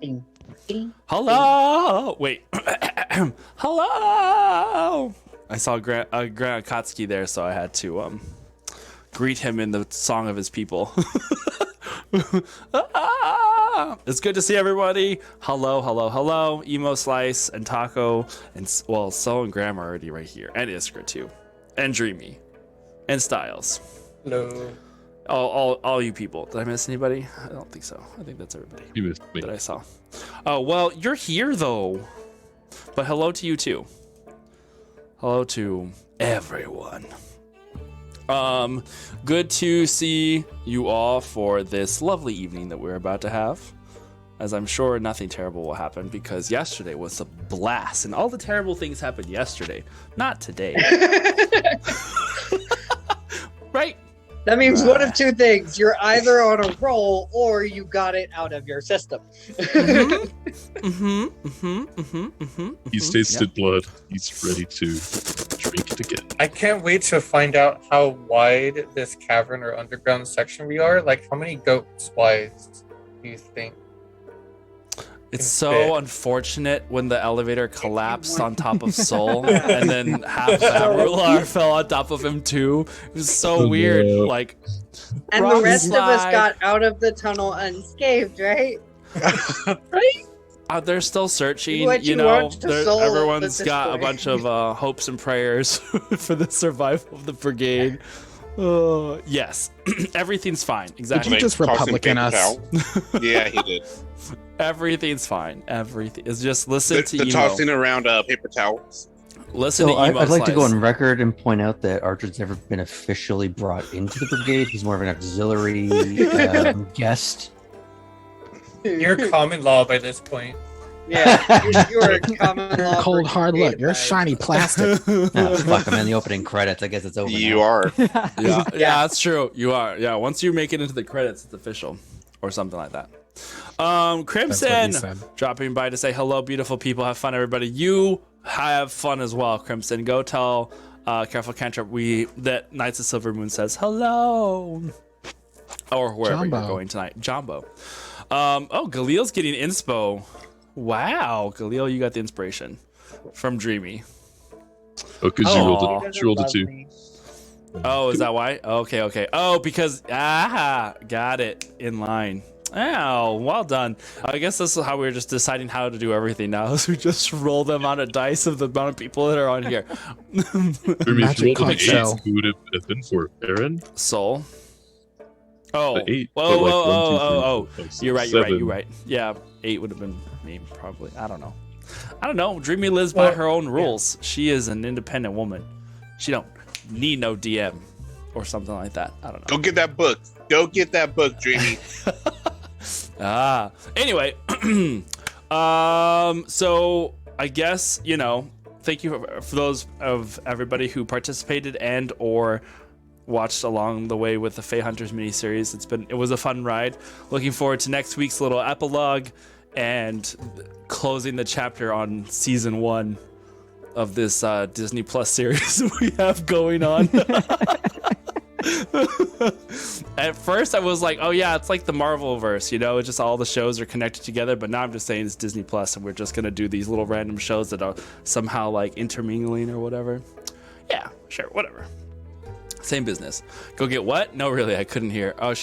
Ding, ding. Hello. Wait. Hello. I saw Grant Akatsuki there, so I had to greet him in the song of his people. It's good to see everybody. Hello, hello, hello. Emo Slice and Taco and So and Graham are already right here, and Iskra too, and Dreamy, and Styles. Hello. All you people. Did I miss anybody? I don't think so. I think that's everybody You missed me. that I saw. Oh well, you're here though. But hello to you too. Hello to everyone. Good to see you all for this lovely evening that we're about to have. As I'm sure nothing terrible will happen because yesterday was a blast and all the terrible things happened yesterday, not today. Right? That means one of two things. You're either on a roll or you got it out of your system. He's tasted blood. He's ready to drink it again. I can't wait to find out how wide this cavern or underground section we are. Like, how many goats wise do you think? It's can so fit? unfortunate when the elevator collapsed on top of Soul and then half Abralar fell on top of him too. It was so Oh, weird. no. Like, And rock the rest of us slide. got out of the tunnel unscathed, right? Right? They're still searching, What you you know. want to solve Everyone's the got a story. bunch of hopes and prayers for the survival of the brigade. Yes, everything's fine. Did Exactly. you just Tossing Republican paper us? towel. Yeah, he did. Everything's fine. Everything is just listen The, to the emo. tossing around paper towels. Listen So to emo. I'd like to go Slice. on record and point out that Archer's never been officially brought into the brigade. He's more of an auxiliary guest. You're common law by this point. Yeah, you're a common law. Cold hard look. You're shiny plastic. Oh, fuck, I'm in the opening credits. I guess it's over. You now. are. Yeah, that's true. You are. Yeah, once you make it into the credits, it's official, or something like that. That's what Crimson he said. dropping by to say hello, beautiful people. Have fun, everybody. You have fun as well, Crimson. Go tell Careful Cantrip that Knights of Silver Moon says hello, or wherever Jumbo. you're going tonight. Jumbo. Oh, Galil's getting inspo. Wow, Galil, you got the inspiration from Dreamy. Oh, because Aw. you rolled a 2. Oh, is that why? Okay. Oh, because got it in line. Oh, well done. I guess this is how we're just deciding how to do everything now. Is we just roll the amount of dice of the amount of people that are on here. If you rolled an 8, show. who would it have been for? Aaron? Soul. Oh, The 8. whoa, but like whoa, 1, 2, 3, oh. 4, 5, 6, You're right. 7. Yeah, 8 would have been me probably. I don't know. Dreamy lives by Well, her own rules. She is an independent woman. She don't need no DM or something like that. I don't know. Go get that book. Go get that book, Dreamy. Anyway, so I guess, thank you for those of everybody who participated and or watched along the way with the Fae Hunters miniseries. It was a fun ride. Looking forward to next week's little epilogue and closing the chapter on season 1 of this Disney Plus series we have going on. At first I was like, oh yeah, it's like the Marvel verse, it's just all the shows are connected together, but now I'm just saying it's Disney Plus and we're just gonna do these little random shows that are somehow like intermingling or whatever. Yeah, sure, whatever. Same business. Go get what? No, really, I couldn't hear. Oh,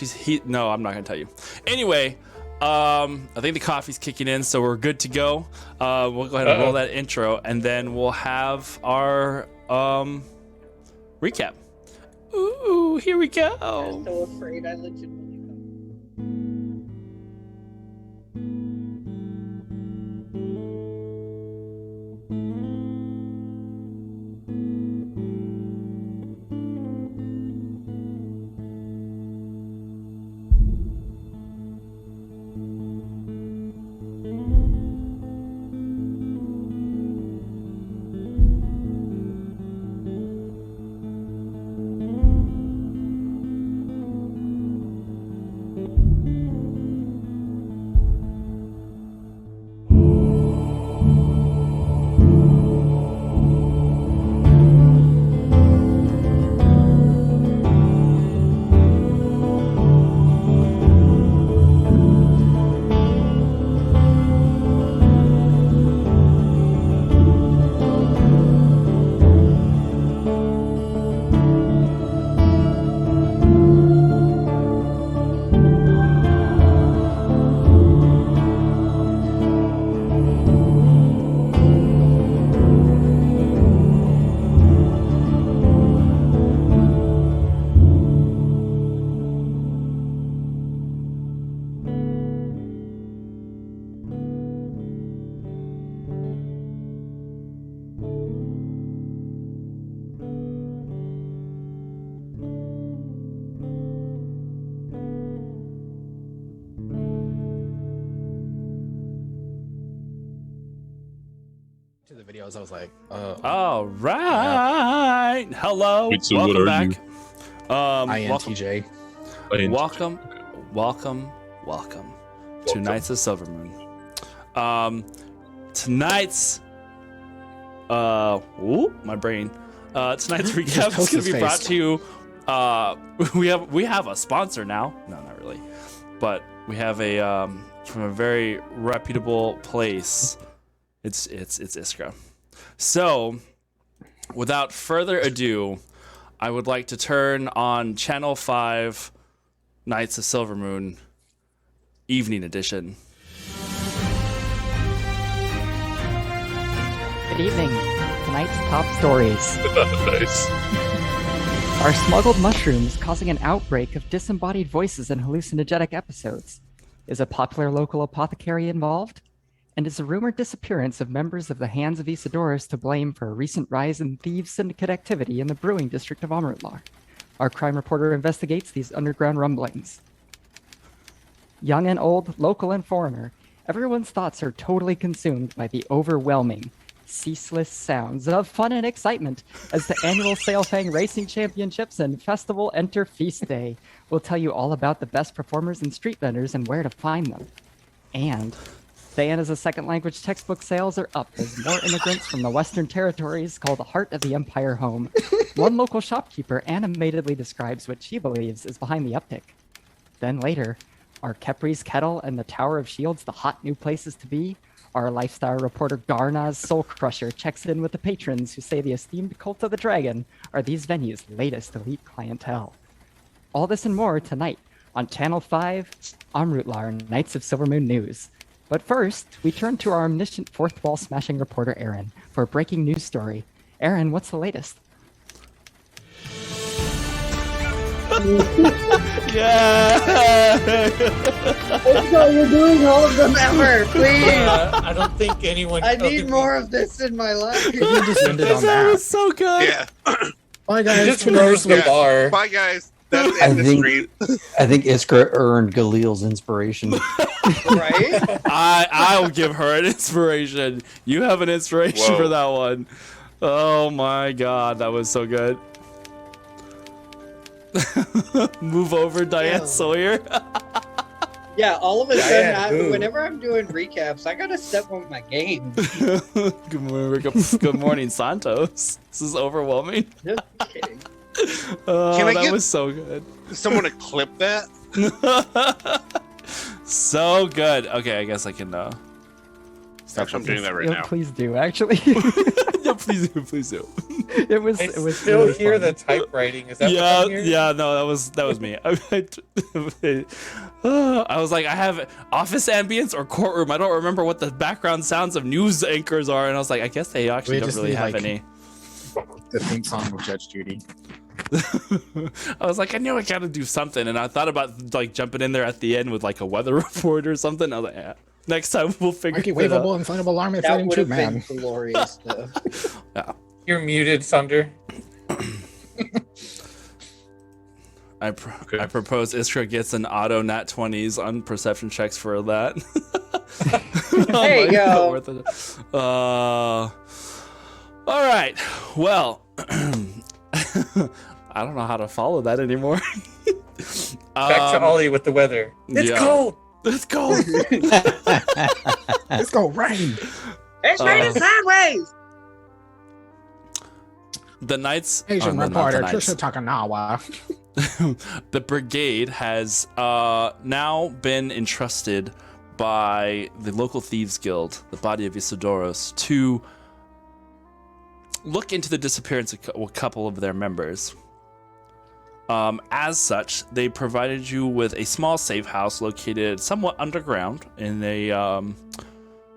no, I'm not gonna tell you. Anyway, I think the coffee's kicking in, so we're good to go. We'll go ahead and roll that intro and then we'll have our recap. Ooh, here we go. I'm so afraid I legitimately. videos. I was like, oh. All right. Hello. Wait, so welcome what are back. you? Welcome. Welcome to Knights of Silvermoon. Tonight's my brain. Tonight's recap is going to be brought to you. We have a sponsor now. No, not really, but we have a from a very reputable place. It's Iskra. So, without further ado, I would like to turn on Channel 5, Knights of Silvermoon, Evening Edition. Good evening. Tonight's top stories Nice. are smuggled mushrooms causing an outbreak of disembodied voices and hallucinogenic episodes. Is a popular local apothecary involved? And is the rumored disappearance of members of the Hands of Isidorus to blame for a recent rise in thieves syndicate activity in the brewing district of Amrutlar? Our crime reporter investigates these underground rumblings. Young and old, local and foreigner, everyone's thoughts are totally consumed by the overwhelming, ceaseless sounds of fun and excitement as the annual Sailfang Racing Championships and Festival enter Feast Day. We'll tell you all about the best performers and street vendors and where to find them. And Thayan as a second language textbook sales are up as more immigrants from the Western Territories call the heart of the Empire home. One local shopkeeper animatedly describes what she believes is behind the uptick. Then later, are Kepri's Kettle and the Tower of Shields the hot new places to be? Our lifestyle reporter Garna's Soul Crusher checks in with the patrons who say the esteemed Cult of the Dragon are these venues' latest elite clientele. All this and more tonight on Channel 5, Amrutlar, Knights of Silvermoon News. But first, we turn to our omniscient fourth wall smashing reporter Aaron for a breaking news story. Aaron, what's the latest? Yeah. No, you're doing all of them ever, please. I don't think anyone. I need more of this in my life. You just ended on That that. was so good. Yeah. Bye, He guys. just rose the Yeah. bar. Bye, guys. That's the I end of the think- stream. I think Iskra earned Galil's inspiration. Right? I'll give her an inspiration. You have an inspiration Whoa. for that one. Oh my god, that was so good. Move over, Diane Yeah. Sawyer. Yeah, all of a Diane, sudden, who? whenever I'm doing recaps, I gotta step up my game. Good morning, Santos. This is overwhelming. Just kidding. Oh, Can I that get- was so good. Someone to clip that. So good. Okay, I guess I can stop. Actually, I'm doing that right Yeah, now. Please do, actually. Yeah, please do, please do. it was I really still hear fun. the typewriting. Is that what Yeah, I'm hearing? yeah, no, that was me. I was like, I have office ambience or courtroom. I don't remember what the background sounds of news anchors are, and I was like, I guess they actually We don't just really need, have like- any. The theme song of Judge Judy. I was like, I knew I gotta do something, and I thought about like jumping in there at the end with like a weather report or something. I was like, yeah, next time we'll figure it out. Microwavable, inflatable alarm, That inflating would tube, have man. been glorious, though. You're muted, Thunder. I propose Iskra gets an auto nat 20s on perception checks for that. There you go. All right. Well, I don't know how to follow that anymore. Back to Ollie with the weather. It's yeah. cold. Let's go. Let's go, rain. It's raining sideways! The Knights. Asian not the reporter, Knights. Trisha Takanawa. The brigade has now been entrusted by the local thieves guild, the body of Isidoros, to look into the disappearance of a couple of their members. As such, they provided you with a small safe house located somewhat underground in a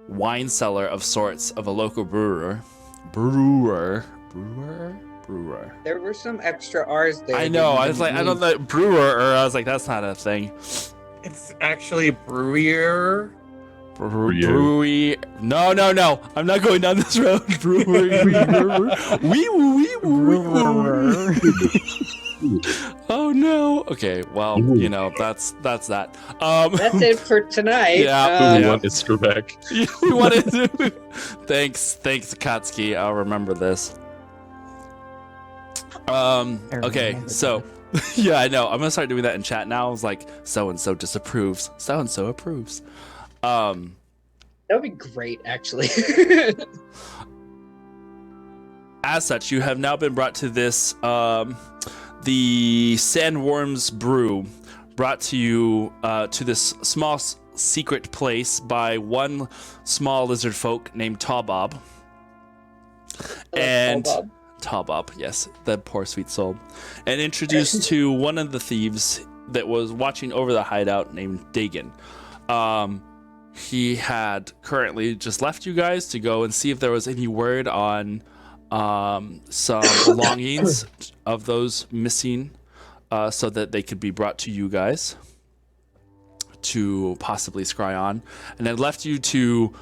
wine cellar of sorts of a local brewer. There were some extra R's there. I know. that I you was like, I didn't don't know, brewer, or I was like, that's not a thing. It's actually brewer. Brewery. No. I'm not going down this road. Brewery. Oh no. Okay, well, Ooh. you know, that's that. That's it for tonight. Yeah. We Yeah. want Isker back. We wanted to. Thanks, Akatsuki. I'll remember this. Okay, remember so yeah, I know. I'm gonna start doing that in chat now. It's like so and so disapproves, so and so approves. That would be great, actually. As such, you have now been brought to this, the Sandworms Brew, brought to you to this small secret place by one small lizard folk named Tawbob. And Tawbob, yes, that poor sweet soul. And introduced to one of the thieves that was watching over the hideout named Dagon. He had currently just left you guys to go and see if there was any word on some belongings of those missing, so that they could be brought to you guys to possibly scry on, and then left you to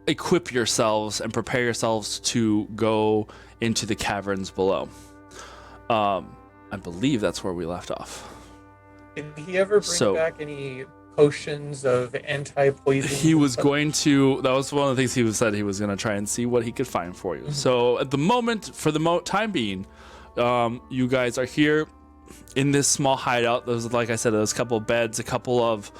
equip yourselves and prepare yourselves to go into the caverns below. I believe that's where we left off. Did he ever bring back any potions of anti-poison? He was going to. That was one of the things he said he was going to try and see what he could find for you. So at the moment, for the time being, you guys are here in this small hideout. There's, like I said, there's a couple of beds, a couple of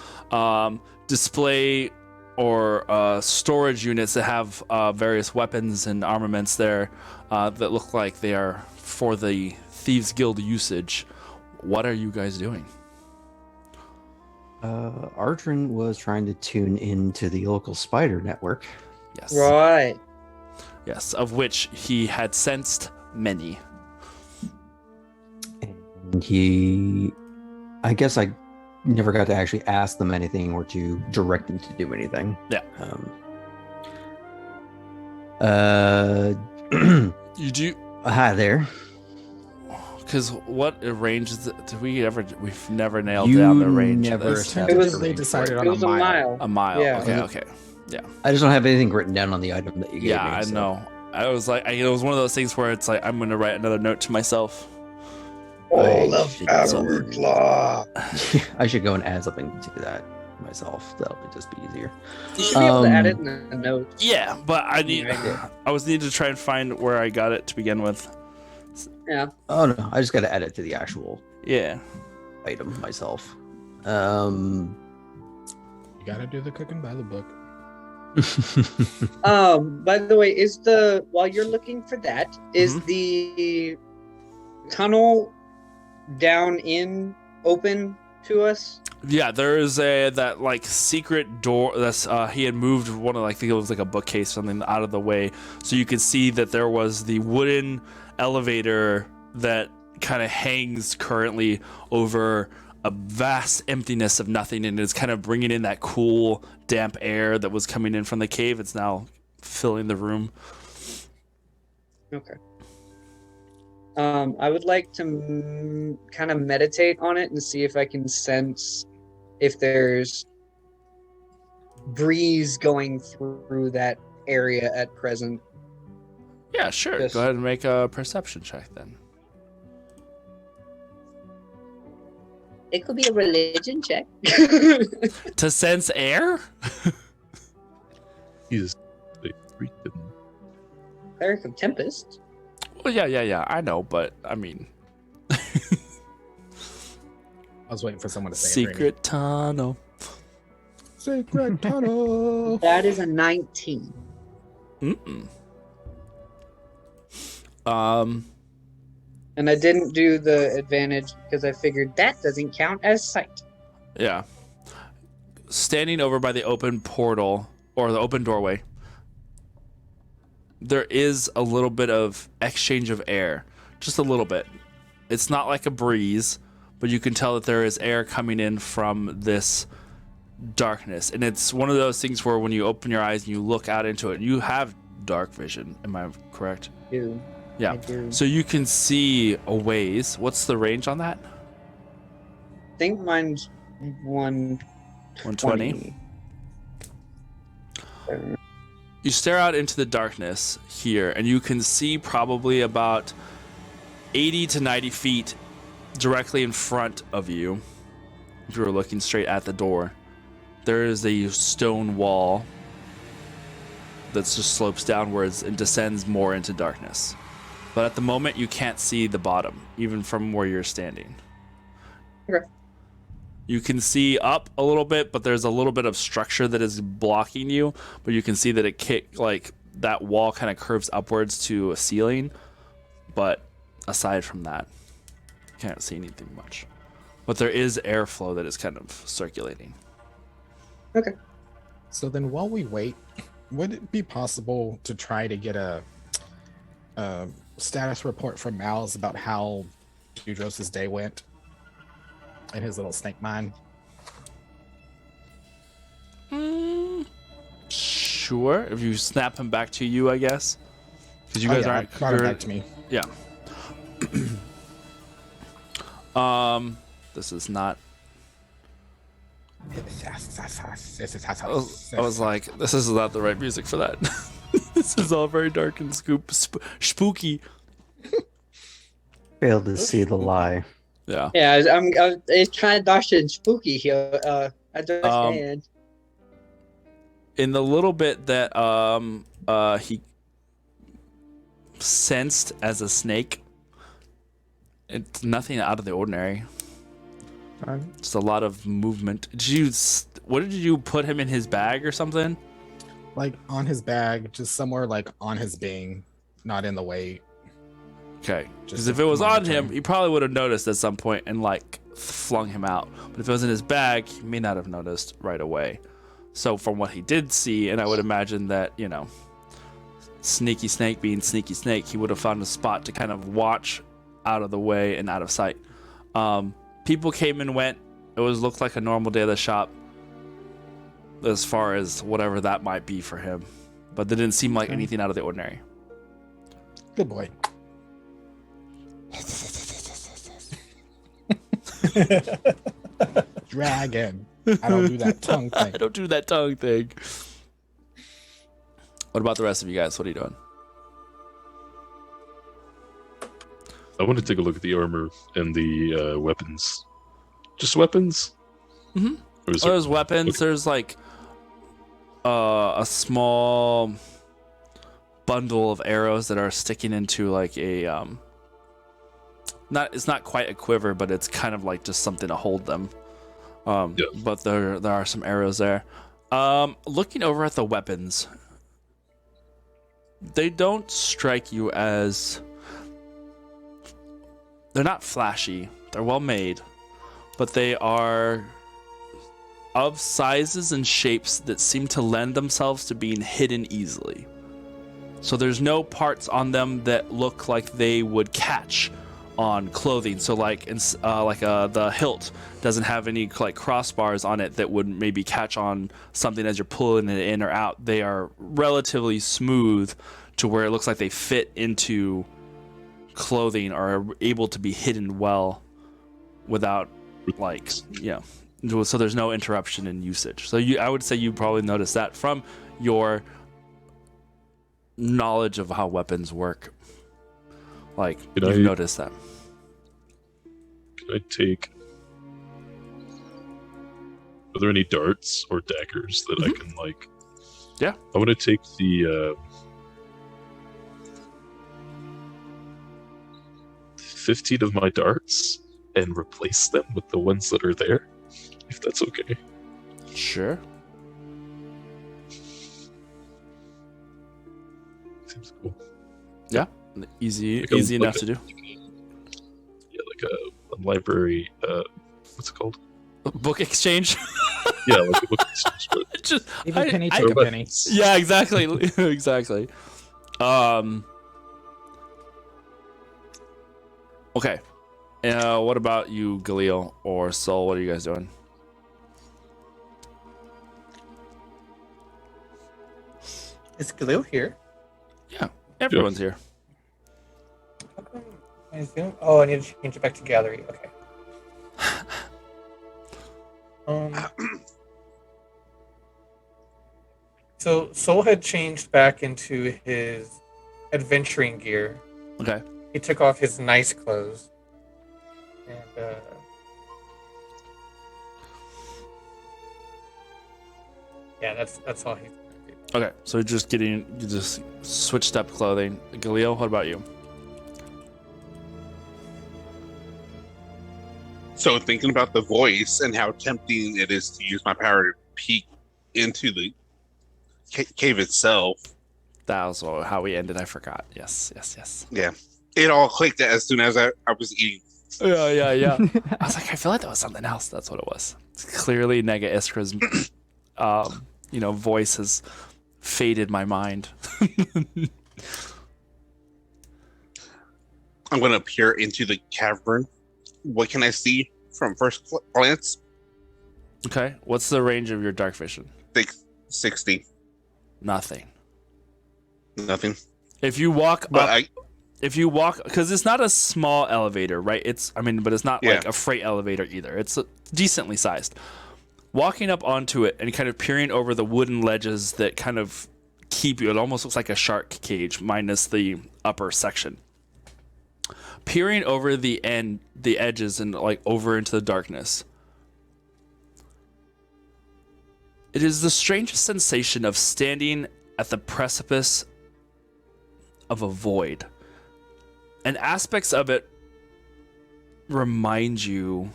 display or storage units that have various weapons and armaments there that look like they are for the Thieves Guild usage. What are you guys doing? Ardrin was trying to tune into the local spider network. Yes. Right. Yes, of which he had sensed many. And I guess I never got to actually ask them anything or to direct them to do anything. Yeah. You do. Hi there. Because what range is it? We've never nailed You down the range. never of this. established It was- the They range decided for on It was a mile. A mile. Yeah. Okay. I just don't have anything written down on the item that you gave Yeah, me. I so- know. I was like, it was one of those things where it's like, I'm going to write another note to myself. All of Aberwood Law. I should go and add something to that myself. That'll just be easier. You should be able to add it in the note. Yeah, but I need. Yeah. I was needing to try and find where I got it to begin with. Yeah. Oh no, I just got to add it to the actual Yeah. item myself. You gotta do the cooking by the book. By the way, while you're looking for that, is the tunnel down in open to us? Yeah, there is that like secret door that's he had moved one of, like, I think it was like a bookcase or something out of the way, so you could see that there was the wooden elevator that kind of hangs currently over a vast emptiness of nothing, and it's kind of bringing in that cool damp air that was coming in from the cave. It's now filling the room. Okay. I would like to kind of meditate on it and see if I can sense if there's breeze going through that area at present. Yeah, sure. Yes. Go ahead and make a perception check then. It could be a religion check. To sense air? He's a freaking. Cleric of Tempest. Well, yeah. I know, but I mean, I was waiting for someone to say it. secret tunnel. Secret tunnel. That is a 19. Mm-mm. And I didn't do the advantage because I figured that doesn't count as sight. Yeah. Standing over by the open portal or the open doorway, there is a little bit of exchange of air. Just a little bit. It's not like a breeze, but you can tell that there is air coming in from this darkness. And it's one of those things where when you open your eyes and you look out into it, you have dark vision. Am I correct? I do. Yeah. I do. So you can see a ways. What's the range on that? I think mine's 120. You stare out into the darkness here, and you can see probably about 80 to 90 feet directly in front of you, if you were looking straight at the door, there is a stone wall that just slopes downwards and descends more into darkness. But at the moment, you can't see the bottom, even from where you're standing. Okay. You can see up a little bit, but there's a little bit of structure that is blocking you. But you can see that that wall kind of curves upwards to a ceiling. But aside from that, you can't see anything much. But there is airflow that is kind of circulating. Okay. So then while we wait, would it be possible to try to get a status report from Mal's about how Dudros' day went in his little snake mine? Sure. If you snap him back to you, I guess. Because you guys aren't... Brought him back to me. Yeah. This is not... I was like, this is not the right music for that. This is all very dark and spooky. Failed to see the lie. Yeah. Yeah, it's kind of dark and spooky here. I understand. In the little bit that he sensed as a snake, it's nothing out of the ordinary. Just a lot of movement. What did you put him in his bag or something? Like on his bag, just somewhere like on his being, not in the way. Okay. Because Just if it was on monitoring. him, he probably would have noticed at some point and like flung him out. But if it was in his bag, he may not have noticed right away. So from what he did see, and I would imagine that, sneaky snake being sneaky snake, he would have found a spot to kind of watch out of the way and out of sight. People came and went. It looked like a normal day of the shop as far as whatever that might be for him. But they didn't seem like anything out of the ordinary. Good boy. Dragon. I don't do that tongue I thing. don't do that tongue thing. What about the rest of you guys? What are you doing? I want to take a look at the armor and the weapons. Just weapons? Mm-hmm. Or is There's weapons. Okay. There's like a small bundle of arrows that are sticking into like a it's not quite a quiver, but it's kind of like just something to hold them. Yeah. But there are some arrows there. Looking over at the weapons, they don't strike you as... They're not flashy. They're well made, but they are of sizes and shapes that seem to lend themselves to being hidden easily. So there's no parts on them that look like they would catch on clothing. So the hilt doesn't have any like crossbars on it that would maybe catch on something as you're pulling it in or out. They are relatively smooth to where it looks like they fit into clothing or are able to be hidden well without so there's no interruption in usage. So I would say you probably noticed that from your knowledge of how weapons work. Like, you've noticed that. Can I take... Are there any darts or daggers that I can, like... Yeah. I want to take the... 15 of my darts and replace them with the ones that are there, if that's okay. Sure. Seems cool. Yeah. Easy Like enough to do. Yeah, like a library, what's it called? Book exchange. Yeah, like a book exchange, but Just, Give a penny, I- take a penny. weapons. Yeah, exactly. Exactly. Okay. What about you, Galil or Sol? What are you guys doing? Is Khalil here? Yeah, everyone's here. How come my Zoom? Oh, I need to change it back to gallery. Okay. So Soul had changed back into his adventuring gear, Okay. he took off his nice clothes. And yeah, that's all he's gonna do. Okay, so you just switched up clothing. Galil, what about you? So thinking about the voice and how tempting it is to use my power to peek into the cave itself. That was how we ended. I forgot. Yes. Yeah, it all clicked as soon as I was eating. Yeah. I was like, I feel like that was something else. That's what it was. It's clearly Nega Iskra's, voice has faded my mind. I'm going to peer into the cavern. What can I see from first glance? Okay, what's the range of your dark vision? 60. Nothing. If you walk because it's not a small elevator, right? But it's not like a freight elevator either. It's decently sized. Walking up onto it and kind of peering over the wooden ledges that kind of keep you, it almost looks like a shark cage minus the upper section. Peering over the edges and like over into the darkness. It is the strangest sensation of standing at the precipice of a void. And aspects of it remind you,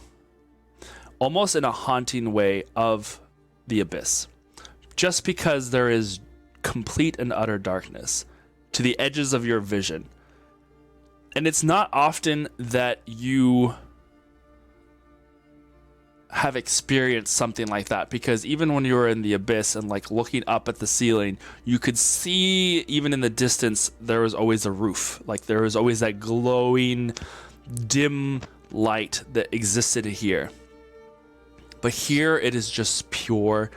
almost in a haunting way, of the abyss. Just because there is complete and utter darkness to the edges of your vision. And it's not often that you have experienced something like that, because even when you were in the abyss and like looking up at the ceiling, you could see even in the distance there was always a roof. Like there was always that glowing dim light that existed here. But here it is just pure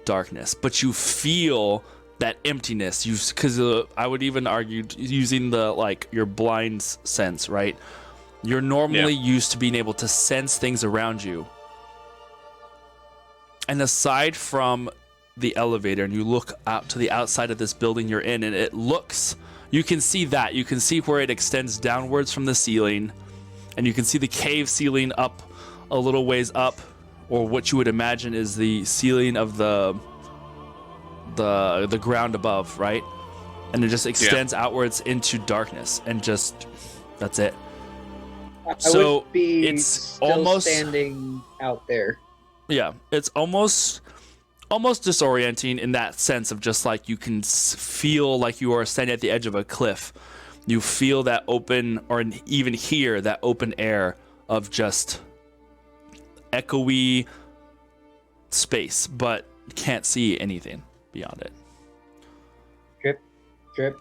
darkness, but you feel that emptiness. Because I would even argue, using the like your blind sense, right? You're normally used to being able to sense things around you. And aside from the elevator, and you look out to the outside of this building you're in, and you can see that. You can see where it extends downwards from the ceiling, and you can see the cave ceiling up a little ways up, or what you would imagine is the ceiling of the ground above, right? And it just extends outwards into darkness, and just that's it. I So would be it's still almost standing out there. Yeah, it's almost disorienting in that sense of just like you can feel like you are standing at the edge of a cliff. You feel that open, or even hear that open air of just echoey space, but you can't see anything beyond it. Drip, drip,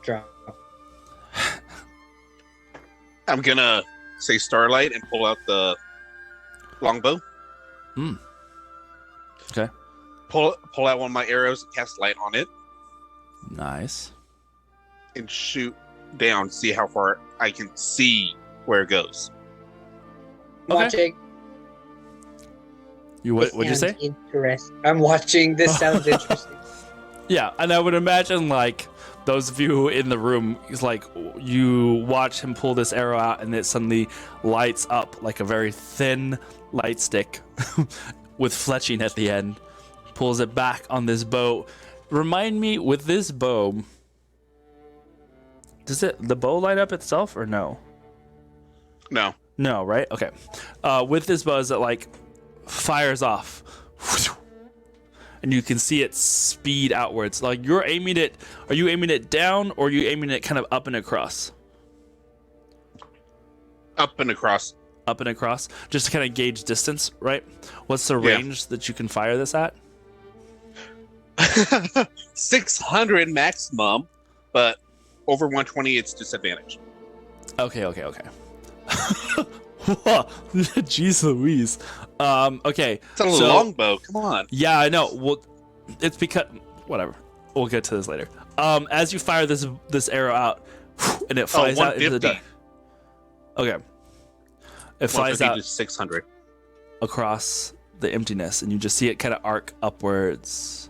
drop. I'm gonna say Starlight and pull out the longbow. Okay. Pull out one of my arrows and cast light on it Nice. and shoot down, see how far I can see where it goes. Watching. What'd you say? I'm watching. This sounds interesting. Yeah, and I would imagine like those of you in the room, is like you watch him pull this arrow out, and it suddenly lights up like a very thin light stick with fletching at the end. Pulls it back on this bow. Remind me, with this bow, does the bow light up itself or no? No. No, right? Okay. With this bow, is it like fires off, and you can see it speed outwards. Like you're aiming it. Are you aiming it down, or are you aiming it kind of up and across? Up and across. Up and across, just to kind of gauge distance, right? What's the range that you can fire this at? 600 maximum, but over 120 it's disadvantage. Okay. Jeez Louise. Okay. It's a longbow. Come on. Yeah, I know. Well, it's because whatever. We'll get to this later. As you fire this arrow out, and it flies out into the dark. Okay. It flies out 600 across the emptiness, and you just see it kind of arc upwards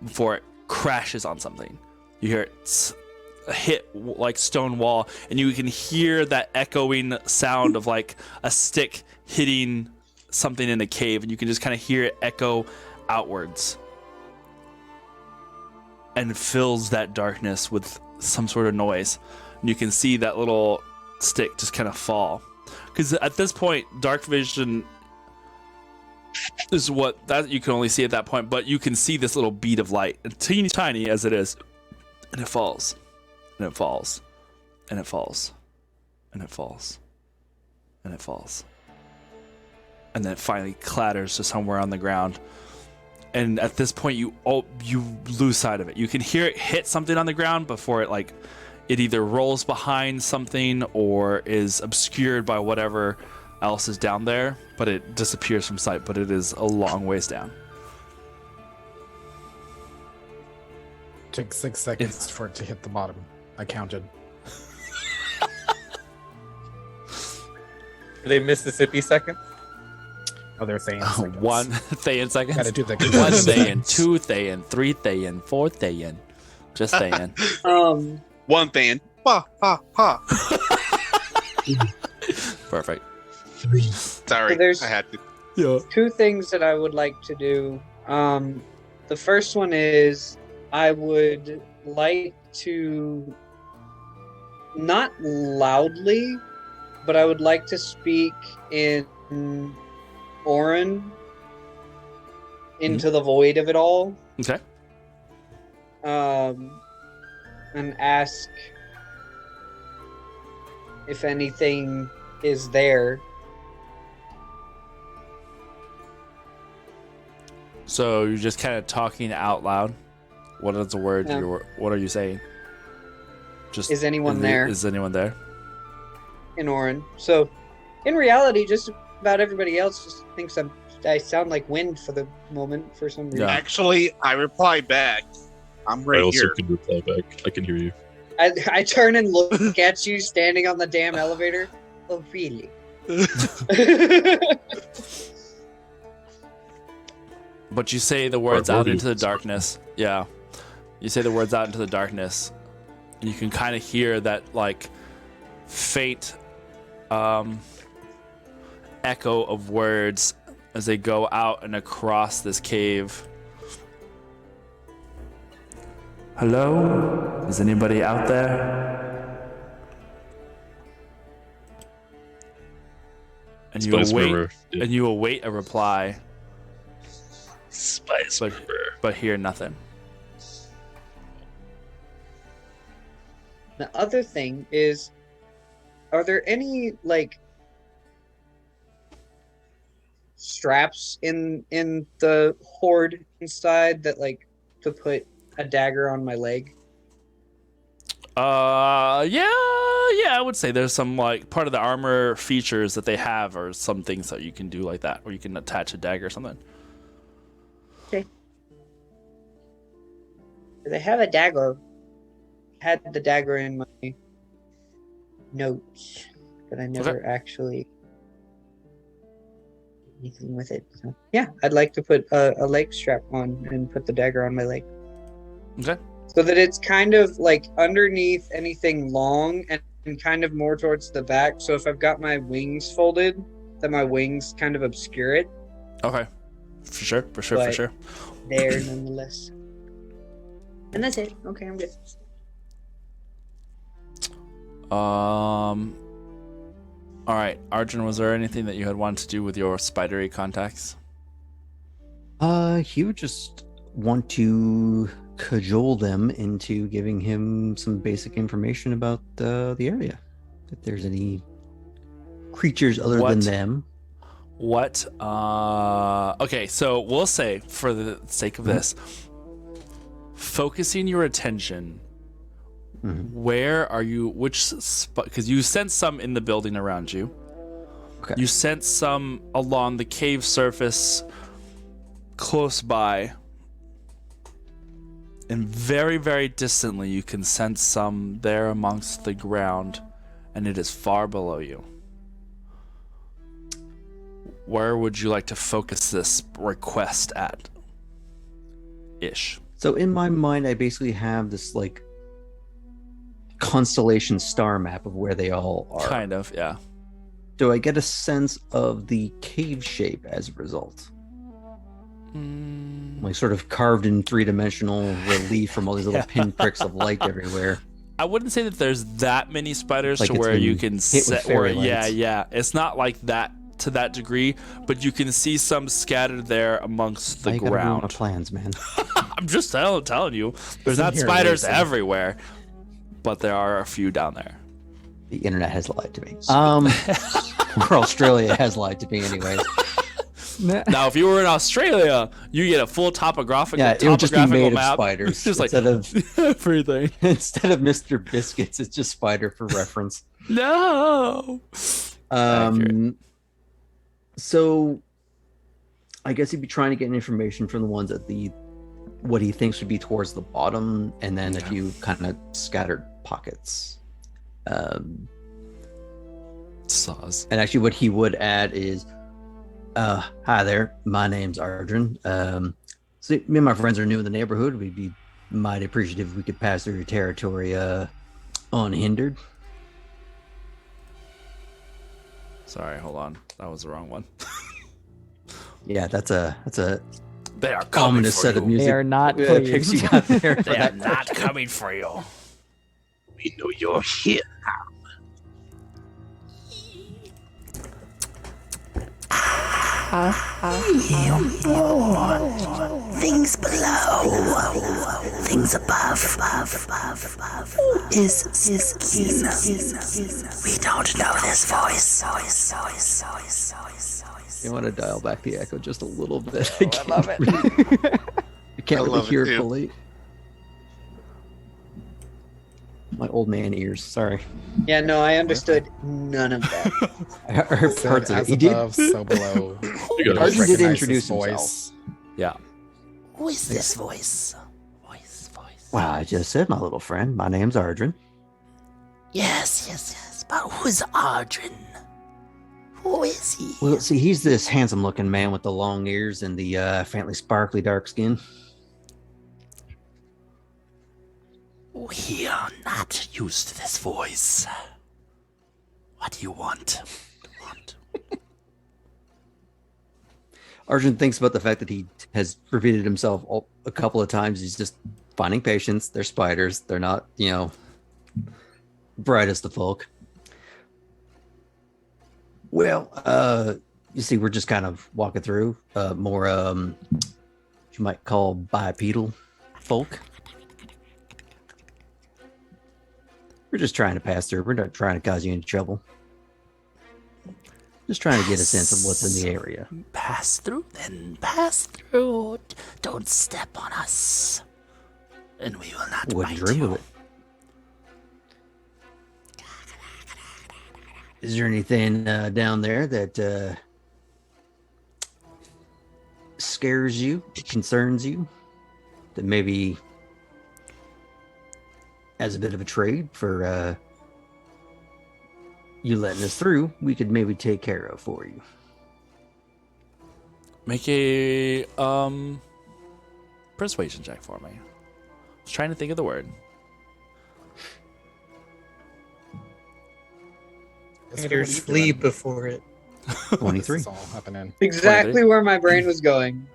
before it crashes on something. You hear it hit like stone wall, and you can hear that echoing sound of like a stick hitting something in the cave, and you can just kind of hear it echo outwards, and fills that darkness with some sort of noise. And you can see that little stick just kind of fall, because at this point dark vision is what that you can only see at that point, but you can see this little bead of light, teeny tiny as it is, and it falls, and it falls, and it falls, and it falls, and it falls, and then it finally clatters to somewhere on the ground. And at this point you lose sight of it. You can hear it hit something on the ground before it either rolls behind something or is obscured by whatever else is down there, but it disappears from sight, but it is a long ways down. Took 6 seconds for it to hit the bottom. I counted. Are they Mississippi second? Oh, they're Thayan seconds. 1 Thayan seconds. Gotta do the 1 Thayan, 2 Thayan, 3 Thayan, 4 Thayan. Just Thayan. 1 Thayan. Ha ha ha. Perfect. Sorry, So there's- I had to. Yeah. 2 things that I would like to do. The first one is I would like to, not loudly, but I would like to speak in Orin into the void of it all. Okay. And ask if anything is there. So you're just kind of talking out loud. What is the word? Yeah. What are you saying? Just Is anyone there? Is anyone there? In Orin. So, in reality, just about everybody else just thinks I sound like wind for the moment for some reason. Yeah. Actually, I reply back. I'm right I also here. can reply back. I can hear you. I turn and look at you standing on the damn elevator. Oh, really? But you say the words out into the audience. darkness. Yeah. You say the words out into the darkness. And you can kind of hear that, like, faint echo of words as they go out and across this cave. Hello? Is anybody out there? And you Spice await, Murmur. Yeah. and you await a reply, Spice but, Murmur. but hear nothing. The other thing is, are there any like straps in the horde inside that like to put a dagger on my leg? Yeah, I would say there's some like part of the armor features that they have, or some things that you can do like that, or you can attach a dagger or something. Do they have a dagger? Had the dagger in my notes, but I never actually did anything with it. So yeah, I'd like to put a leg strap on and put the dagger on my leg. Okay. So that it's kind of like underneath anything long and kind of more towards the back. So if I've got my wings folded, that my wings kind of obscure it. Okay. For sure. But there nonetheless. And that's it. Okay, I'm good. All right, Arjun, was there anything that you had wanted to do with your spidery contacts? He would just want to cajole them into giving him some basic information about the area. If there's any creatures other than What? them. What? Okay, so we'll say, for the sake of this, focusing your attention, where are you, which spot, because you sense some in the building around you. Okay. You sense some along the cave surface close by. And very, very distantly, you can sense some there amongst the ground, and it is far below you. Where would you like to focus this request at? Ish. So in my mind, I basically have this like constellation star map of where they all are. Kind of, yeah. Do I get a sense of the cave shape as a result? Like sort of carved in three-dimensional relief from all these little pinpricks of light everywhere. I wouldn't say that there's that many spiders Like to it's where been you can hit with set fairy where lights. yeah. It's not like that to that degree, but you can see some scattered there amongst the Why you gotta ruin my ground. plans, man. I'm just telling you, there's Listen not here, spiders Lucy. everywhere, but there are a few down there. The internet has lied to me. Or Australia has lied to me, anyways. Now, if you were in Australia, you get a full topographical Yeah, it would just be made of map. spiders Just like instead of everything. instead of Mr. Biscuits. It's just spider for reference. No. Accurate. So I guess he'd be trying to get information from the ones at what he thinks would be towards the bottom, and then a few kind of scattered pockets. Saws. And actually, what he would add is, "Hi there, my name's Arjun. So me and my friends are new in the neighborhood. We'd be mighty appreciative if we could pass through your territory unhindered." Sorry, hold on. That was the wrong one. Yeah, that's a They are coming ominous for set you. of music. They are not picks you pleased. got there for They are that not coming for you. We know you're here. Things below, things above, is we don't know this voice. You want to dial back the echo just a little bit? I love it. You can't I really love it hear it too. fully. My old man ears. Sorry, Yeah, no, I understood none of that. I heard Said, parts of it. as He did. above, so below. You gotta Arjun did Recognize introduce his himself. Yeah. Who is this voice? Voice. Wow, I just said, my little friend. My name's Arjun. Yes. But who's Arjun? Who is he? Well, see, he's this handsome-looking man with the long ears and the faintly sparkly dark skin. We are not used to this voice. What do you want? Arjun thinks about the fact that he has repeated himself a couple of times. He's just finding patients. They're spiders. They're not, brightest of folk. Well, you see, we're just kind of walking through more, what you might call bipedal folk. We're just trying to pass through. We're not trying to cause you any trouble. Just trying to get a sense of what's in the area. Pass through, then pass through. Don't step on us, and we will not Wouldn't bite dream you. of it. Is there anything down there that scares you, concerns you, that maybe as a bit of a trade for you letting us through, we could maybe take care of for you? Make a persuasion check for me. I was trying to think of the word. Spiders flee before it. 23. This is all happening. Exactly where my brain was going.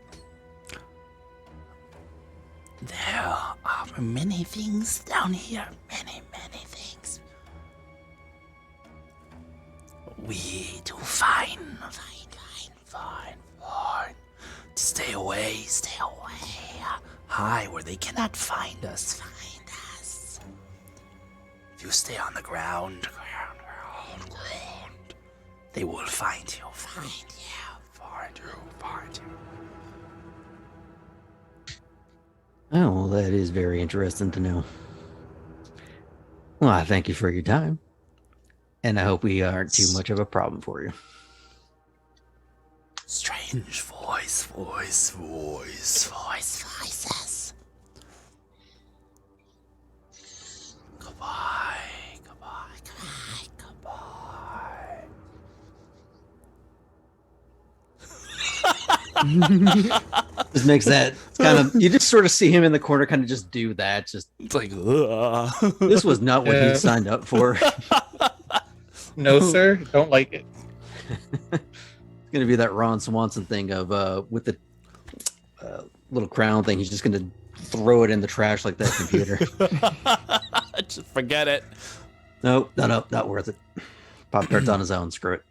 There are many things down here. Many things. We do fine. Stay away. High where they cannot find us. If you stay on the ground, they will find you. Find you. Oh, well, that is very interesting to know. Well, I thank you for your time. And I hope we aren't too much of a problem for you. Strange voices. Goodbye. Just makes that kind of, you just sort of see him in the corner kind of just do that. Just It's like, ugh. this was not what he Yeah. signed up for. No, sir, don't like it. It's gonna be that Ron Swanson thing of with the little crown thing. He's just gonna throw it in the trash like that computer. Just forget it. No, not worth it. Pop Tart's on his own. Screw it.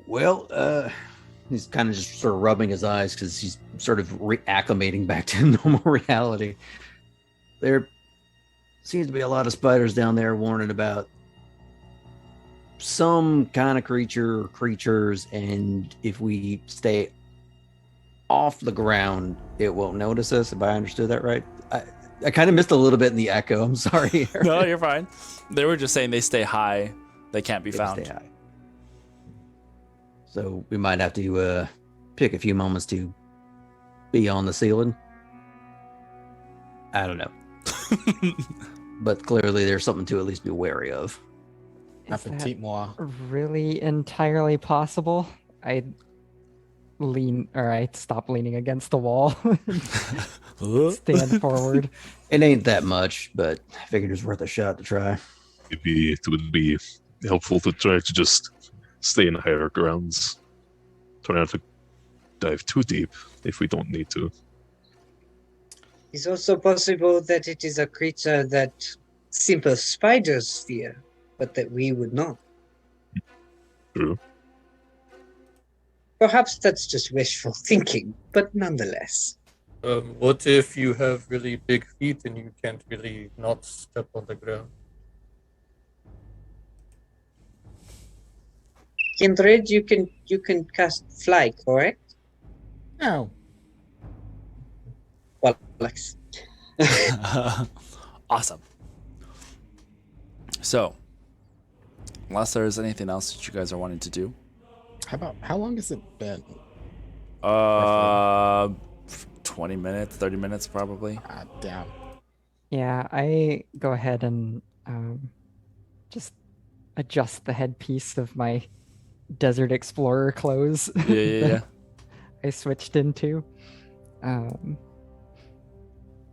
Well, he's kind of just sort of rubbing his eyes because he's sort of reacclimating back to normal reality. There seems to be a lot of spiders down there warning about some kind of creature or creatures, and if we stay off the ground, it won't notice us. If I understood that right, I kind of missed a little bit in the echo. I'm sorry. No, you're fine. They were just saying they stay high. They can't be They found. stay high. So we might have to pick a few moments to be on the ceiling. I don't know. But clearly there's something to at least be wary of. Is that Appetit moi. really entirely possible? I'd stop leaning against the wall. Stand forward. It ain't that much, but I figured it was worth a shot to try. Maybe it would be helpful to try to just stay in higher grounds. Try not to dive too deep if we don't need to. It's also possible that it is a creature that simple spiders fear, but that we would not. True. Perhaps that's just wishful thinking, but nonetheless. What if you have really big feet and you can't really not step on the ground? Kindred, you can cast fly, correct? No. Well, Alex. Awesome. So, unless there's anything else that you guys are wanting to do, How long has it been? 20 minutes, 30 minutes probably. Ah, damn. Yeah, I go ahead and just adjust the headpiece of my Desert Explorer clothes. Yeah. that I switched into.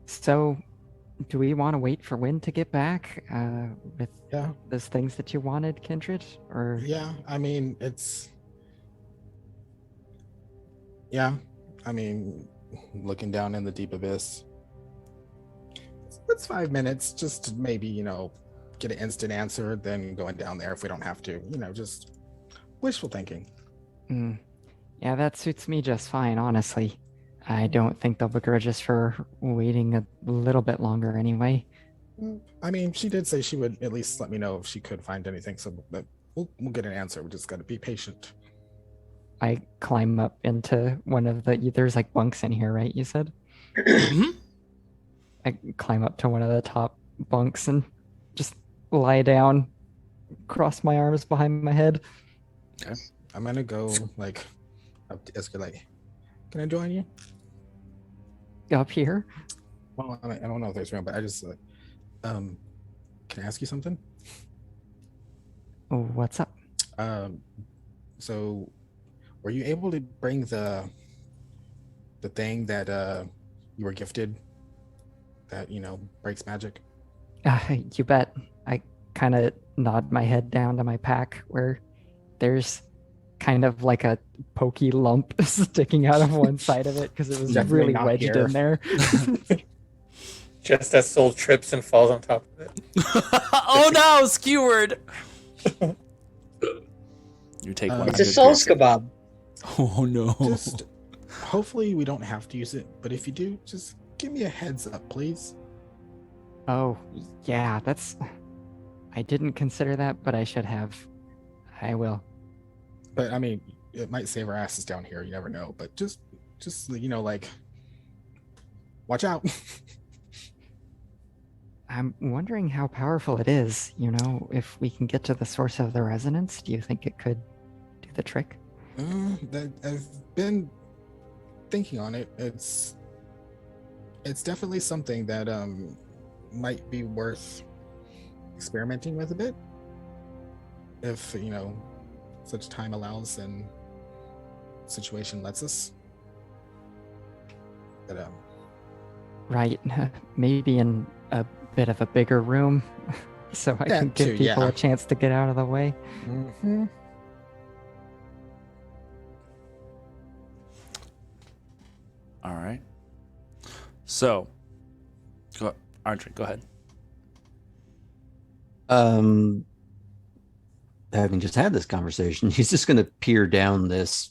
So, do we want to wait for Wynn to get back with Yeah. those things that you wanted, Kindred? Or Yeah. I mean, Yeah. I mean, looking down in the deep abyss. It's 5 minutes just to maybe, get an instant answer, then going down there if we don't have to. Just wishful thinking. Yeah, that suits me just fine, honestly. I don't think they'll begrudge us for waiting a little bit longer anyway. I mean, she did say she would at least let me know if she could find anything. So but we'll get an answer. We just got to be patient. I climb up into one of there's like bunks in here, right? You said? I climb up to one of the top bunks and just lie down, cross my arms behind my head. I'm gonna go up to escalate. Can I join you? Up here? Well, I don't know if there's room, but I just can I ask you something? Oh, what's up? So were you able to bring the thing that you were gifted that breaks magic? You bet. I kind of nod my head down to my pack where there's kind of like a pokey lump sticking out of one side of it because it was Definitely really not wedged here. in there. Just as Soul trips and falls on top of it. Oh no, skewered. You take one. It's a good soul piercing. kebab. Oh no. Just hopefully we don't have to use it, but if you do, just give me a heads up, please. Oh, yeah, I didn't consider that, but I should have. I will. But I mean, it might save our asses down here. You never know. But just watch out. I'm wondering how powerful it is. If we can get to the source of the resonance, do you think it could do the trick? I've been thinking on it. It's definitely something that might be worth experimenting with a bit, if such time allows. And situation lets us. But Right. Maybe in a bit of a bigger room so I That can give too, people yeah. a chance to get out of the way. mhm. All right. So, Arjun, go ahead. Having just had this conversation, he's just going to peer down this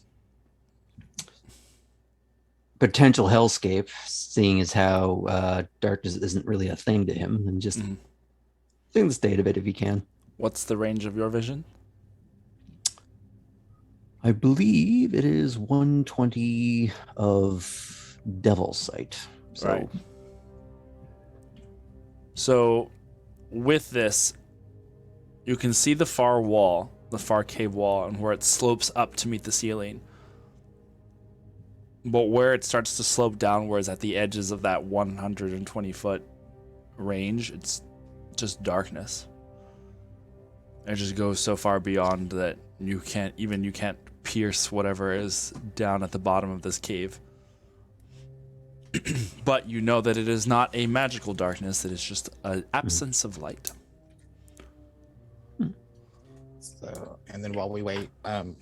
potential hellscape, seeing as how darkness isn't really a thing to him, and just seeing the state of it if he can. What's the range of your vision? I believe it is 120 of Devil's Sight. So, Right. So, with this, you can see the far wall, the far cave wall, and where it slopes up to meet the ceiling. But where it starts to slope downwards at the edges of that 120-foot range, it's just darkness. It just goes so far beyond that you can't pierce whatever is down at the bottom of this cave. But you know that it is not a magical darkness, it is just an absence of light. So, and then while we wait,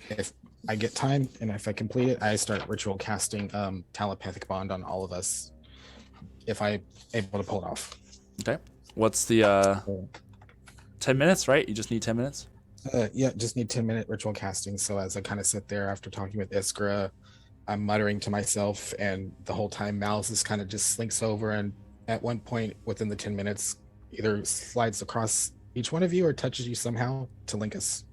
if I get time and if I complete it, I start ritual casting telepathic bond on all of us. If I'm able to pull it off. Okay. What's the 10 minutes, right? You just need 10 minutes? Yeah, just need 10-minute ritual casting. So as I kind of sit there after talking with Iskra, I'm muttering to myself, and the whole time Mouse is kind of just slinks over, and at one point within the 10 minutes, either slides across each one of you or touches you somehow to link us.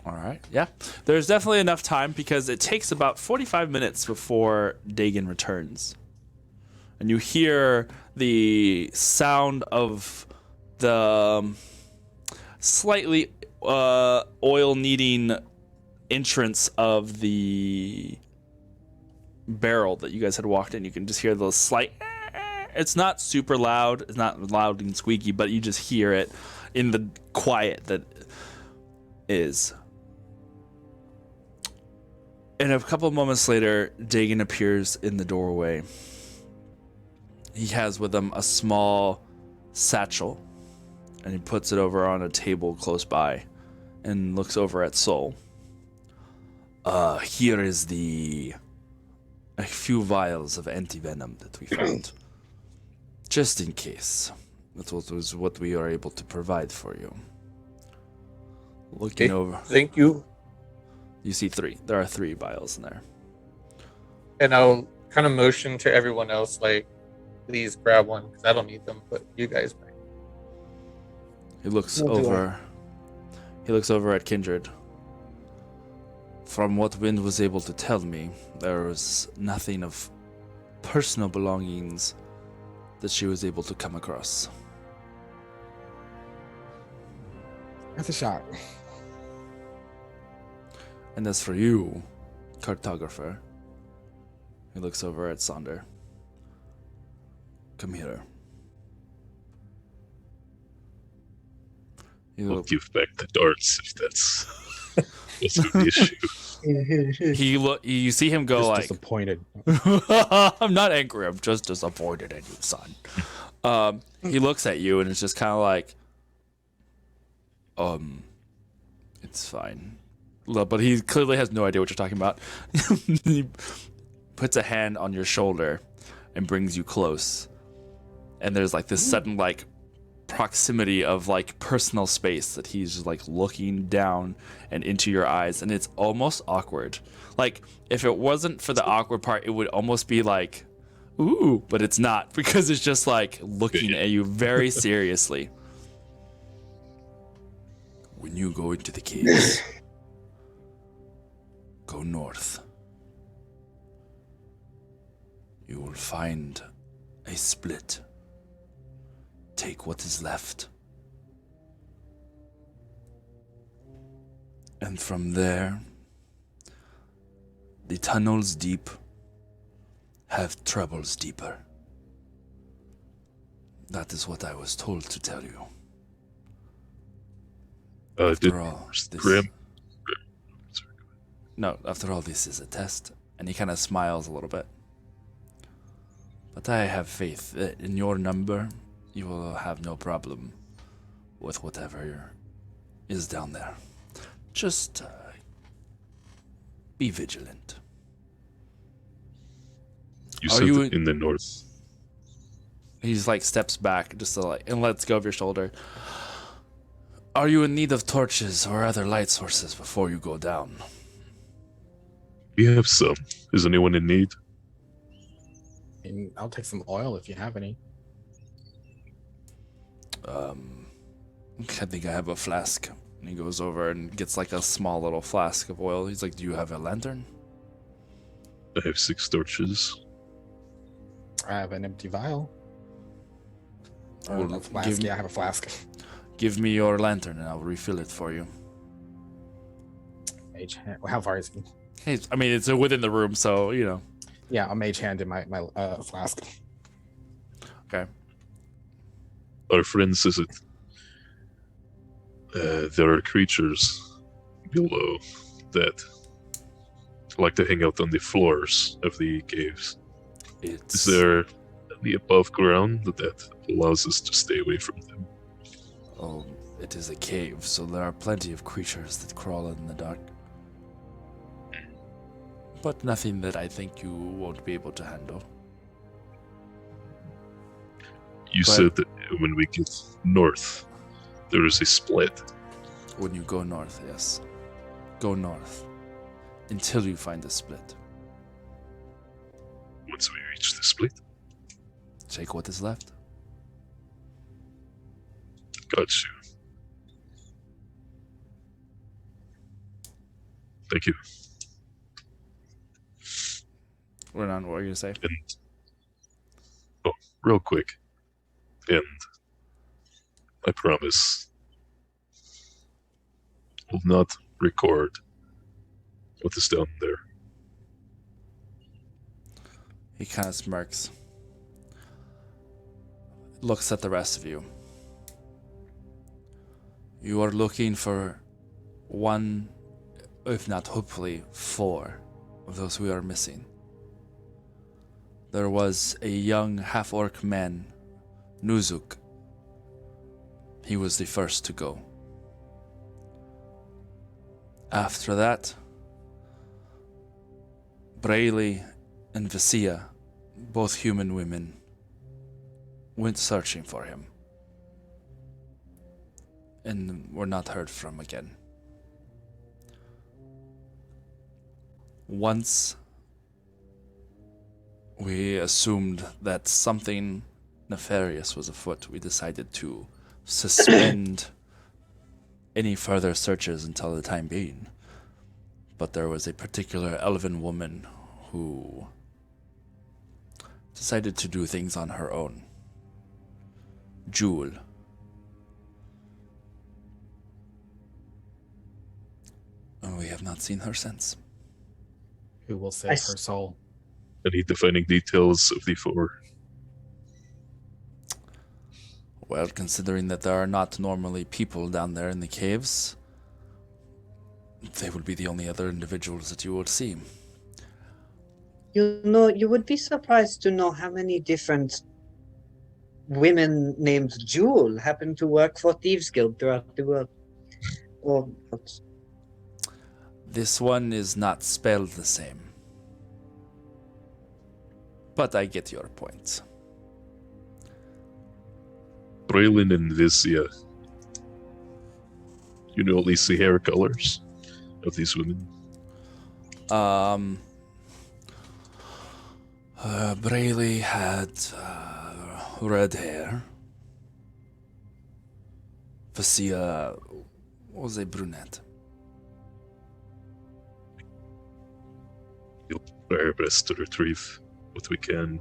All right. Yeah. There's definitely enough time because it takes about 45 minutes before Dagon returns. And you hear the sound of the slightly oil-needing entrance of the barrel that you guys had walked in. You can just hear the slight... It's not super loud. It's not loud and squeaky, but you just hear it in the quiet that is. And a couple of moments later, Dagon appears in the doorway. He has with him a small satchel, and he puts it over on a table close by and looks over at Soul. Here is a few vials of anti-venom that we found. Just in case. That was what we are able to provide for you. Looking over. Thank you. You see 3. There are 3 vials in there. And I'll kind of motion to everyone else, like, please grab one, because I don't need them, but you guys might. He looks We'll do over. He looks over at Kindred. From what Wind was able to tell me, there was nothing of personal belongings that she was able to come across. That's a shot. And as for you, cartographer, he looks over at Sonder. Come here. We'll give back the darts if that's the issue. You see him go Just like, disappointed. I'm not angry, I'm just disappointed in you, son. He looks at you and it's just kind of like, it's fine. But he clearly has no idea what you're talking about. He puts a hand on your shoulder and brings you close. And there's like this sudden like proximity of like personal space that he's just like looking down and into your eyes, and it's almost awkward. Like if it wasn't for the awkward part, it would almost be like, ooh, but it's not, because it's just like looking at you very seriously. When you go into the caves, go north. You will find a split. Take what is left. And from there, the tunnels deep have troubles deeper. That is what I was told to tell you. Did After all, this- Grim? Sorry. No, after all, this is a test. And he kind of smiles a little bit. But I have faith that in your number, you will have no problem with whatever is down there. Just be vigilant. You Are said you- in the north. He's like steps back just to like and lets go of your shoulder. Are you in need of torches or other light sources before you go down? We have some. Is anyone in need? And I'll take some oil if you have any. I think I have a flask. And he goes over and gets like a small little flask of oil. He's like, do you have a lantern? I have 6 torches. I have an empty vial. Or Well, a flask. Yeah, I have a flask. Give me your lantern and I'll refill it for you. Mage hand. How far is he? Hey, I mean, it's within the room, so, you know. Yeah, a mage hand in my flask. Okay. Our friends says it. There are creatures below that like to hang out on the floors of the caves. Is there any above ground that allows us to stay away from them? Oh, it is a cave, so there are plenty of creatures that crawl in the dark. But nothing that I think you won't be able to handle. You But- said that when we get north, there is a split. When you go north, yes. Go north. Until you find the split. Once we reach the split, Take what is left. got you. Thank you. Renan, what were you going to say? And real quick, and I promise will not record what is down there. He kind of smirks. Looks at the rest of you. You are looking for one, if not hopefully 4, of those we are missing. There was a young half-orc man, Nuzuk. He was the first to go. After that, Brayley and Vasia, both human women, went searching for him and were not heard from again. Once we assumed that something nefarious was afoot, we decided to suspend any further searches until the time being. But there was a particular elven woman who decided to do things on her own. Jewel. And we have not seen her since. Who will save her soul? Any defining details of the 4? Well, considering that there are not normally people down there in the caves, they would be the only other individuals that you would see. You know, you would be surprised to know how many different women named Jewel happen to work for Thieves Guild throughout the world. Or This one is not spelled the same. But I get your point. Braylon and Visia. You know at least the hair colors of these women? Brayley had red hair. Vasia was a brunette. We'll try our best to retrieve what we can.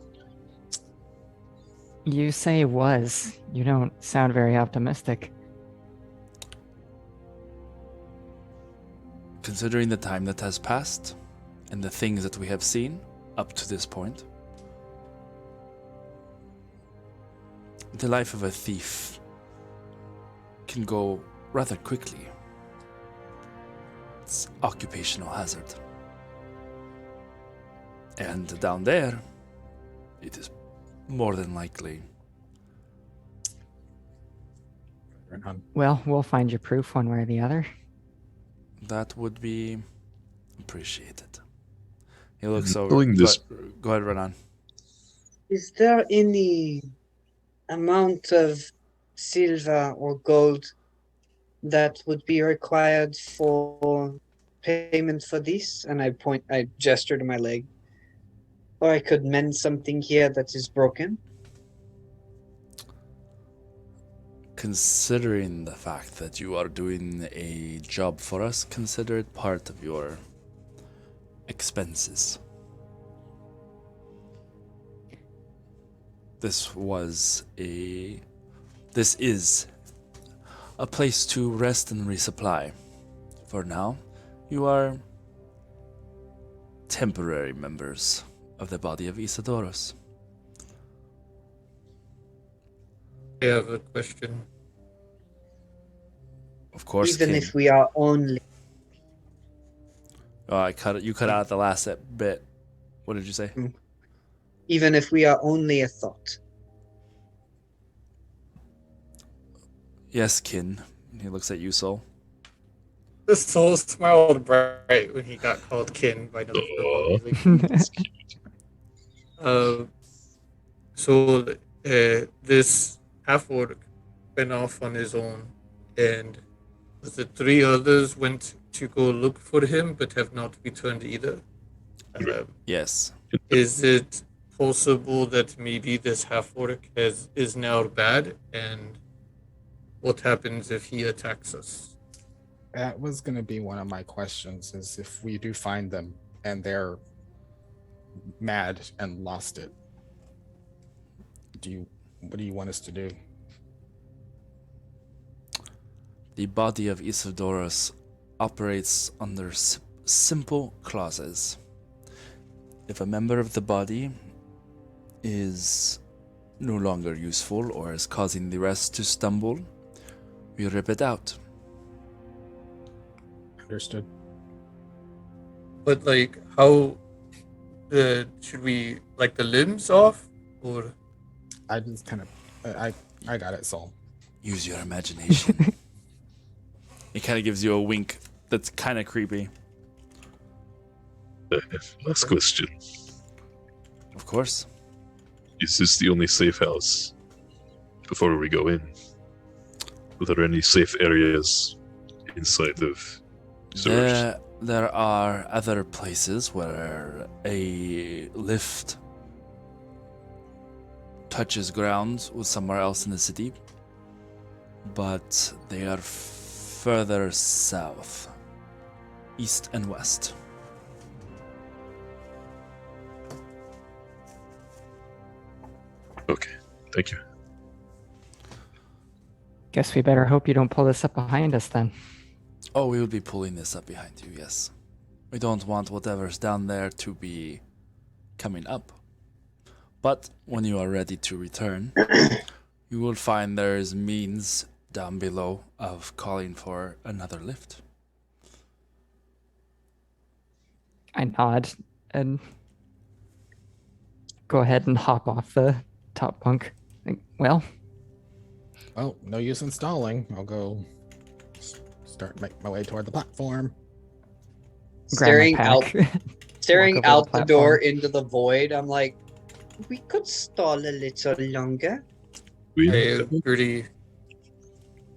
You say was. You don't sound very optimistic. Considering the time that has passed and the things that we have seen up to this point, the life of a thief can go rather quickly. It's occupational hazard. And down there, it is more than likely. Well, we'll find you proof one way or the other. That would be appreciated. He looks over. Doing this. Go ahead, Renan. Is there any amount of silver or gold that would be required for payment for this? And I gesture to my leg. Or I could mend something here that is broken. Considering the fact that you are doing a job for us, consider it part of your expenses. This is a place to rest and resupply. For now, you are temporary members of the body of Isidoros. I have a question. Of course, Even King. if we are only... Oh, you cut out the last bit. What did you say? Even if we are only a thought. Yes, Kin. He looks at you, Soul. The soul smiled bright when he got called kin by another So this half-orc went off on his own, and the three others went to go look for him, but have not returned either. Yes. Is it possible that maybe this half-orc is now bad, and what happens if he attacks us? That was going to be one of my questions, is if we do find them and they're mad and lost it, what do you want us to do? The body of Isidoros operates under simple clauses. If a member of the body is no longer useful or is causing the rest to stumble, we rip it out. Understood. But like, how should we like the limbs off, or? I just kind of, I got it, Soul. Use your imagination. He kind of gives you a wink that's kind of creepy. Last question. Of course. Is this the only safe house before we go in? Are there any safe areas inside of sewers? There are other places where a lift touches ground with somewhere else in the city, but they are further south, east and west. Okay, thank you. Guess we better hope you don't pull this up behind us then. Oh, we will be pulling this up behind you, yes. We don't want whatever's down there to be coming up. But when you are ready to return, you will find there is means down below of calling for another lift. I nod and go ahead and hop off the top bunk. Well, no use in stalling. I'll go make my way toward the platform. Staring out the the door into the void, I'm like, we could stall a little longer. I agree.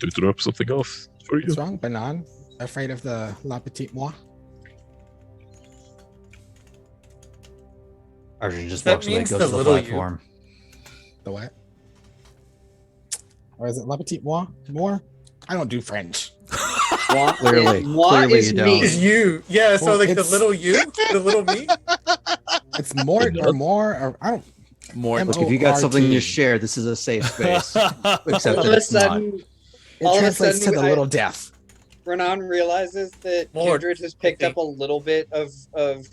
To drop something off for you. What's wrong, Banan? Afraid of the La Petite Moi? Arjun just That walks away, means goes the to the little you. platform. The what? Or is it La Petite Moi? More? I don't do French. Clearly is you me. don't. Is you? Yeah. So Well, like the it's- little you, the little me. It's more or more, or I don't. More. M- Look, if you got something to O-R-T. share, this is a safe space. Except All that of a it's not. sudden, It all of a translates to sudden, the little deaf. Renan realizes that More, Kindred has picked I up a little bit of Ruvian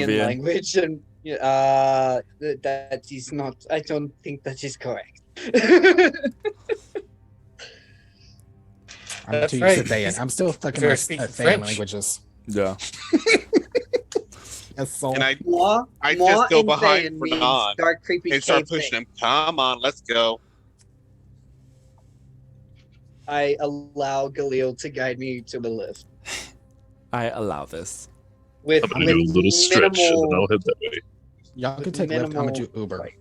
Ruvian. language, and that is not. I don't think that is correct. I'm That's too right. used to Thayan. I'm still stuck in They're my speaking Thayan French. languages. Yeah. Yes, so And I Moi, just go in behind Thayan for means Nod dark, creepy and start cave pushing thing. him. Come on, let's go. I allow Galil to guide me to the lift I allow this. with I'm gonna do a little stretch and then I'll head that way. y'all with can take Lyft. I'm gonna minimal do Uber. fight.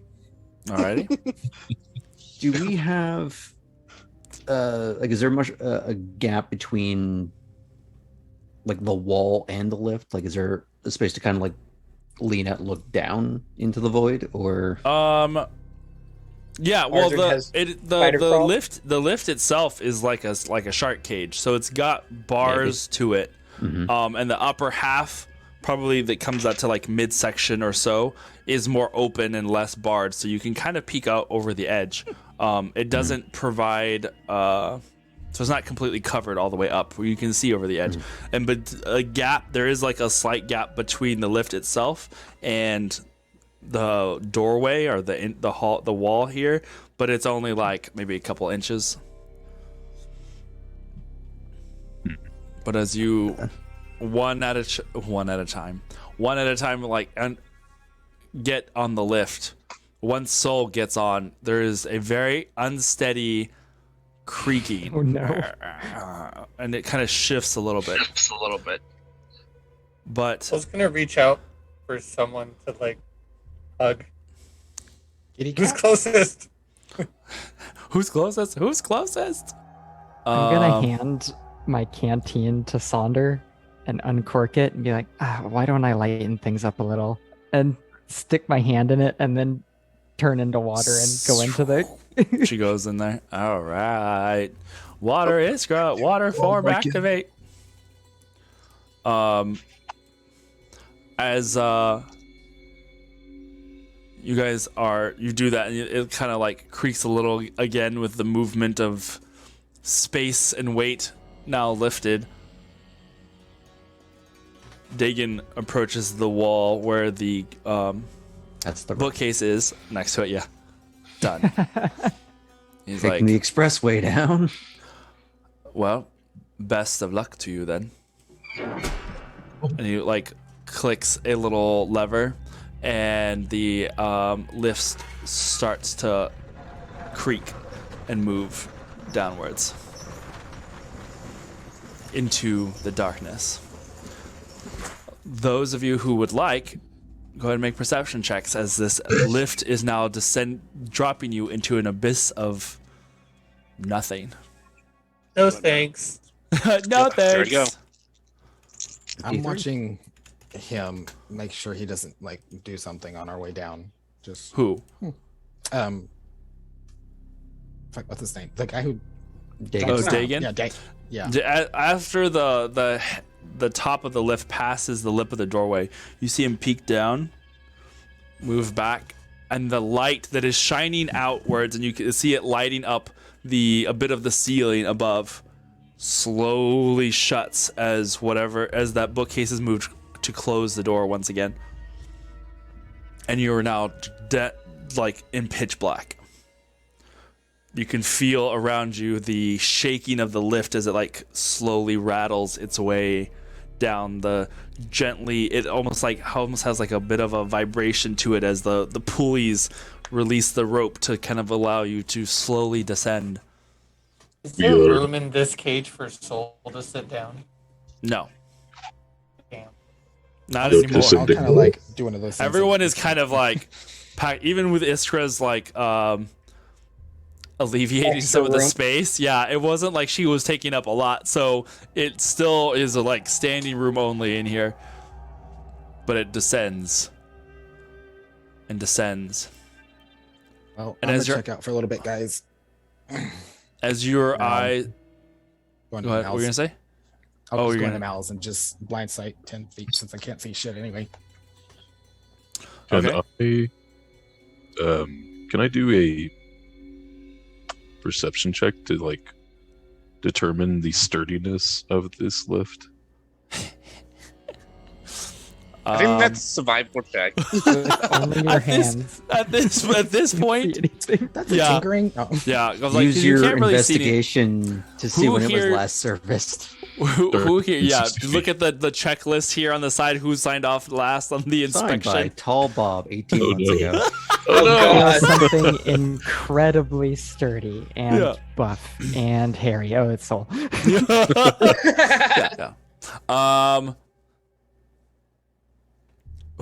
Alrighty. Do we have like is there much a gap between like the wall and the lift? Like is there a space to kind of like lean out and look down into the void, or Yeah, well, Arjun has the spider crawl? lift itself is like a shark cage, so it's got bars to it, and the upper half, probably that comes out to like midsection or so, is more open and less barred, so you can kind of peek out over the edge. It doesn't provide, so it's not completely covered all the way up, where you can see over the edge, but a gap. There is like a slight gap between the lift itself and the doorway or the wall here, but it's only like maybe a couple inches. But as you one at a time like and get on the lift, once Soul gets on, there is a very unsteady creaking. Oh no. And it kind of shifts a little bit. But I was gonna reach out for someone to like hug. Kitty Who's cat? closest? who's closest? I'm gonna hand my canteen to Sonder and uncork it and be like, why don't I lighten things up a little? And stick my hand in it and then turn into water and go into the She goes in there. All right. Water form activate. As you guys you do that, and it kind of like creaks a little again with the movement of space and weight now lifted. Dagon approaches the wall where the that's the bookcase is next to it. Yeah, done. He's taking like, the expressway down. well, best of luck to you then. And he like clicks a little lever, and the lift starts to creak and move downwards into the darkness. Those of you who would like, go ahead and make perception checks, as this lift is now dropping you into an abyss of nothing. No thanks. No thanks. There you go. I'm watching him make sure he doesn't like do something on our way down. Just Who? fuck, what's his name? The guy who Dagon. Oh, Dagon? Yeah. After the top of the lift passes the lip of the doorway, you see him peek down, move back, and the light that is shining outwards, and you can see it lighting up a bit of the ceiling above, slowly shuts as that bookcase is moved to close the door once again, and you are now like in pitch black. You can feel around you the shaking of the lift as it like slowly rattles its way down it almost has like a bit of a vibration to it as the pulleys release the rope to kind of allow you to slowly descend. Is there room in this cage for Soul to sit down? No. Damn. Not No, anymore. I'll kind of like do one of those things. Everyone is kind of like even with Iskra's like alleviating Extra some of the room. space. Yeah, it wasn't like she was taking up a lot, so it still is a like standing room only in here. But it descends and descends. Well, And I'm as gonna your- check out for a little bit, guys. As your eye, Going go to ahead. What were you Mal's. gonna say? I'll Oh, just you're go gonna- into Mal's and just blind sight 10 feet since I can't see shit anyway. Can Okay. can I do a perception check to like determine the sturdiness of this lift? I think that's a survival check. only your At this- hands. at this See point. anything. That's a Yeah. tinkering. Oh. Yeah, I was like, Use you your can't really see investigation to see Who when it was here- last serviced. Who here? Yeah, 60 look at the checklist here on the side. Who signed off last on the Signed by inspection? Tall Bob 18 Oh, months no. ago. Oh no! God. Something incredibly sturdy and Yeah. buff and hairy. Oh, it's Soul. Yeah.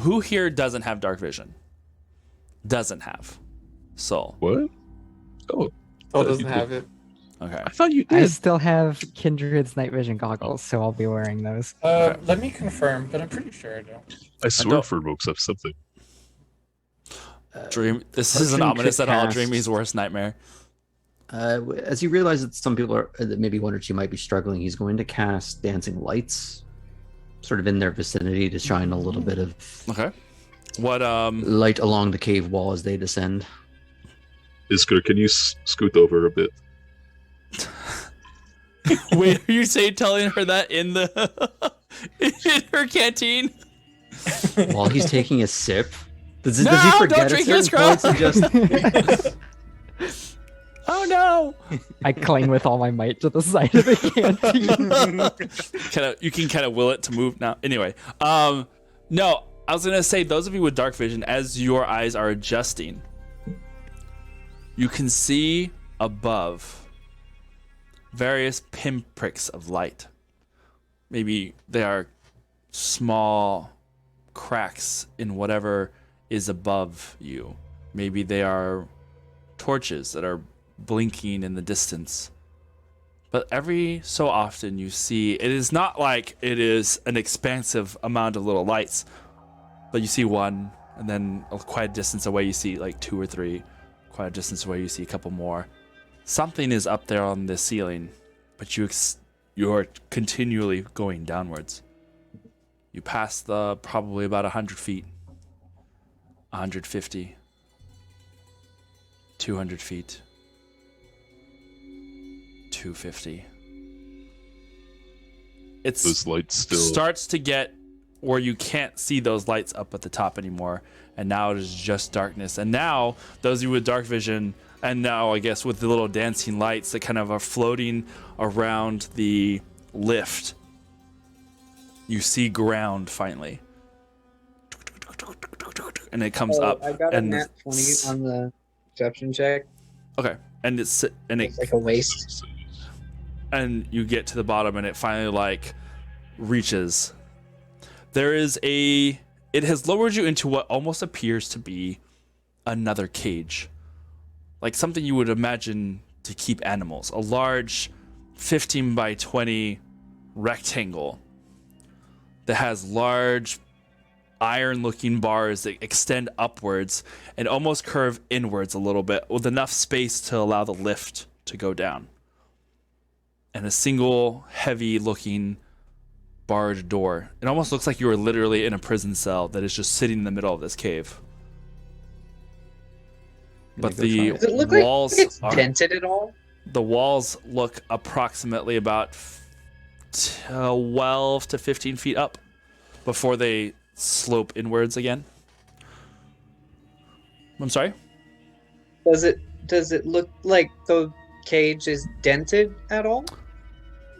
Who here doesn't have dark vision? Doesn't have Soul. What? Oh, Paul you doesn't did. have it. Okay. I thought you I did. still have Kindred's night vision goggles, so I'll be wearing those. Let me confirm, but I'm pretty sure I don't. I swear Fermox have something. Dream. This isn't Arjun ominous could at all. cast- Dreamy's worst nightmare. As you realize that some people are, that maybe one or two might be struggling, he's going to cast Dancing Lights, sort of in their vicinity to shine a little bit of Okay. What light along the cave wall as they descend. Isker, can you scoot over a bit? wait, are you telling her that in the in her canteen? While he's taking a sip, does No, he forget don't at drink certain his points and just Oh no. I cling with all my might to the side of the canteen. You can kind of will it to move now. Anyway, no, I was gonna say those of you with dark vision, as your eyes are adjusting, you can see above various pinpricks of light. Maybe they are small cracks in whatever is above you. Maybe they are torches that are blinking in the distance. But every so often you see, it is not like it is an expansive amount of little lights, but you see one, and then quite a distance away you see like two or three. Quite a distance away you see a couple more. Something is up there on the ceiling, but you're continually going downwards. You pass the probably about 100 feet, 150, 200 feet, 250. Those lights still. Starts to get where you can't see those lights up at the top anymore, and now it is just darkness. And now those of you with dark vision, and now I guess with the little dancing lights that kind of are floating around the lift, you see ground finally, and it comes up. I got a and nat 20 on the perception check. Okay, and it It's like a waste. and you get to the bottom, and it finally like reaches. There is it has lowered you into what almost appears to be another cage, like something you would imagine to keep animals. A large 15 by 20 rectangle that has large iron-looking bars that extend upwards and almost curve inwards a little bit, with enough space to allow the lift to go down. And a single heavy-looking barred door. It almost looks like you are literally in a prison cell that is just sitting in the middle of this cave. But the Does it look walls like it's are dented at all? the walls look approximately about 12 to 15 feet up before they slope inwards again. I'm sorry? Does it look like the cage is dented at all?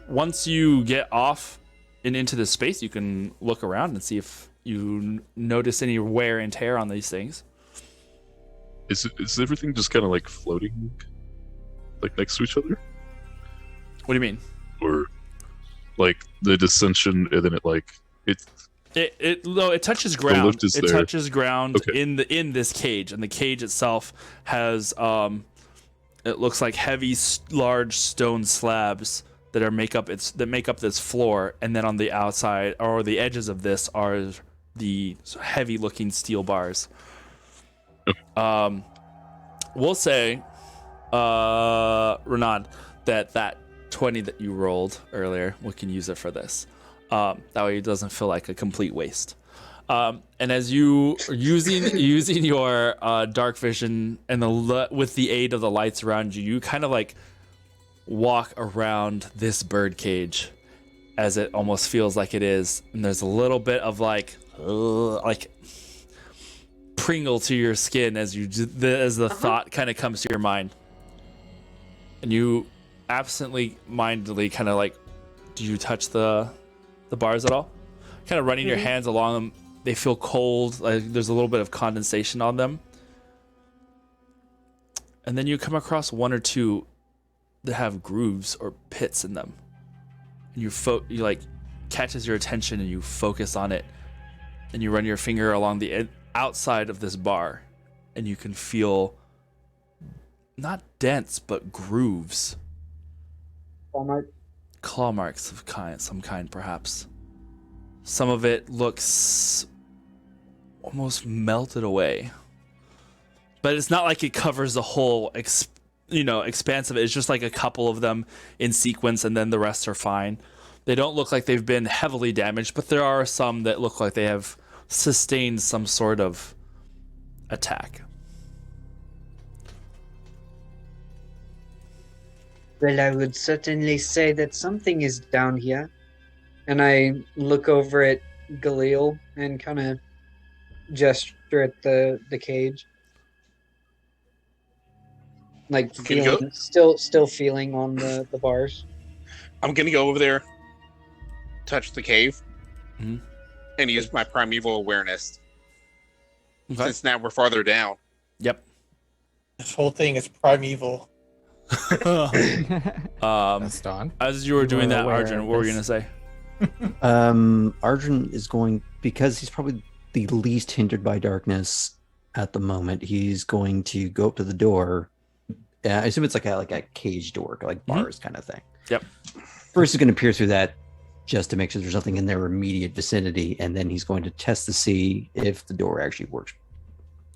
Once you get off and into the space, you can look around and see if you notice any wear and tear on these things. Is everything just kind of like floating, like next to each other, What do you mean? or like the dissension and then It touches ground. lift is It there. touches ground Okay. in this cage, and the cage itself has it looks like heavy, large stone slabs that make up this floor, and then on the outside or the edges of this are the heavy-looking steel bars. We'll say, Renan, that 20 that you rolled earlier, we can use it for this. That way it doesn't feel like a complete waste. And as you are using your dark vision and with the aid of the lights around you, you kind of like walk around this bird cage as it almost feels like it is. And there's a little bit of like pringle to your skin as the thought kind of comes to your mind. And you absently mindedly kind of like Do you touch the bars at all? Kind of running your hands along them. They feel cold. Like there's a little bit of condensation on them. And then you come across one or two that have grooves or pits in them. And you like catches your attention and you focus on it. And you run your finger along the outside of this bar. And you can feel not dents, but grooves. Claw marks of some kind, perhaps. Some of it looks almost melted away. But it's not like it covers the whole expanse of it. It's just like a couple of them in sequence, and then the rest are fine. They don't look like they've been heavily damaged, but there are some that look like they have sustained some sort of attack. Well, I would certainly say that something is down here. And I look over at Galil and kind of gesture at the cage. Like feeling, still feeling on the bars. I'm gonna go over there, touch the cave, Mhm. and use my primeval awareness. Okay. Since now we're farther down. Yep. This whole thing is primeval. That's Don. As you were doing that, aware Arjun, of what were you this. gonna say? Arjun is going, because he's probably the least hindered by darkness at the moment. He's going to go up to the door. I assume it's like a cage door, like bars kind of thing. Yep. First, he's going to peer through that just to make sure there's nothing in their immediate vicinity, and then he's going to test to see if the door actually works.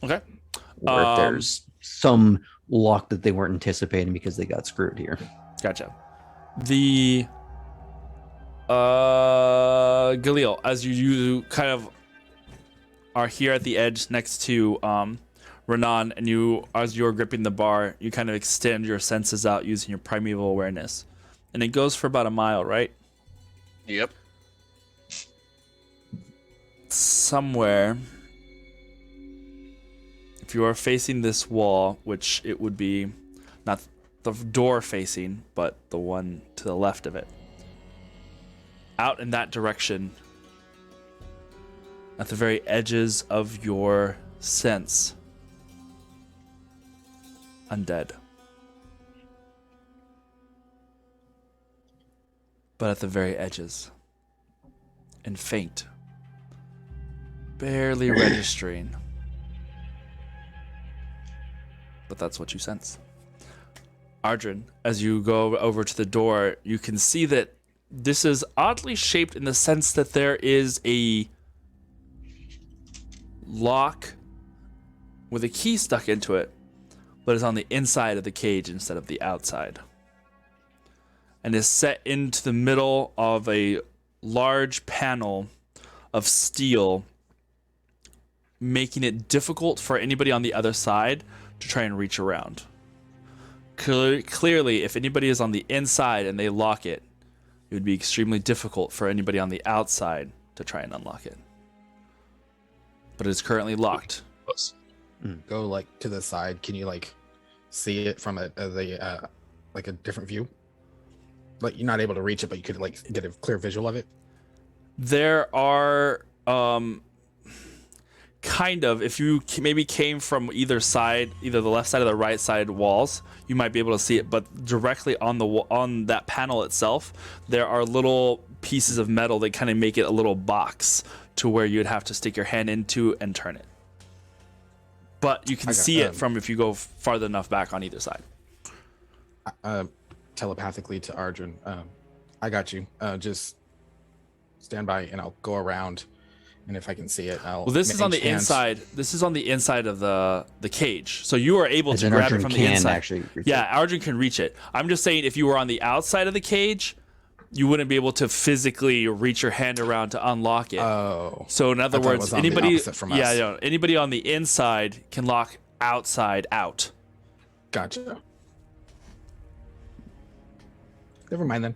Okay. Or if there's some lock that they weren't anticipating because they got screwed here. Gotcha. The Galil, as you kind of are here at the edge next to Renan, and as you're gripping the bar, you kind of extend your senses out using your primeval awareness. And it goes for about a mile, right? Yep. Somewhere, if you are facing this wall, which it would be not the door facing, but the one to the left of it, out in that direction, at the very edges of your sense, undead. But at the very edges, and faint, barely registering. But that's what you sense. Arjun, as you go over to the door, you can see that this is oddly shaped in the sense that there is a lock with a key stuck into it, but it's on the inside of the cage instead of the outside. And is set into the middle of a large panel of steel, making it difficult for anybody on the other side to try and reach around. Clearly, if anybody is on the inside and they lock it, it would be extremely difficult for anybody on the outside to try and unlock it. But it is currently locked. Go like to the side. Can you like see it from a different view? Like you're not able to reach it, but you could like get a clear visual of it. There are kind of, if you maybe came from either side, either the left side or the right side walls, you might be able to see it. But directly on that panel itself, there are little pieces of metal that kind of make it a little box to where you'd have to stick your hand into and turn it. But you can see it from if you go farther enough back on either side. Telepathically to Arjun, I got you. Just stand by and I'll go around, and if I can see it, I'll. Well, this is on the inside. This is on the inside of the cage, so you are able to grab it from the inside. Actually yeah, Arjun can reach it. I'm just saying, if you were on the outside of the cage, you wouldn't be able to physically reach your hand around to unlock it. Oh. So in other words, anybody, from anybody on the inside can lock outside out. Gotcha. Never mind then.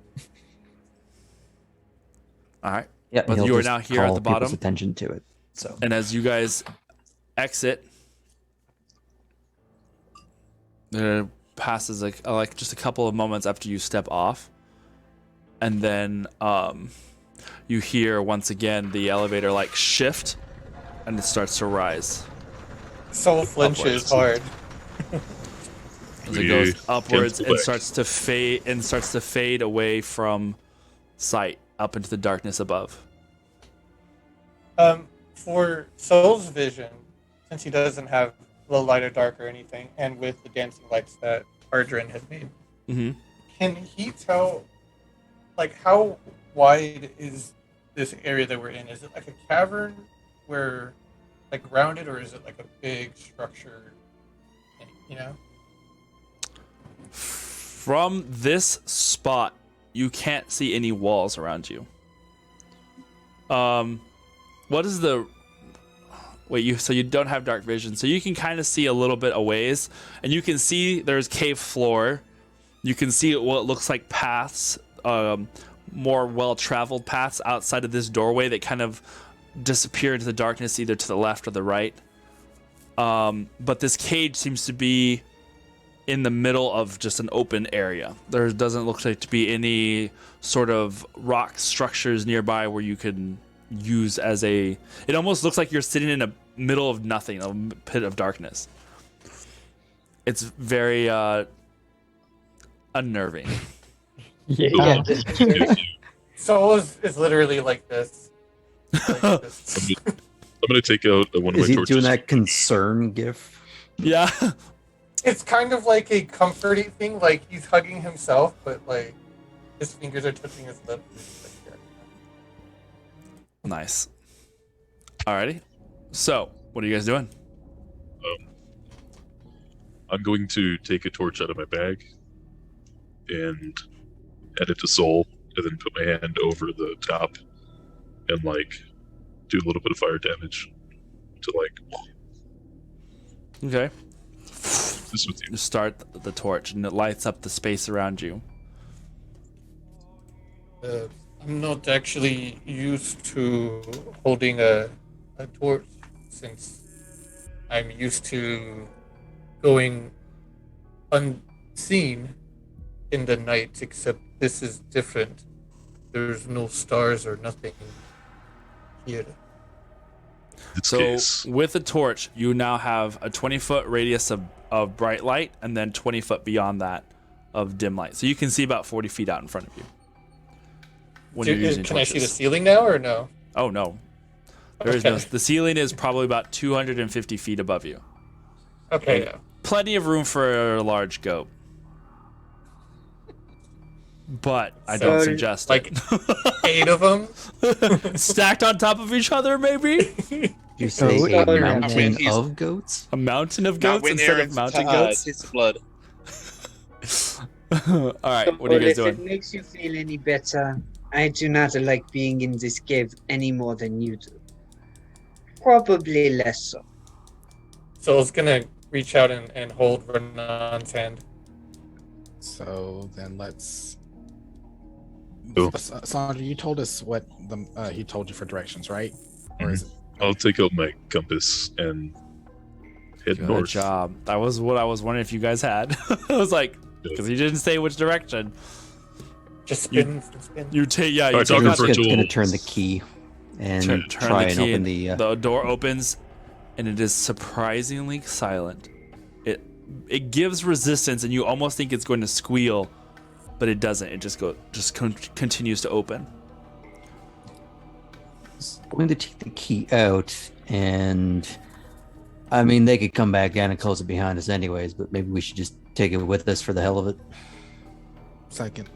All right. Yeah, But you are now here at the bottom. Attention to it. So. And as you guys exit, there passes like just a couple of moments after you step off. and then you hear once again the elevator like shift, and it starts to rise. Soul flinches hard. As it goes upwards and starts to fade away from sight up into the darkness above. For Soul's vision, since he doesn't have low light or dark or anything, and with the dancing lights that Ardrin had made, can he tell, like, how wide is this area that we're in? Is it like a cavern where, like, rounded, or is it like a big structure, you know? From this spot, you can't see any walls around you. What is the... Wait, so you don't have dark vision, so you can kind of see a little bit a ways, and you can see there's cave floor. You can see what looks like paths, more well-traveled paths outside of this doorway that kind of disappear into the darkness, either to the left or the right. But this cage seems to be in the middle of just an open area. There doesn't look like to be any sort of rock structures nearby where you can use as a... It almost looks like you're sitting in a middle of nothing, a pit of darkness. It's very unnerving. Yeah. Soul is literally like this. I'm gonna take out one of Is my he torches. doing that concern gif? Yeah. It's kind of like a comforting thing, like he's hugging himself, but like his fingers are touching his lips. Nice. Alrighty. So, what are you guys doing? I'm going to take a torch out of my bag and add it to Soul, and then put my hand over the top and like do a little bit of fire damage to like. Okay. This with you. You start the torch, and it lights up the space around you. I'm not actually used to holding a torch, since I'm used to going unseen in the night, except this is different. There's no stars or nothing here. So with a torch, you now have a 20-foot radius of bright light, and then 20 foot beyond that of dim light. So you can see about 40 feet out in front of you. When you're using Can torches. I see the ceiling now, or no? Oh, no. There is no. The ceiling is probably about 250 feet above you. Okay, yeah. Plenty of room for a large goat. But I don't suggest like it. 8 of them? Stacked on top of each other, maybe? You say So- a Oh, mountain yeah. of goats? A mountain of Not goats when instead of Aaron's mountain goats? taste of blood. All right, what are you guys If it doing? makes you feel any better, I do not like being in this cave any more than you do. Probably less so. So I was gonna reach out and hold Renan's hand. So then let's. Oh. Sandra, you told us what he told you for directions, right? Or is it? I'll take out my compass and head Good north. job. That was what I was wondering if you guys had. I was like, because he didn't say which direction. Just spin and spin. You take, yeah, you Alright, take talking out for I'm the, going to tools. turn the key and turn try the and key, open the... the door opens, and it is surprisingly silent. It gives resistance, and you almost think it's going to squeal, but it doesn't. It just continues to open. I'm going to take the key out, and I mean, they could come back down and close it behind us anyways, but maybe we should just take it with us for the hell of it. Second.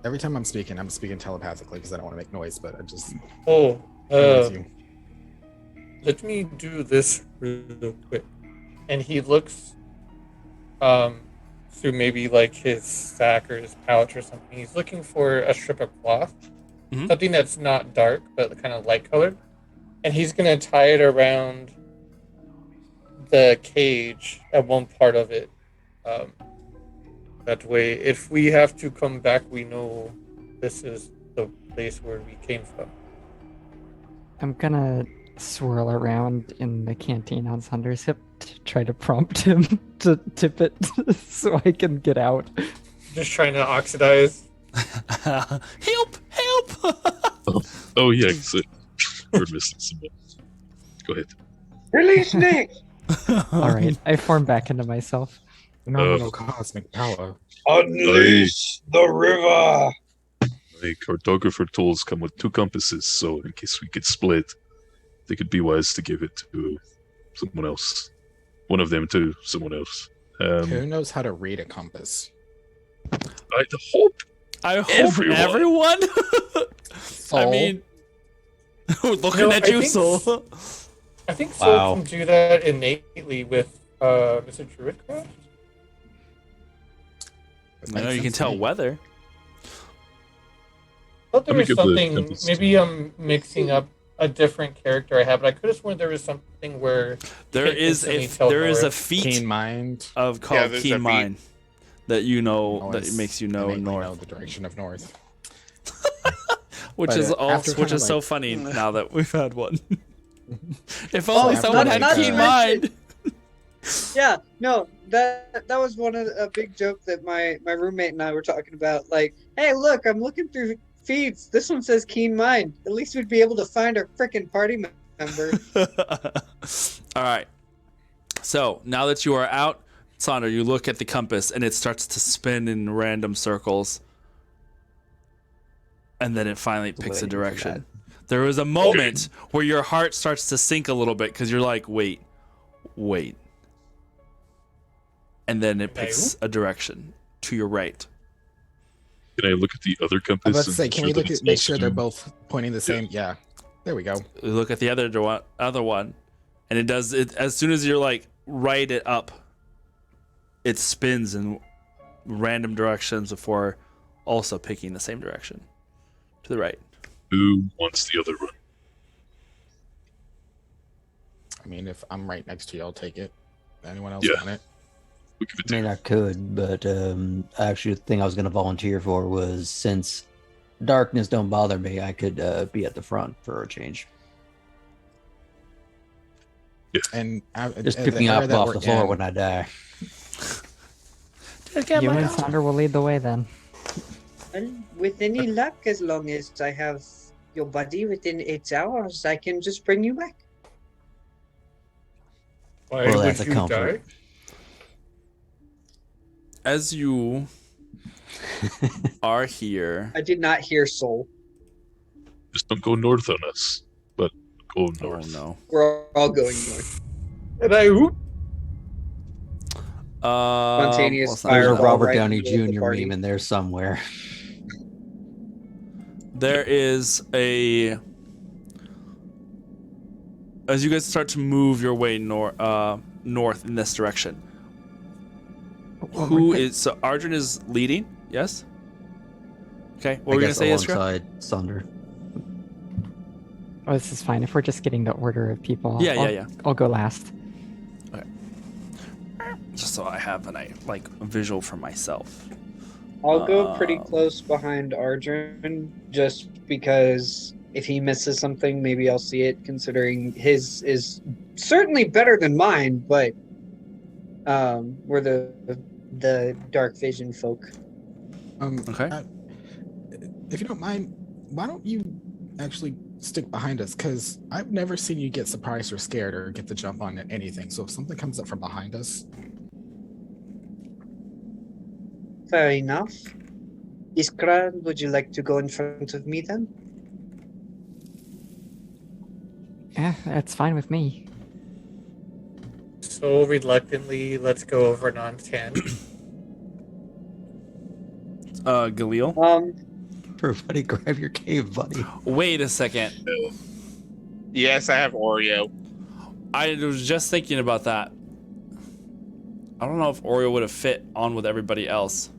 Every time I'm speaking telepathically because I don't want to make noise, but I just. Oh, with you. let me do this real quick. And he looks through maybe like his sack or his pouch or something. He's looking for a strip of cloth, something that's not dark but kind of light colored, and he's gonna tie it around the cage at one part of it. That way, if we have to come back, we know this is the place where we came from. I'm gonna swirl around in the canteen on Sander's hip to try to prompt him to tip it so I can get out. Just trying to oxidize. Help! Help! Oh yeah, we're missing someone. Go ahead. Release Nick! All right, I form back into myself. Phenomenal cosmic power. Unleash the river! My cartographer tools come with 2 compasses, so in case we get split, they could be wise to give it to someone else. One of them to someone else. Who knows how to read a compass? I hope Everyone. I mean, looking at you, Soul. I think Soul Wow. can do that innately with is it Druidcraft? I know you can tell weather. I thought there Let me was give the something. compass Maybe to- I'm mixing up a different character I have, but I could have sworn there was something where There you can is instantly tell a north. feat Keen mind. of Yeah, called there's a Keen feat. Mind that you know Always that makes you know innately north, know the direction of north. which But, is after also which kinda is so like- funny now that we've had one. If Oh, only after someone like, had Keen Mind. Yeah, no, that was one of a big joke that my roommate and I were talking about. Like, hey, look, I'm looking through feeds. This one says Keen Mind. At least we'd be able to find our frickin' party member. All right. So now that you are out, Sandra, you look at the compass and it starts to spin in random circles. And then it finally picks a Waiting for direction. There was a moment where your heart starts to sink a little bit because you're like, wait. And then it picks a direction to your right. Can I look at the other I compass? was about to and say, make can sure we that look it's at make also sure they're doing- both pointing the same? Yeah. There we go. You look at the other one, and it does it as soon as you're like right it up. It spins in random directions before also picking the same direction to the right. Who wants the other one? I mean, if I'm right next to you, I'll take it. Anyone else Yeah. want it? We'll give it I to mean, you. I could, but actually, the thing I was going to volunteer for was since darkness don't bother me, I could be at the front for a change. And Just the pick me area up that off we're the floor in- when I die. You and Sandra will lead the way then. Well, with any luck, as long as I have your body within 8 hours, I can just bring you back. Why Well, would that's a you comfort. die? As you are here, I did not hear Soul. Just don't go north on us, but go oh north. no. We're all going north. And I whoop. Spontaneous well, it's not There's a Fireball Robert right in Downey the middle of the Jr. party. meme in there somewhere. There is a. As you guys start to move your way north in this direction, who is so Arjun is leading? Yes. Okay. What were you gonna say, Iskra? alongside Sunder. Oh, this is fine. If we're just getting the order of people, Yeah. I'll go last. Just so I have a visual for myself. I'll go pretty close behind Arjun, just because if he misses something, maybe I'll see it, considering his is certainly better than mine, but we're the dark vision folk. Okay. If you don't mind, why don't you actually stick behind us? Because I've never seen you get surprised or scared or get the jump on anything. So if something comes up from behind us, Fair enough. Iskra, would you like to go in front of me then? Yeah, that's fine with me. So reluctantly, let's go over non-10. Galil. Everybody grab your cave, buddy. Wait a second. Yes, I have Oreo. I was just thinking about that. I don't know if Oreo would have fit on with everybody else.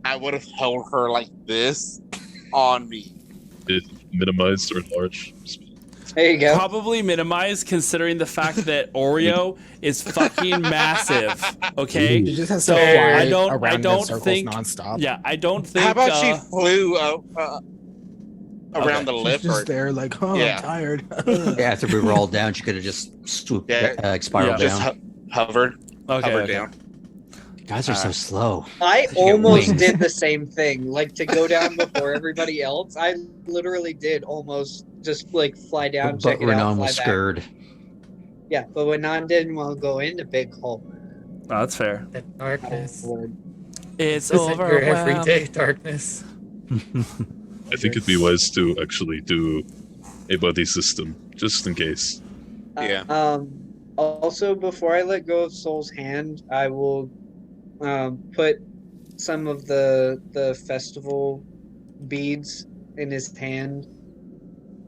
I would have held her like this on me. It minimized or enlarged. There you go. Probably minimized considering the fact that Oreo is fucking massive. Okay. you just have to So, fly I don't around in circles think- nonstop. Yeah, I don't think. How about she flew around the She's lift? just there, like, oh, Yeah. I'm tired. Yeah, after we were all down, she could have just swooped, Yeah. spiraled Just down. hovered Okay. hovered Okay. down. Guys are so slow. I They should get almost wings. did the same thing. Like to go down before everybody else. I literally did almost just like fly down, But check it out, Renan fly was back. scared. Yeah, but Renan didn't want to go in the big hole. Oh, that's fair. The darkness. It's This isn't your overwhelming. everyday darkness. I think it'd be wise to actually do a buddy system, just in case. Yeah. Also, before I let go of Soul's hand, I will put some of the festival beads in his hand.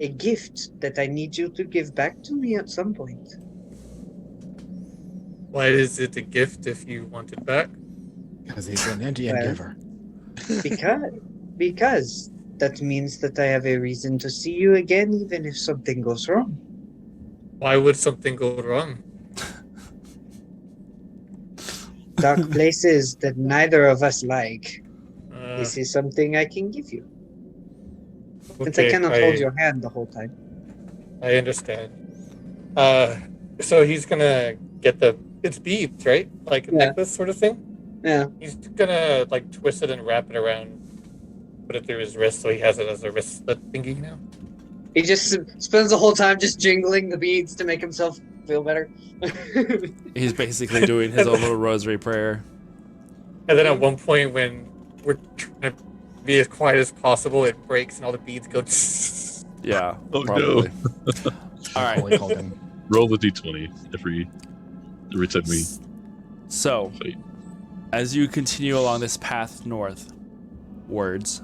A gift that I need you to give back to me at some point. Why is it a gift if you want it back? Because he's an Indian Well, giver. Because that means that I have a reason to see you again, even if something goes wrong. Why would something go wrong? Dark places that neither of us like. Uh, This is something I can give you. Since I okay, cannot hold your hand the whole time. I understand. So he's gonna get it's beads, right? Like a Yeah. necklace sort of thing. Yeah. He's gonna like twist it and wrap it around, put it through his wrist, so he has it as a wristlet thingy now. He just spends the whole time just jingling the beads to make himself feel better. He's basically doing his own little rosary prayer. And then at one point, when we're trying to be as quiet as possible, it breaks and all the beads go. Yeah, Oh, probably. no. All right. Holy Colton. Roll the d20 every time we So, fight. as you continue along this path northwards,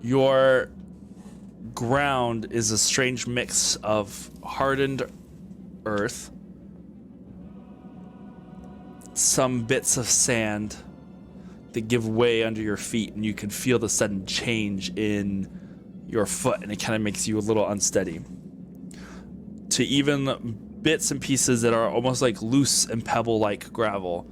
your ground is a strange mix of hardened earth, some bits of sand that give way under your feet, and you can feel the sudden change in your foot, and it kind of makes you a little unsteady. To even bits and pieces that are almost like loose and pebble-like gravel.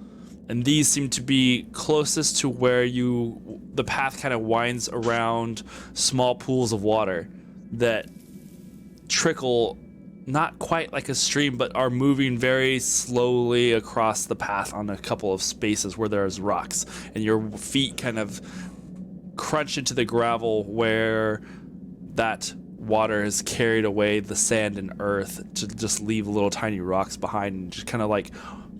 And these seem to be closest to where the path kind of winds around small pools of water that trickle not quite like a stream, but are moving very slowly across the path on a couple of spaces where there's rocks. And your feet kind of crunch into the gravel where that water has carried away the sand and earth to just leave little tiny rocks behind, and just kind of like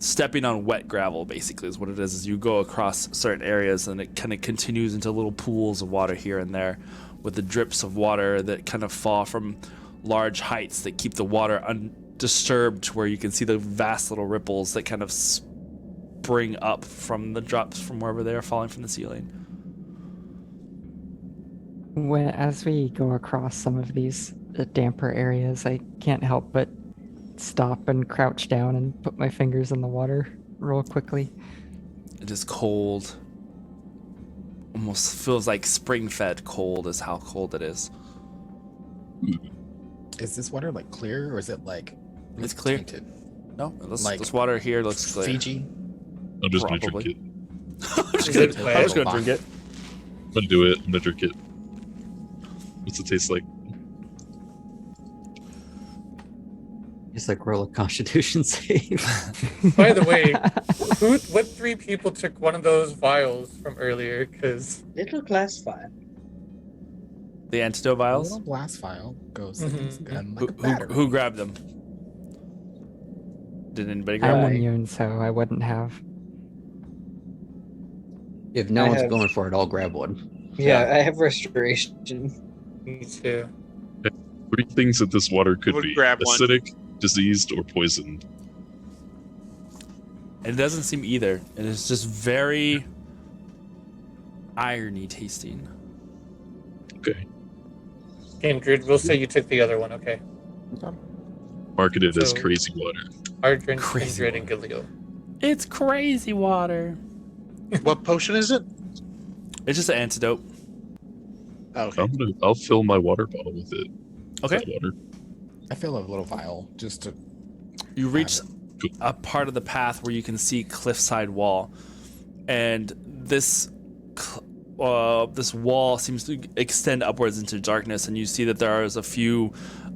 stepping on wet gravel basically is what it is. You go across certain areas and it kind of continues into little pools of water here and there with the drips of water that kind of fall from large heights that keep the water undisturbed, where you can see the vast little ripples that kind of spring up from the drops from wherever they are falling from the ceiling. As we go across some of these damper areas, I can't help but stop and crouch down and put my fingers in the water real quickly. It is cold. Almost feels like spring-fed cold is how cold it is. Is this water like clear or is it like It's clear. tainted? No, Like this water here looks clear. Fiji? I'm just gonna drink Probably. it. Is it I'm wet? just gonna drink it. I'm gonna do it. I'm gonna drink it. What's it taste like? It's like roll a constitution save. By the way, what three people took one of those vials from earlier? Because Little class 5. The antidote A vials? little blast file goes Mhm. against gun like a Who battery. who grabbed them? Did anybody I'm grab them? immune, so I wouldn't have. If no I one's have- going for it, I'll grab one. Yeah, I have restoration. me too. 3 things that this water could Would be: grab one. acidic, diseased, or poisoned. It doesn't seem either. It is just very irony tasting. Okay, Kindred, we'll say you took the other one, okay? marketed as So- crazy water. Ardrin, Crazy Kindred, and Galil. It's crazy water. What potion is it? It's just an antidote. Okay. I'll fill my water bottle with it. Okay. That water. I feel a little vial just to. You reach a part of the path where you can see cliffside wall, and this wall seems to extend upwards into darkness, and you see that there is a few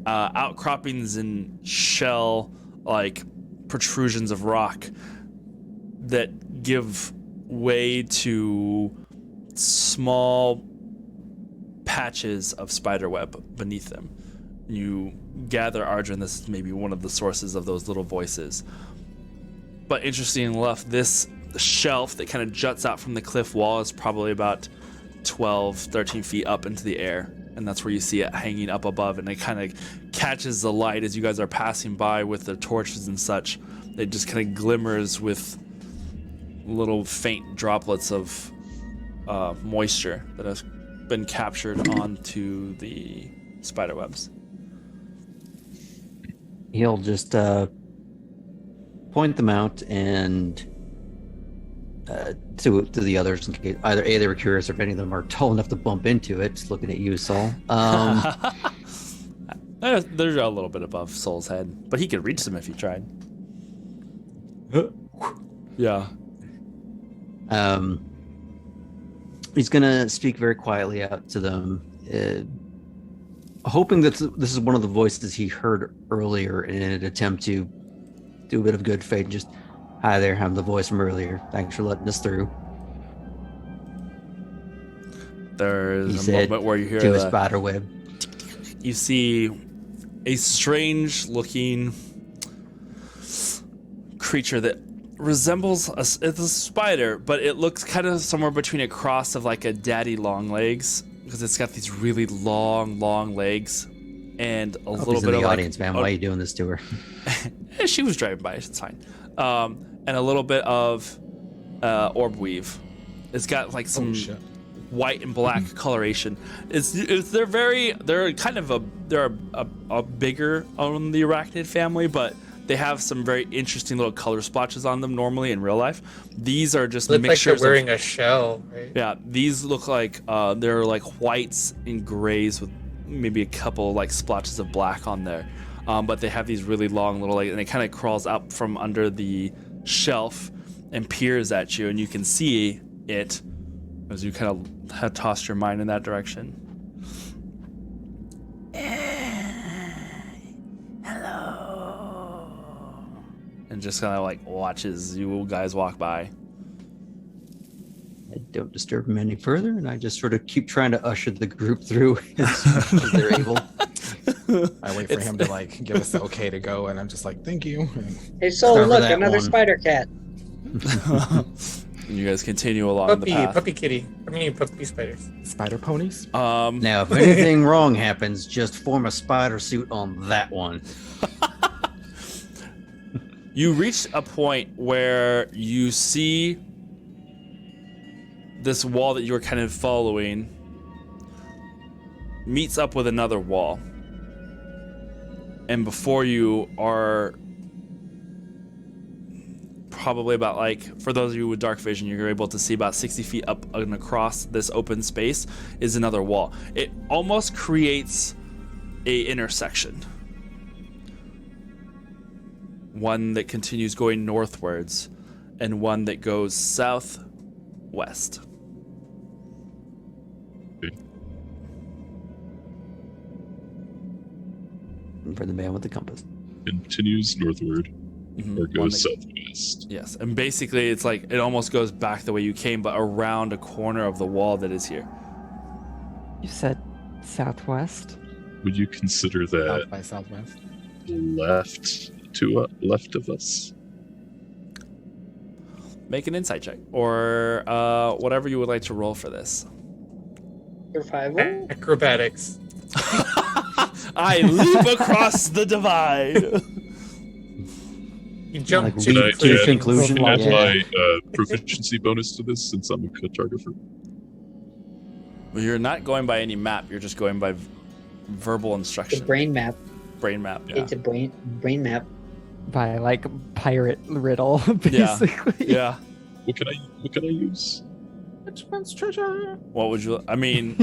outcroppings and shell like protrusions of rock that give way to small patches of spiderweb beneath them. You gather, Ardren, this is maybe one of the sources of those little voices. But interesting enough, this shelf that kind of juts out from the cliff wall is probably about 12, 13 feet up into the air. And that's where you see it hanging up above, and it kind of catches the light as you guys are passing by with the torches and such. It just kind of glimmers with little faint droplets of moisture that has been captured onto the spider webs. He'll just point them out and to the others in case either A, they were curious, or if any of them are tall enough to bump into it. Just looking at you, Saul. They're a little bit above Soul's head, but he could reach them if he tried. Yeah. He's gonna speak very quietly out to them, hoping that this is one of the voices he heard earlier in an attempt to do a bit of good faith. Just, hi there, I'm the voice from earlier. Thanks for letting us through. There's a moment where you hear to a spider web. You see a strange looking creature that resembles it's a spider, but it looks kind of somewhere between a cross of like a daddy long legs, because it's got these really long legs and a little bit in the of audience, man. Why are you doing this to her? She was driving by. It's fine. And a little bit of orb weave. It's got like some white and black coloration. They're a bigger on the arachnid family, but they have some very interesting little color splotches on them normally in real life. These are just mixtures. Like they're wearing a shell, right? Yeah, these look like they're like whites and grays with maybe a couple like splotches of black on there. But they have these really long little legs, and it kind of crawls up from under the shelf and peers at you, and you can see it as you kind of have tossed your mind in that direction. And just kind of like watches you guys walk by. I don't disturb him any further, and I just sort of keep trying to usher the group through as much as they're able. I wait for him to like give us the okay to go, and I'm just like, thank you. Hey, Soul, look, another spider cat. And you guys continue along the path. Puppy spiders. Spider ponies? Now, if anything wrong happens, just form a spider suit on that one. You reach a point where you see this wall that you were kind of following meets up with another wall. And before you are probably about like, for those of you with dark vision, you're able to see about 60 feet up and across this open space is another wall. It almost creates a intersection. One that continues going northwards and one that goes southwest. For the man with the compass. Continues northward or goes southwest. Yes, and basically it's like it almost goes back the way you came, but around a corner of the wall that is here. You said southwest? Would you consider that South by southwest? Left of us? Make an insight check, or whatever you would like to roll for this. Survival? Acrobatics. I leap across the divide. You jump Like to conclusion. Can I add Yeah. my proficiency bonus to this since I'm a cartographer? Well, you're not going by any map. You're just going by verbal instruction. The brain map. Brain map. Yeah. It's a brain map. By like pirate riddle, basically. Yeah. What can I use? Expense treasure. What would you? I mean,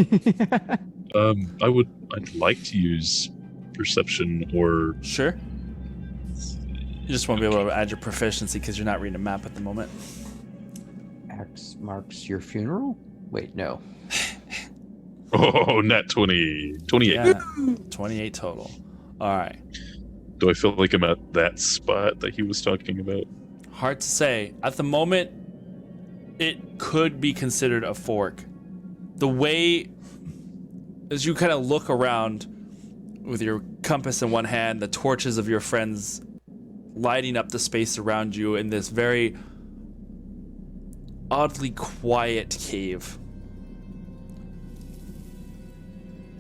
I'd like to use perception or sure. You just want to be able to add your proficiency because you're not reading a map at the moment. X marks your funeral? Wait, no. oh, nat 20, 28. Yeah, 28 total. All right. Do I feel like I'm at that spot that he was talking about? Hard to say. At the moment, it could be considered a fork. The way, as you kind of look around with your compass in one hand, the torches of your friends lighting up the space around you in this very oddly quiet cave.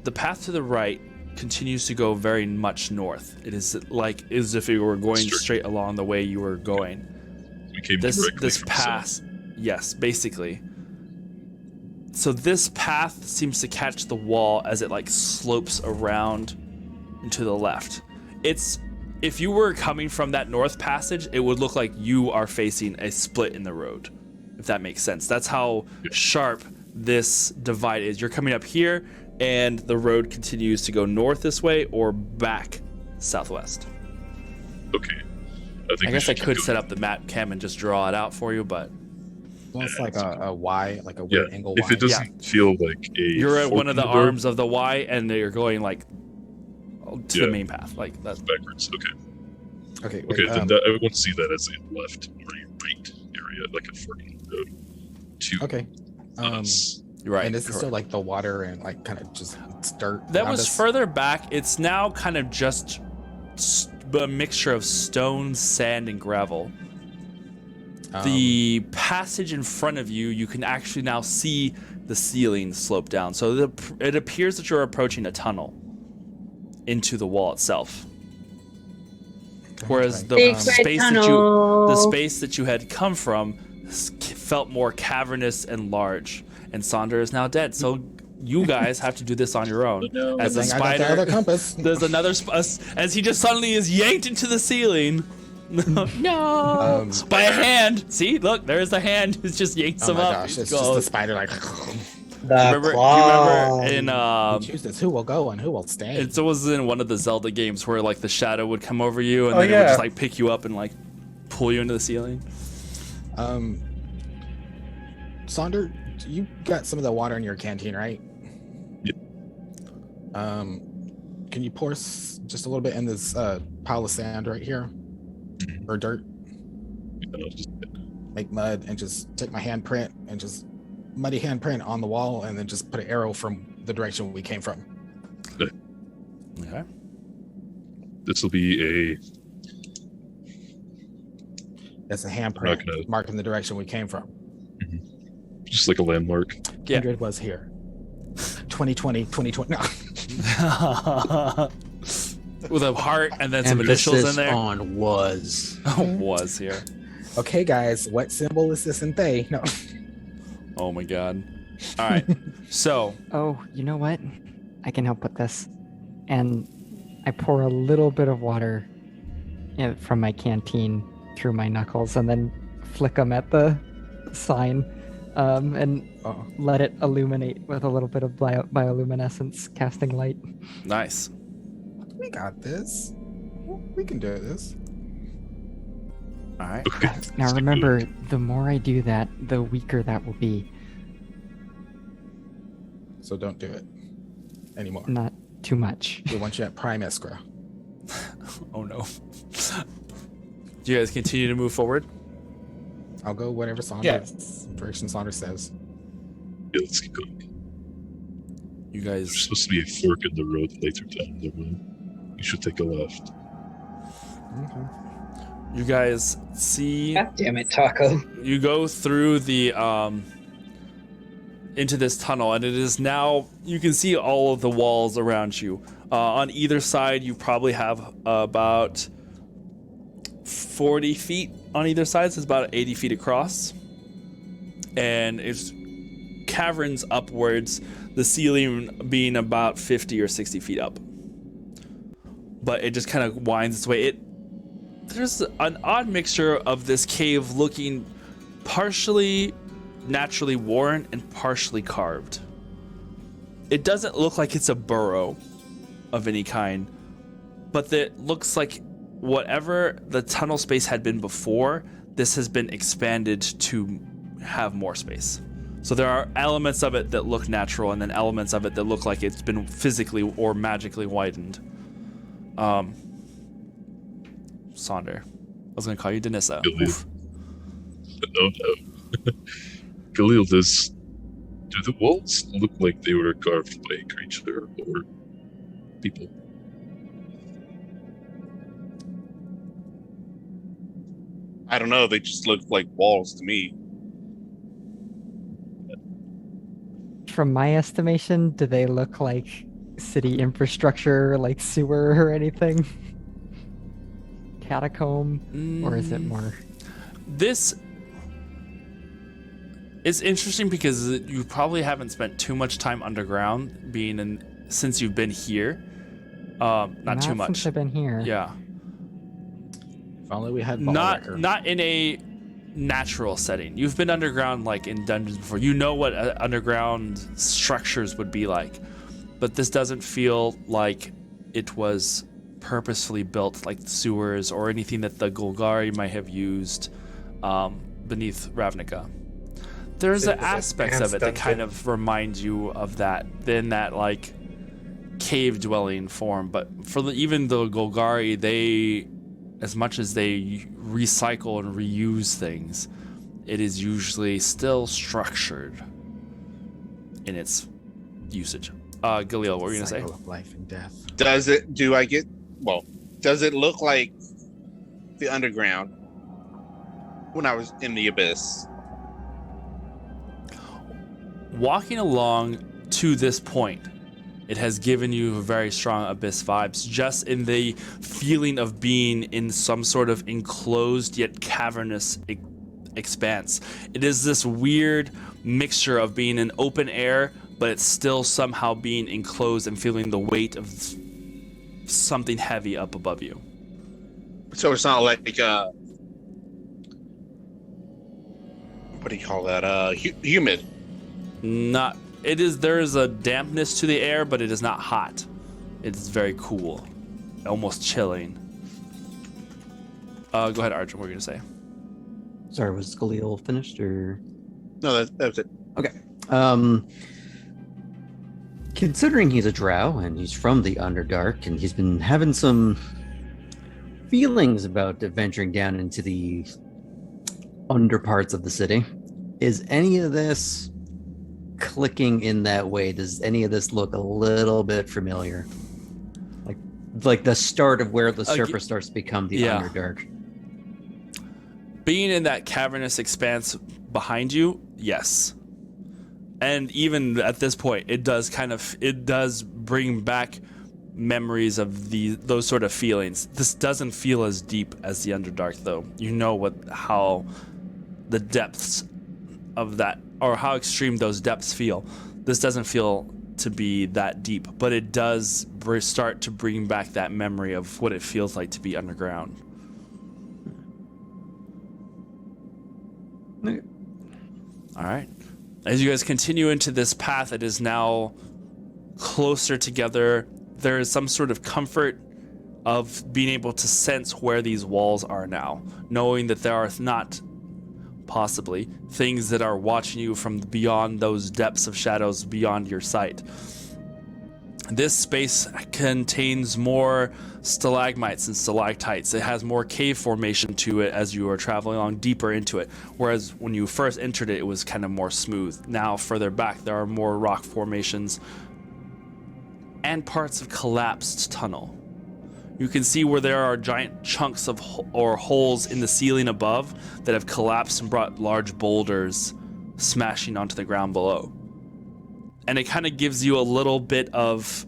The path to the right continues to go very much north. It is like as if you were going straight along the way you were going. We came This directly from path, south. yes, basically. So this path seems to catch the wall as it like slopes around and to the left. It's, if you were coming from that north passage, it would look like you are facing a split in the road, if that makes sense. That's how sharp this divide is. You're coming up here and the road continues to go north this way or back southwest. Okay. I guess I could set up the map cam and just draw it out for you, but Well, it's like a Y, like a weird angle Y. If it doesn't feel like a you're at fork one of in the road, arms of the Y and you're going like to the main path. Like that's backwards. Okay. Okay, wait, Okay, then that, I won't see that as a left or a right area, like a fork in the road. Okay. you're right. And this is correct. still like the water and like kind of just dirt. That around was us? further back. It's now kind of just a mixture of stone, sand, and gravel. The passage in front of you, you can actually now see the ceiling slope down. So it appears that you're approaching a tunnel into the wall itself. Whereas the space that you had come from felt more cavernous and large. And Sonder is now dead. So you guys have to do this on your own. As a I got the spider, other compass. there's another as he just suddenly is yanked into the ceiling. No, by a hand. See, look, there's the hand. It's just yanks Oh him my up. gosh, He it's goes. just the spider like. The Do you remember claw. in He chooses who will go and who will stay. it was in one of the Zelda games where like the shadow would come over you and Oh, then it would yeah. just like pick you up and like pull you into the ceiling. Sonder, you got some of the water in your canteen, right? Yep. Can you pour just a little bit in this pile of sand right here, or dirt? Just Make mud and just take my handprint and just muddy handprint on the wall, and then just put an arrow from the direction we came from. Okay. this will be a That's a not handprint gonna- marking the direction we came from. just like a landmark. Yeah. Kindred was here. 2020. No. With a heart and then some initials in Emphasis there. on was. Was here. Okay, guys, what symbol is this in Thay? No. Oh my god. All right. So Oh, you know what? I can help with this. And I pour a little bit of water from my canteen through my knuckles and then flick them at the sign and let it illuminate with a little bit of bioluminescence, casting light. nice. We got this. We can do this. All right. Okay. Now remember, the more I do that, the weaker that will be. So don't do it anymore. Not too much. We want you at prime escrow. Oh no. Do you guys continue to move forward? I'll go whatever direction Saunders says. Yeah, let's keep going. You There's guys. supposed to be a fork in the road later down the road. You should take a left. Okay. You guys see. God damn it, Taco. You go through the into this tunnel, and it is now you can see all of the walls around you. On either side, you probably have about 40 feet on either side, so it's about 80 feet across, and it's caverns upwards. The ceiling being about 50 or 60 feet up, but it just kind of winds its way. There's an odd mixture of this cave looking partially naturally worn and partially carved. It doesn't look like it's a burrow of any kind, but it looks like whatever the tunnel space had been before, this has been expanded to have more space. So there are elements of it that look natural and then elements of it that look like it's been physically or magically widened. Sonder. I was gonna call you Denissa. Billy. Oof. No, no. Khalil, do the walls look like they were carved by a creature or people? I don't know. They just look like walls to me. From my estimation, do they look like city infrastructure, like sewer or anything? Catacomb? Or is it more? This is interesting because you probably haven't spent too much time underground since you've been here. Not too much. Since I've been here. Yeah. If only we had Not in a natural setting. You've been underground like in dungeons before. You know what underground structures would be like, but this doesn't feel like it was purposefully built like sewers or anything that the Golgari might have used beneath Ravnica. There's aspects of it that kind of remind you of that, in that like cave dwelling form. But for even the Golgari, they, as much as they recycle and reuse things, it is usually still structured in its usage. Galil, what were you gonna say? Cycle of life and death. Does it look like the underground when I was in the abyss? Walking along to this point, it has given you very strong abyss vibes, just in the feeling of being in some sort of enclosed yet cavernous expanse. It is this weird mixture of being in open air, but it's still somehow being enclosed and feeling the weight of something heavy up above you. So it's not like what do you call that? Humid. Not. It is. There is a dampness to the air, but it is not hot. It is very cool, almost chilling. Go ahead, Arjun. What were you gonna say? Sorry, was Galil finished or? No, that was it. Okay. Considering he's a drow and he's from the Underdark and he's been having some feelings about venturing down into the underparts of the city, is any of this clicking in that way? Does any of this look a little bit familiar? Like the start of where the surface starts to become the Underdark. Being in that cavernous expanse behind you, yes. And even at this point, it does bring back memories of those sort of feelings. This doesn't feel as deep as the Underdark, though. You know how the depths of that, or how extreme those depths feel. This doesn't feel to be that deep, but it does start to bring back that memory of what it feels like to be underground. Okay. All right. As you guys continue into this path, it is now closer together. There is some sort of comfort of being able to sense where these walls are now, knowing that there are not possibly things that are watching you from beyond those depths of shadows beyond your sight. This space contains more stalagmites and stalactites. It has more cave formation to it as you are traveling along deeper into it, whereas when you first entered it, it was kind of more smooth. Now further back, there are more rock formations and parts of collapsed tunnel. You can see where there are giant chunks of or holes in the ceiling above that have collapsed and brought large boulders smashing onto the ground below. And it kind of gives you a little bit of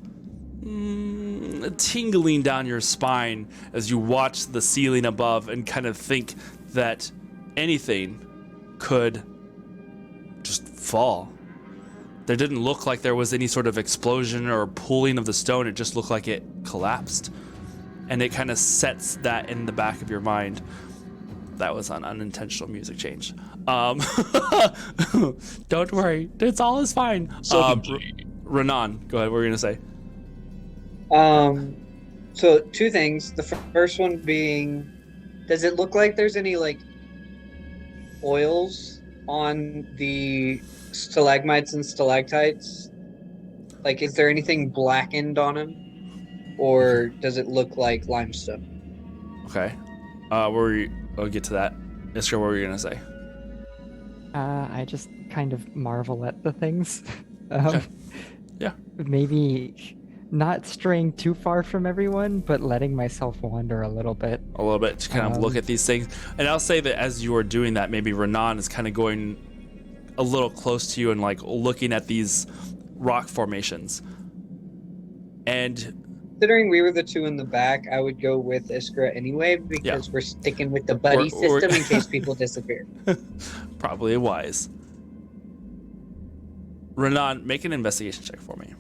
tingling down your spine as you watch the ceiling above and kind of think that anything could just fall. There didn't look like there was any sort of explosion or pooling of the stone. It just looked like it collapsed. And it kind of sets that in the back of your mind. That was an unintentional music change. Don't worry, it's all is fine. Renan, go ahead. What were you gonna say? So two things. The first one being, does it look like there's any like oils on the stalagmites and stalactites? Like, is there anything blackened on them, or does it look like limestone? Okay. I'll get to that. Iskra, what were you gonna say? I just kind of marvel at the things. um, Okay. Yeah. Maybe not straying too far from everyone, but letting myself wander a little bit. A little bit to kind of look Um, at these things. And I'll say that as you are doing that, maybe Renan is kind of going a little close to you and like looking at these rock formations. And Considering we were the two in the back, I would go with Iskra anyway because we're sticking with the buddy We're- system in case people disappear. probably wise. Renan, make an investigation check for me.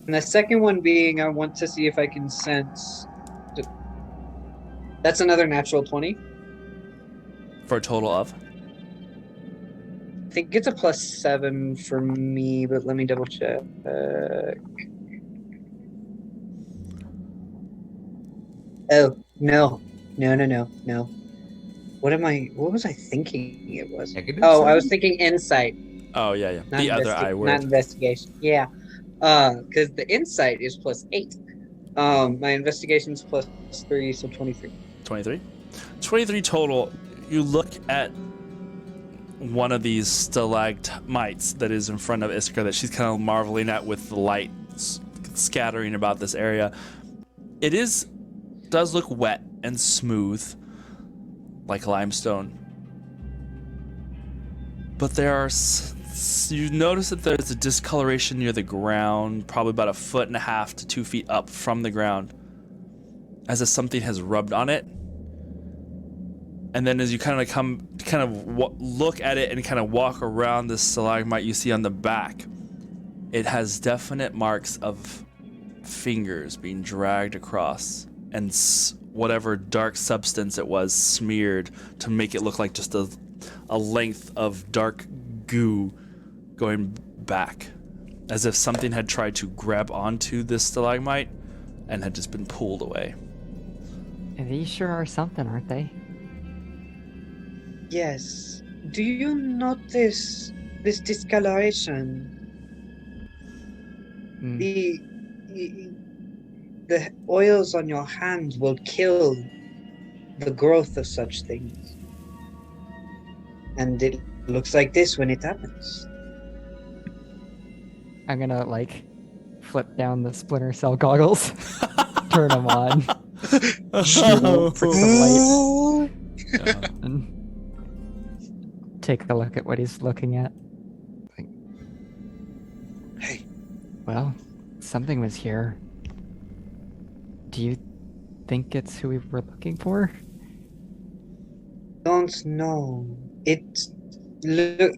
And the second one being, I want to see if I can sense. That's another natural 20. For a total of? I think it's a +7 for me, but let me double check. Oh, no. No. What was I thinking it was? Negative Oh, I was 7? thinking insight, Oh, yeah. not, The other I not word. investigation. Yeah. Because the insight is +8. My investigation's +3, so 23. 23? 23 total. You look at one of these stalagmites that is in front of Iskra that she's kind of marveling at with the light scattering about this area. It does look wet and smooth, like limestone. But there are, you notice that there's a discoloration near the ground, probably about 1.5 to 2 feet up from the ground, as if something has rubbed on it. And then as you kind of look at it and kind of walk around this stalagmite you see on the back, it has definite marks of fingers being dragged across and whatever dark substance it was smeared to make it look like just a length of dark goo going back, as if something had tried to grab onto this stalagmite and had just been pulled away. These sure are something, aren't they? Yes. Do you notice this discoloration? Mm. The oils on your hands will kill the growth of such things. And it looks like this when it happens. I'm gonna flip down the splinter cell goggles, turn them on, for some light, and take a look at what he's looking at. Hey. Well, something was here. Do you think it's who we were looking for? Don't know.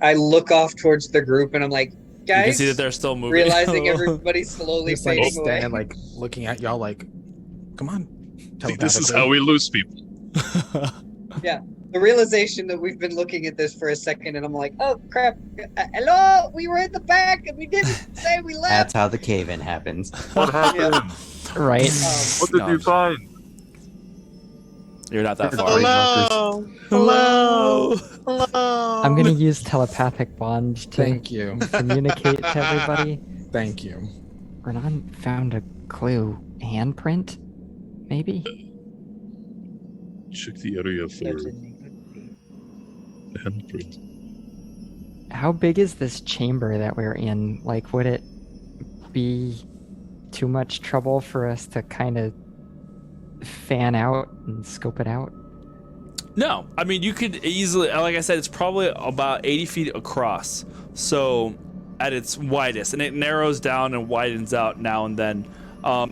I look off towards the group and I'm like, guys, You can see that they're still moving. realizing everybody's slowly Just like fading away. standing, looking at y'all, come on. See, this is telepathically. how we lose people. Yeah, the realization that we've been looking at this for a second and I'm like, oh crap, hello, we were in the back and we didn't say we left. That's how the cave-in happens. What happened? Right. What did No. you find? You're not that far. Hello. I'm gonna use telepathic bond to Thank you. communicate to everybody. Thank you. Renan found a clue. Handprint? Maybe? Check the area for handprint. How big is this chamber that we're in? Would it be too much trouble for us to kind of fan out and scope it out? No, I mean, you could easily, like I said, it's probably about 80 feet across. So at its widest, and it narrows down and widens out now and then.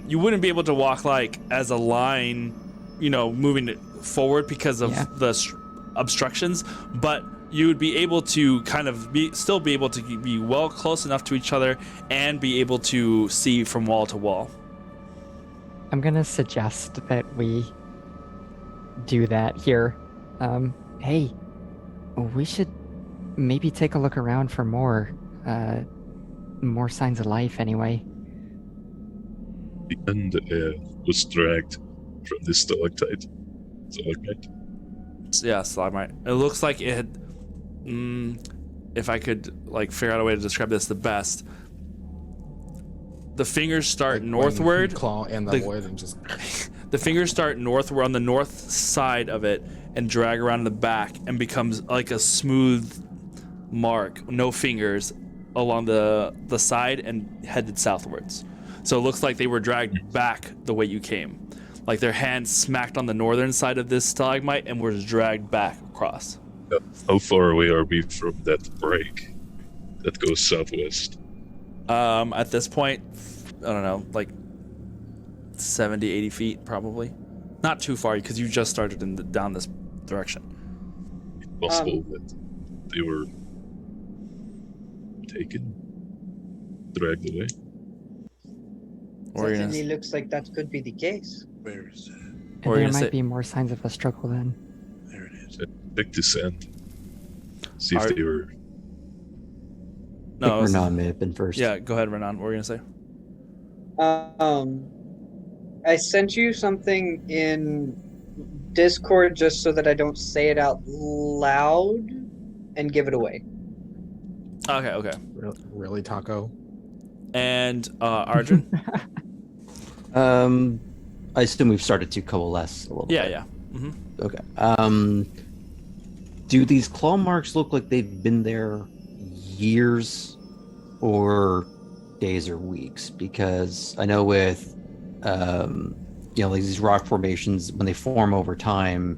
You wouldn't be able to walk as a line, moving it forward because of the obstructions, but you would be able to kind of still be able to be well close enough to each other and be able to see from wall to wall. I'm gonna suggest that we do that here. Hey, we should maybe take a look around for more signs of life anyway. The end was dragged from this stalactite. Yeah, stalagmite. It looks like it had, if I could figure out a way to describe this the best, the fingers start northward. Claw in the wood and just. The fingers start north. We're on the north side of it and drag around the back and becomes like a smooth mark, no fingers, along the side and headed southwards. So it looks like they were dragged back the way you came. Like their hands smacked on the northern side of this stalagmite and were dragged back across. How far away are we from that break that goes southwest? At this point, I don't know, like 70, 80 feet probably. Not too far because you just started down this direction. Possible that they were taken, dragged away. Certainly looks like that could be the case. Where is it? And Or there you might say- be more signs of a struggle then. There it is. Check the sand. See if Are- they were. No, Renan may have been first. yeah, go ahead, Renan. What were you gonna say? I sent you something in Discord just so that I don't say it out loud and give it away. Okay. Really, Taco? And Arjun? I assume we've started to coalesce a little bit. Yeah. Mm-hmm. Okay. Do these claw marks look like they've been there years or days or weeks? Because I know with like these rock formations, when they form over time,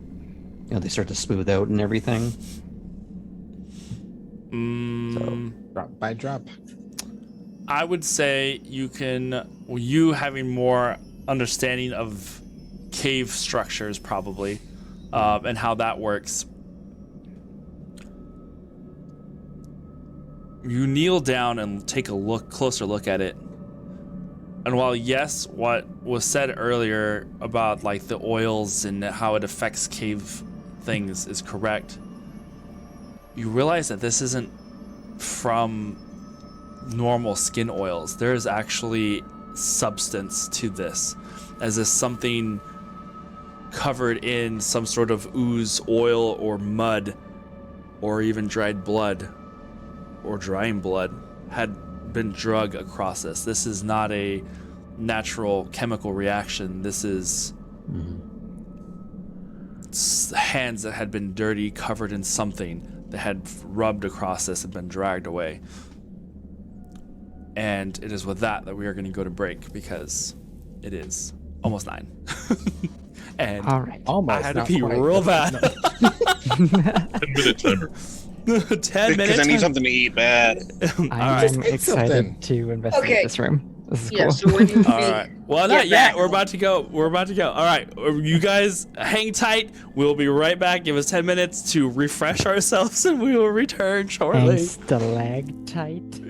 they start to smooth out and everything. Drop by drop. I would say you having more understanding of cave structures probably, and how that works. You kneel down and take a closer look at it. And while yes, what was said earlier about like the oils and how it affects cave things is correct, you realize that this isn't from normal skin oils. There is actually substance to this, as if something covered in some sort of ooze, oil, or mud, or even dried blood, or drying blood, had been drug across this. This is not a natural chemical reaction. This is hands that had been dirty, covered in something that had rubbed across this and been dragged away. And it is with that we are going to go to break because it is almost 9. And All right. Almost. I had to not pee quite. real bad. 10-minute timer. 10 minutes. Because I need something to eat bad. I'm Eat excited something. to investigate Okay. this room. This is Yeah, cool. so when you All right. Well, not Get yet. back. We're about to go. All right. You guys hang tight. We'll be right back. Give us 10 minutes to refresh ourselves and we will return And shortly. stalactite.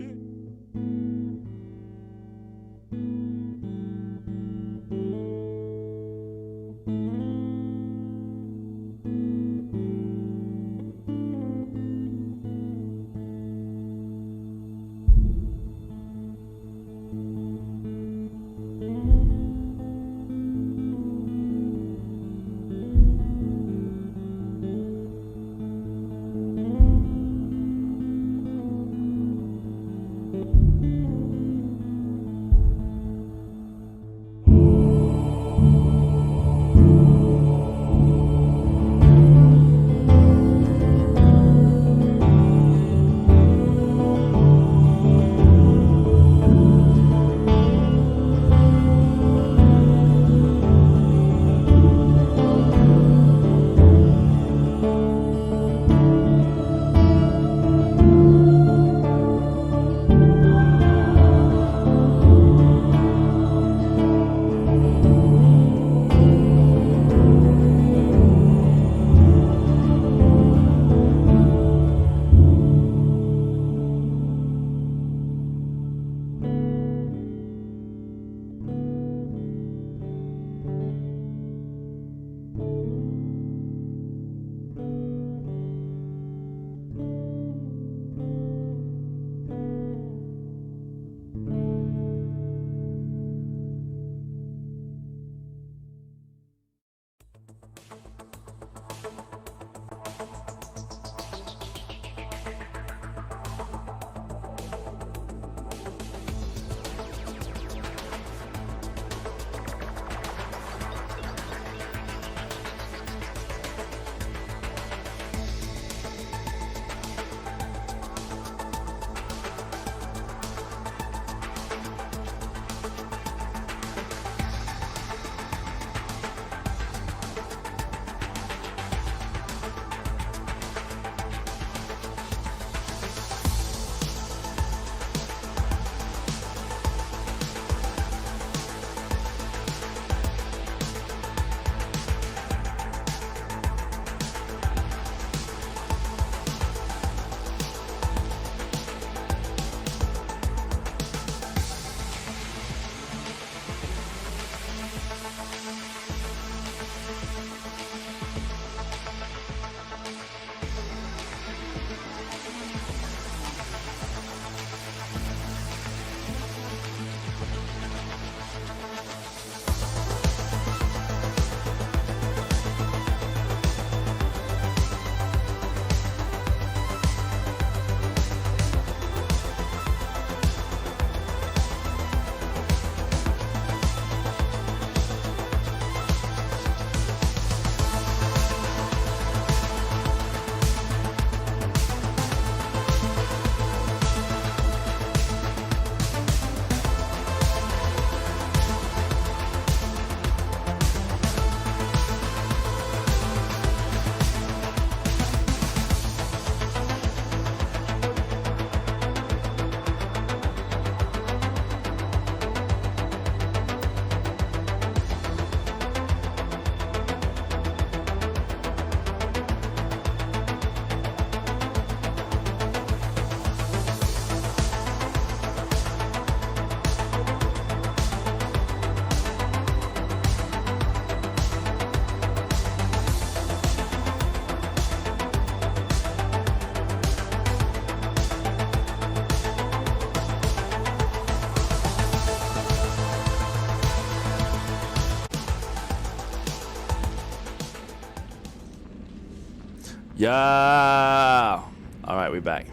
Yeah. All right, we back.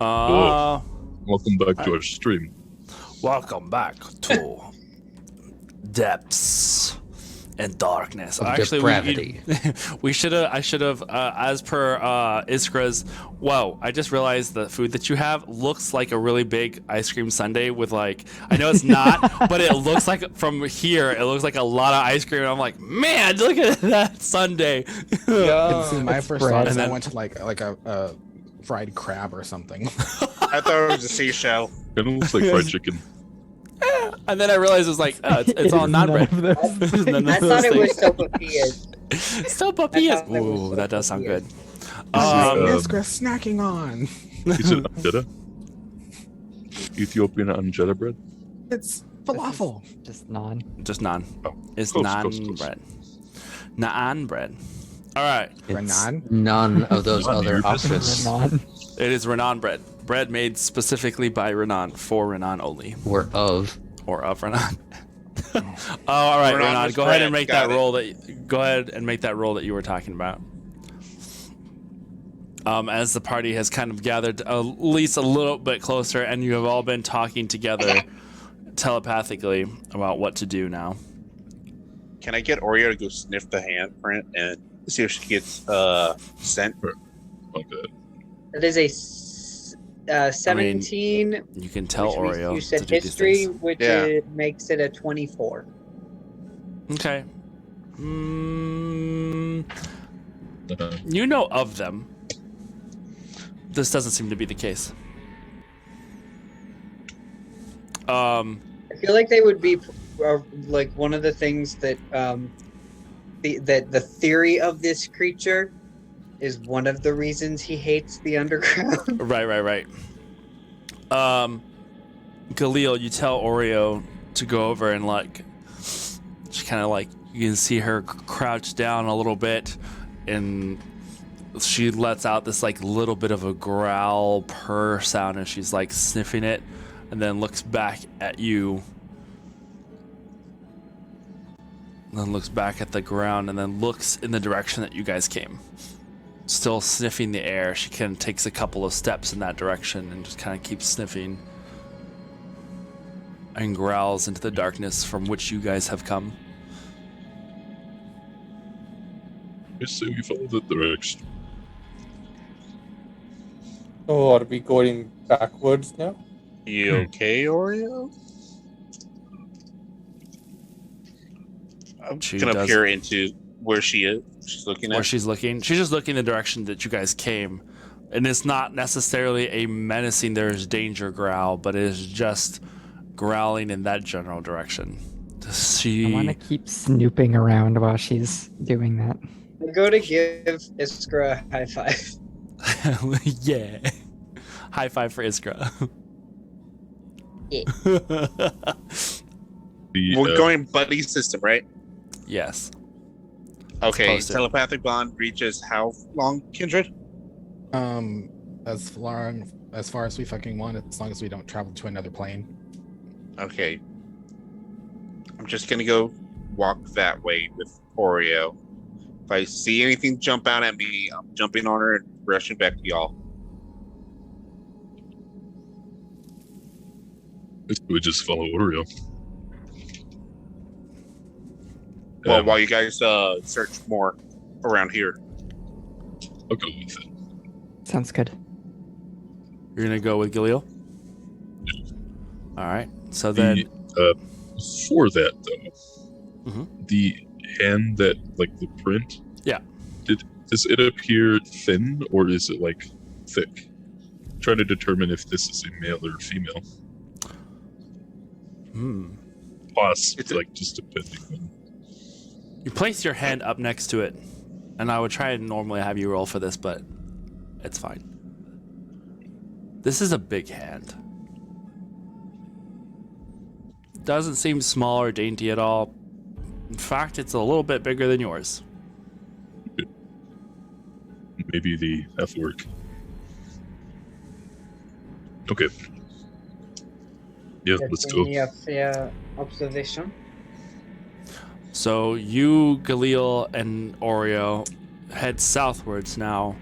Welcome back to our stream. Welcome back to Depths and Darkness. Of Actually, depravity. I should have, as per Iskra's. Whoa! I just realized the food that you have looks like a really big ice cream sundae with like. I know it's not, but it looks like from here. It looks like a lot of ice cream. And I'm like, man, look at that sundae. See, my first bread. thought is And I then- went to like a fried crab or something. I thought it was a seashell. Kind of looks like fried chicken. And then I realized it was like, it's all None non-bread. of those None of I those thought it was things. sopapillas. Sopapillas. I thought it was Ooh, that does sound good. Iskra snacking on. Is it anjera? Ethiopian anjera bread? It's falafel. Just non. Just naan. Oh, It's close, naan close, close. bread. Naan bread. All right. It's Renan? none of those None of other your options Non. It is Renan bread. Bread made specifically by Renan, for Renan only, were of. or of Renan. All right, Renan Renan, was go ahead and bread. make Got that it. roll. Go ahead and make that roll that you were talking about. As the party has kind of gathered at least a little bit closer, and you have all been talking together telepathically about what to do now. Can I get Oreo to go sniff the handprint and see if she gets sent? Like that. That is a 17. You can tell which Oreo you to said do these history, things. which Yeah. makes it a 24. Okay. Uh, You know of them. This doesn't seem to be the case. I feel like they would be like one of the things that the theory of this creature is one of the reasons he hates the underground. Right. Galil, you tell Oreo to go over and like, she kind of like, you can see her crouch down a little bit, and she lets out this like little bit of a growl purr sound, and she's like sniffing it, and then looks back at you, and then looks back at the ground, and then looks in the direction that you guys came. Still sniffing the air, she kind of takes a couple of steps in that direction and just kind of keeps sniffing and growls into the darkness from which you guys have come. I say we follow the direction. Oh, are we going backwards now? You okay, Oreo? I'm She gonna does- peer into where she is. She's looking Where at. she's looking, she's just looking in the direction that you guys came, and it's not necessarily a menacing "there's danger" growl, but it is just growling in that general direction. I want to keep snooping around while she's doing that. I go to give Iskra a high five. Yeah. High five for Iskra. Yeah. We're going buddy system, right? Yes. Okay. Supposed to. Telepathic bond reaches how long, Kindred? As far as we fucking want, as long as we don't travel to another plane. Okay. I'm just gonna go walk that way with Oreo. If I see anything jump out at me, I'm jumping on her and rushing back to y'all. We just follow Oreo. Well, while you guys search more around here. I'll go with it. Sounds good. You're gonna go with Galil? All right. So then, For that though, the hand that like the print. Yeah. Does it appear thin or is it like thick? I'm trying to determine if this is a male or female. Plus, It's like just depending on. you place your hand up next to it, and I would try and normally have you roll for this, but it's fine. This is a big hand. Doesn't seem small or dainty at all. In fact, it's a little bit bigger than yours. Maybe the F work. Okay. Yeah, let's go. Give me a fair observation. So you, Galil, and Oreo, head southwards now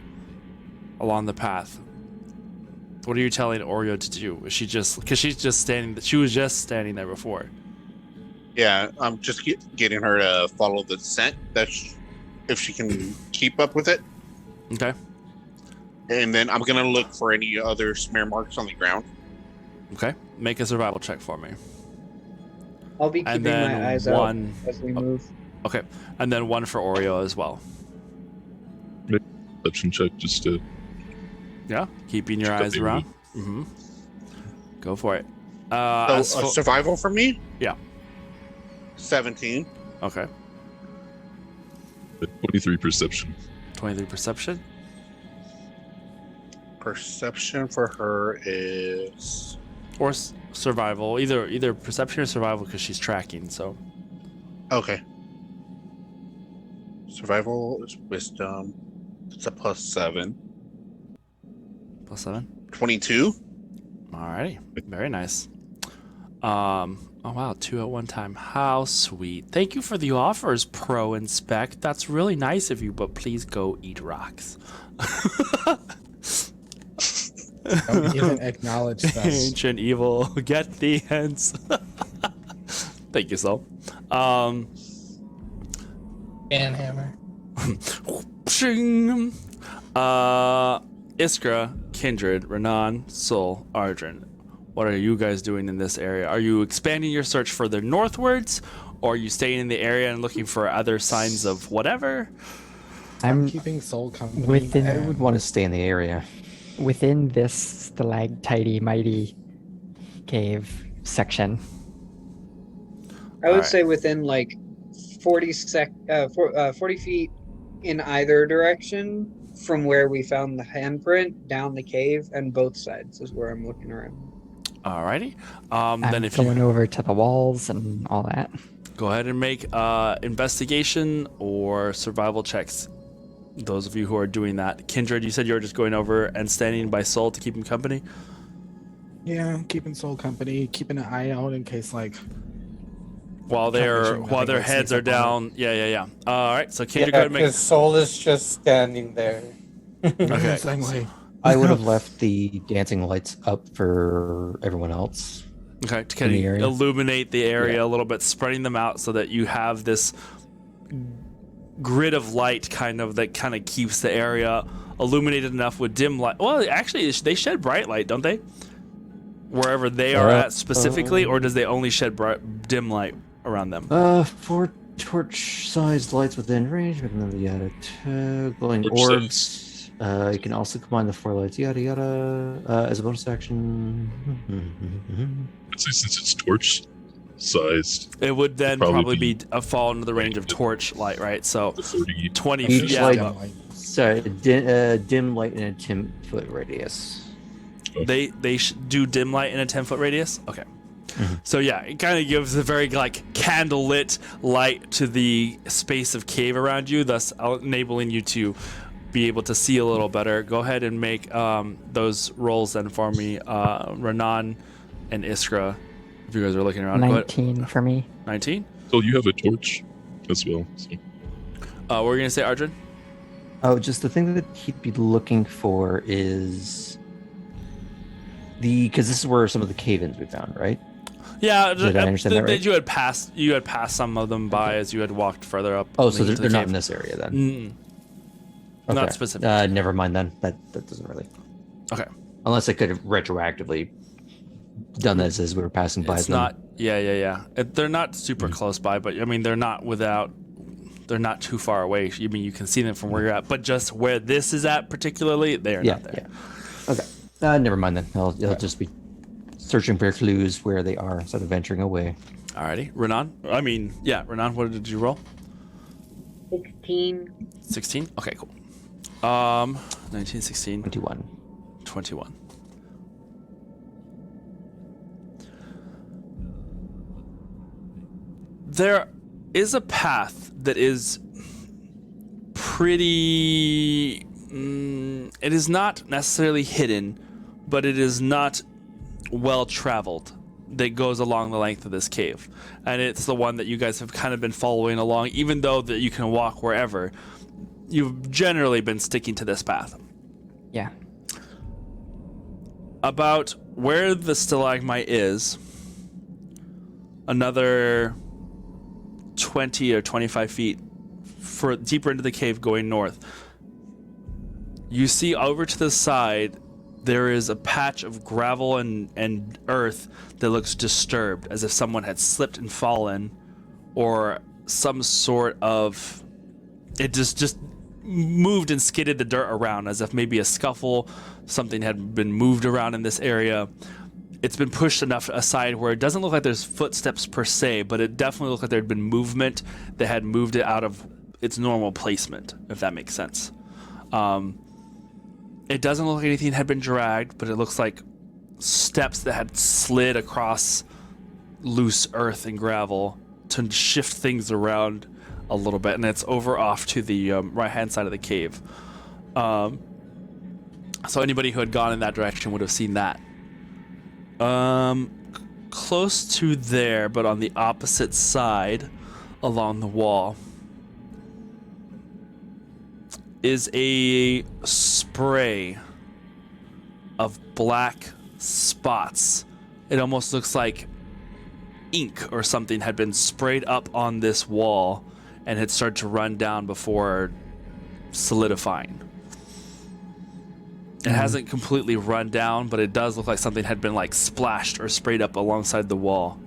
along the path. What are you telling Oreo to do? Is she just because she was just standing there before? Yeah, I'm just getting her to follow the scent. If she can keep up with it. Okay. And then I'm gonna look for any other smear marks on the ground. Okay. Make a survival check for me. I'll be keeping my eyes out as we move. Okay. And then one for Oreo as well. Perception check just to. Yeah. Keeping your eyes around. Mm-hmm. Go for it. So a survival for me? Yeah. 17. Okay. 23 perception. 23 perception. Perception for her is Or survival. Either perception or survival because she's tracking, so. okay. Survival is wisdom. It's a +7. +7. 22. Alrighty. Very nice. Oh wow, 2 at one time. How sweet. Thank you for the offers, Pro Inspect. That's really nice of you, but please go eat rocks. Don't even acknowledge that. Ancient evil. Get the hens. Thank you, Sol. And hammer. Shing. Iskra, Kindred, Renan, Sol, Ardren. What are you guys doing in this area? Are you expanding your search further northwards, or are you staying in the area and looking for other signs of whatever? I'm keeping Soul company. I would want to stay in the area. Within this stalactite mighty cave section. I would say within like 40 feet in either direction from where we found the handprint down the cave, and both sides is where I'm looking around. Alrighty. I'm Then if going you over to the walls and all that. go ahead and make investigation or survival checks. Those of you who are doing that. Kindred, you said you were just going over and standing by Soul to keep him company? Yeah, keeping Soul company, keeping an eye out in case While their heads are down. Yeah. All right, so Kindred, go ahead and make. His soul is just standing there. Okay. Same way. I would have left the dancing lights up for everyone else. Okay, to kind of illuminate the area a little bit, spreading them out so that you have this grid of light that kind of keeps the area illuminated enough with dim light. Well, actually, they shed bright light, don't they? Wherever they are at specifically, or does they only shed dim light around them? 4 torch-sized lights within range. Glowing Torch orbs. You can also combine the 4 lights, yada yada, as a bonus action. I'd say since it's torch sized, it would then probably be a fall into the range of torch light, right? So 20 feet. Yeah. Sorry, dim light in a 10-foot radius. They do dim light in a 10-foot radius? Okay. So yeah, it kind of gives a very candlelit light to the space of cave around you, thus enabling you to be able to see a little better. Go ahead and make those rolls then for me, Renan and Iskra, if you guys are looking around. 19 for me. 19? So you have a torch as well. So. What were you going to say, Arjun? Oh, just the thing that he'd be looking for is because this is where some of the cave-ins we found, right? Yeah, Did I understand that right? You had passed some of them by as you had walked further up. Oh, so they're not in this area then? Okay. Not specific. Never mind then. That doesn't really. Okay. Unless I could have retroactively done this as we were passing by. It's not. Yeah. They're not super close by, but I mean they're not too far away. I mean you can see them from where you're at, but just where this is at particularly, they are not there. Yeah. Okay. Never mind then. I'll just be searching for clues where they are instead of venturing away. Alrighty, Renan. Renan. What did you roll? 16. 16. Okay, cool. 19, 16, 21. There is a path that is pretty. It is not necessarily hidden, but it is not well traveled. That goes along the length of this cave, and it's the one that you guys have kind of been following along. Even though that you can walk wherever, you've generally been sticking to this path. Yeah. About where the stalagmite is, another 20 or 25 feet deeper into the cave going north, you see over to the side there is a patch of gravel and earth that looks disturbed, as if someone had slipped and fallen, or some sort of... It just moved and skidded the dirt around, as if maybe a scuffle, something had been moved around in this area. It's been pushed enough aside where it doesn't look like there's footsteps per se, but it definitely looked like there had been movement that had moved it out of its normal placement, if that makes sense. It doesn't look like anything had been dragged, but it looks like steps that had slid across loose earth and gravel to shift things around a little bit, and it's over off to the right-hand side of the cave. So anybody who had gone in that direction would have seen that. Close to there, but on the opposite side, along the wall, is a spray of black spots. It almost looks like ink or something had been sprayed up on this wall and had started to run down before solidifying. It hasn't completely run down, but it does look like something had been like splashed or sprayed up alongside the wall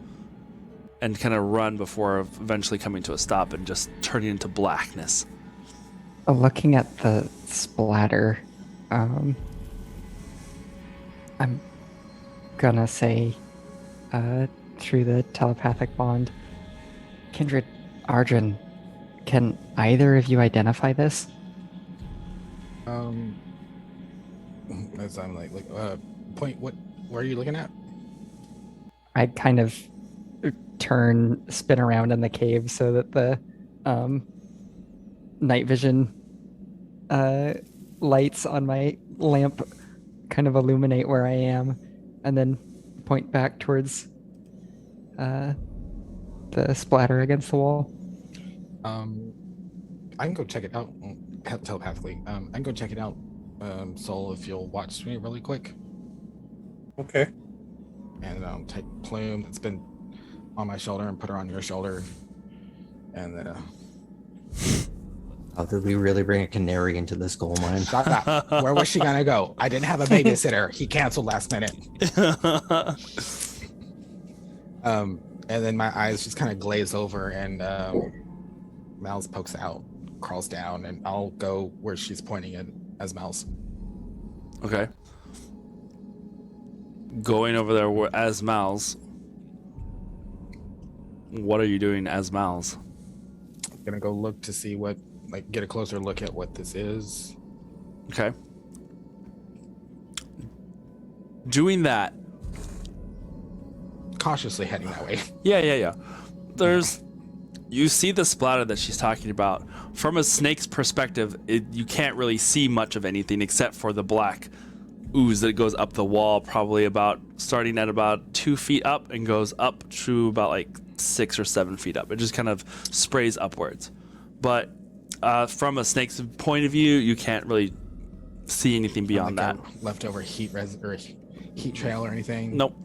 and kind of run before eventually coming to a stop and just turning into blackness. Looking at the splatter, I'm gonna say, through the telepathic bond, Kindred, Arjun, can either of you identify this? As I'm like, point, where are you looking at? I kind of spin around in the cave so that the night vision lights on my lamp kind of illuminate where I am, and then point back towards the splatter against the wall. I can go check it out telepathically. I can go check it out. Soul, if you'll watch me really quick. Okay. And take Plume that's been on my shoulder and put her on your shoulder. And then Oh, did we really bring a canary into this gold mine? Where was she gonna go? I didn't have a babysitter. He canceled last minute. And then my eyes just kind of glaze over, and Mouse pokes out, crawls down, and I'll go where she's pointing at as Mouse. Okay. Going over there as Mouse. What are you doing as Mouse? I'm gonna go look to see get a closer look at what this is. Okay. Doing that. Cautiously heading that way. Yeah. You see the splatter that she's talking about. From a snake's perspective, you can't really see much of anything except for the black ooze that goes up the wall, probably starting at about 2 feet up and goes up to about like 6 or 7 feet up. It just kind of sprays upwards. But from a snake's point of view, you can't really see anything beyond that. Leftover heat heat trail or anything? Nope.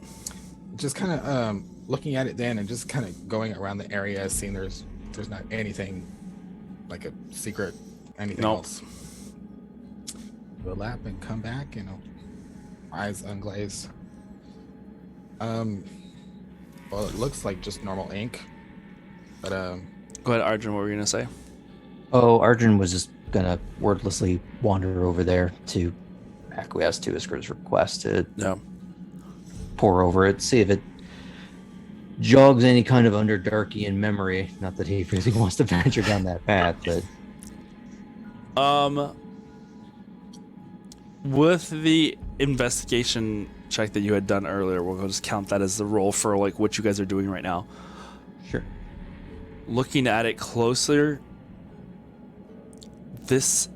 Just kind of looking at it then, and just kind of going around the area, seeing there's not anything like a secret, anything else. Do a lap and come back, eyes unglazed. Well, it looks like just normal ink, but Go ahead, Arjun. What were you gonna say? Oh, Arjun was just gonna wordlessly wander over there to acquiesce to Iskar's request to pour over it, see if it jogs any kind of Underdarkian memory. Not that he really wants to venture down that path, but with the investigation check that you had done earlier, we'll just count that as the roll for like what you guys are doing right now. Sure. Looking at it closer, this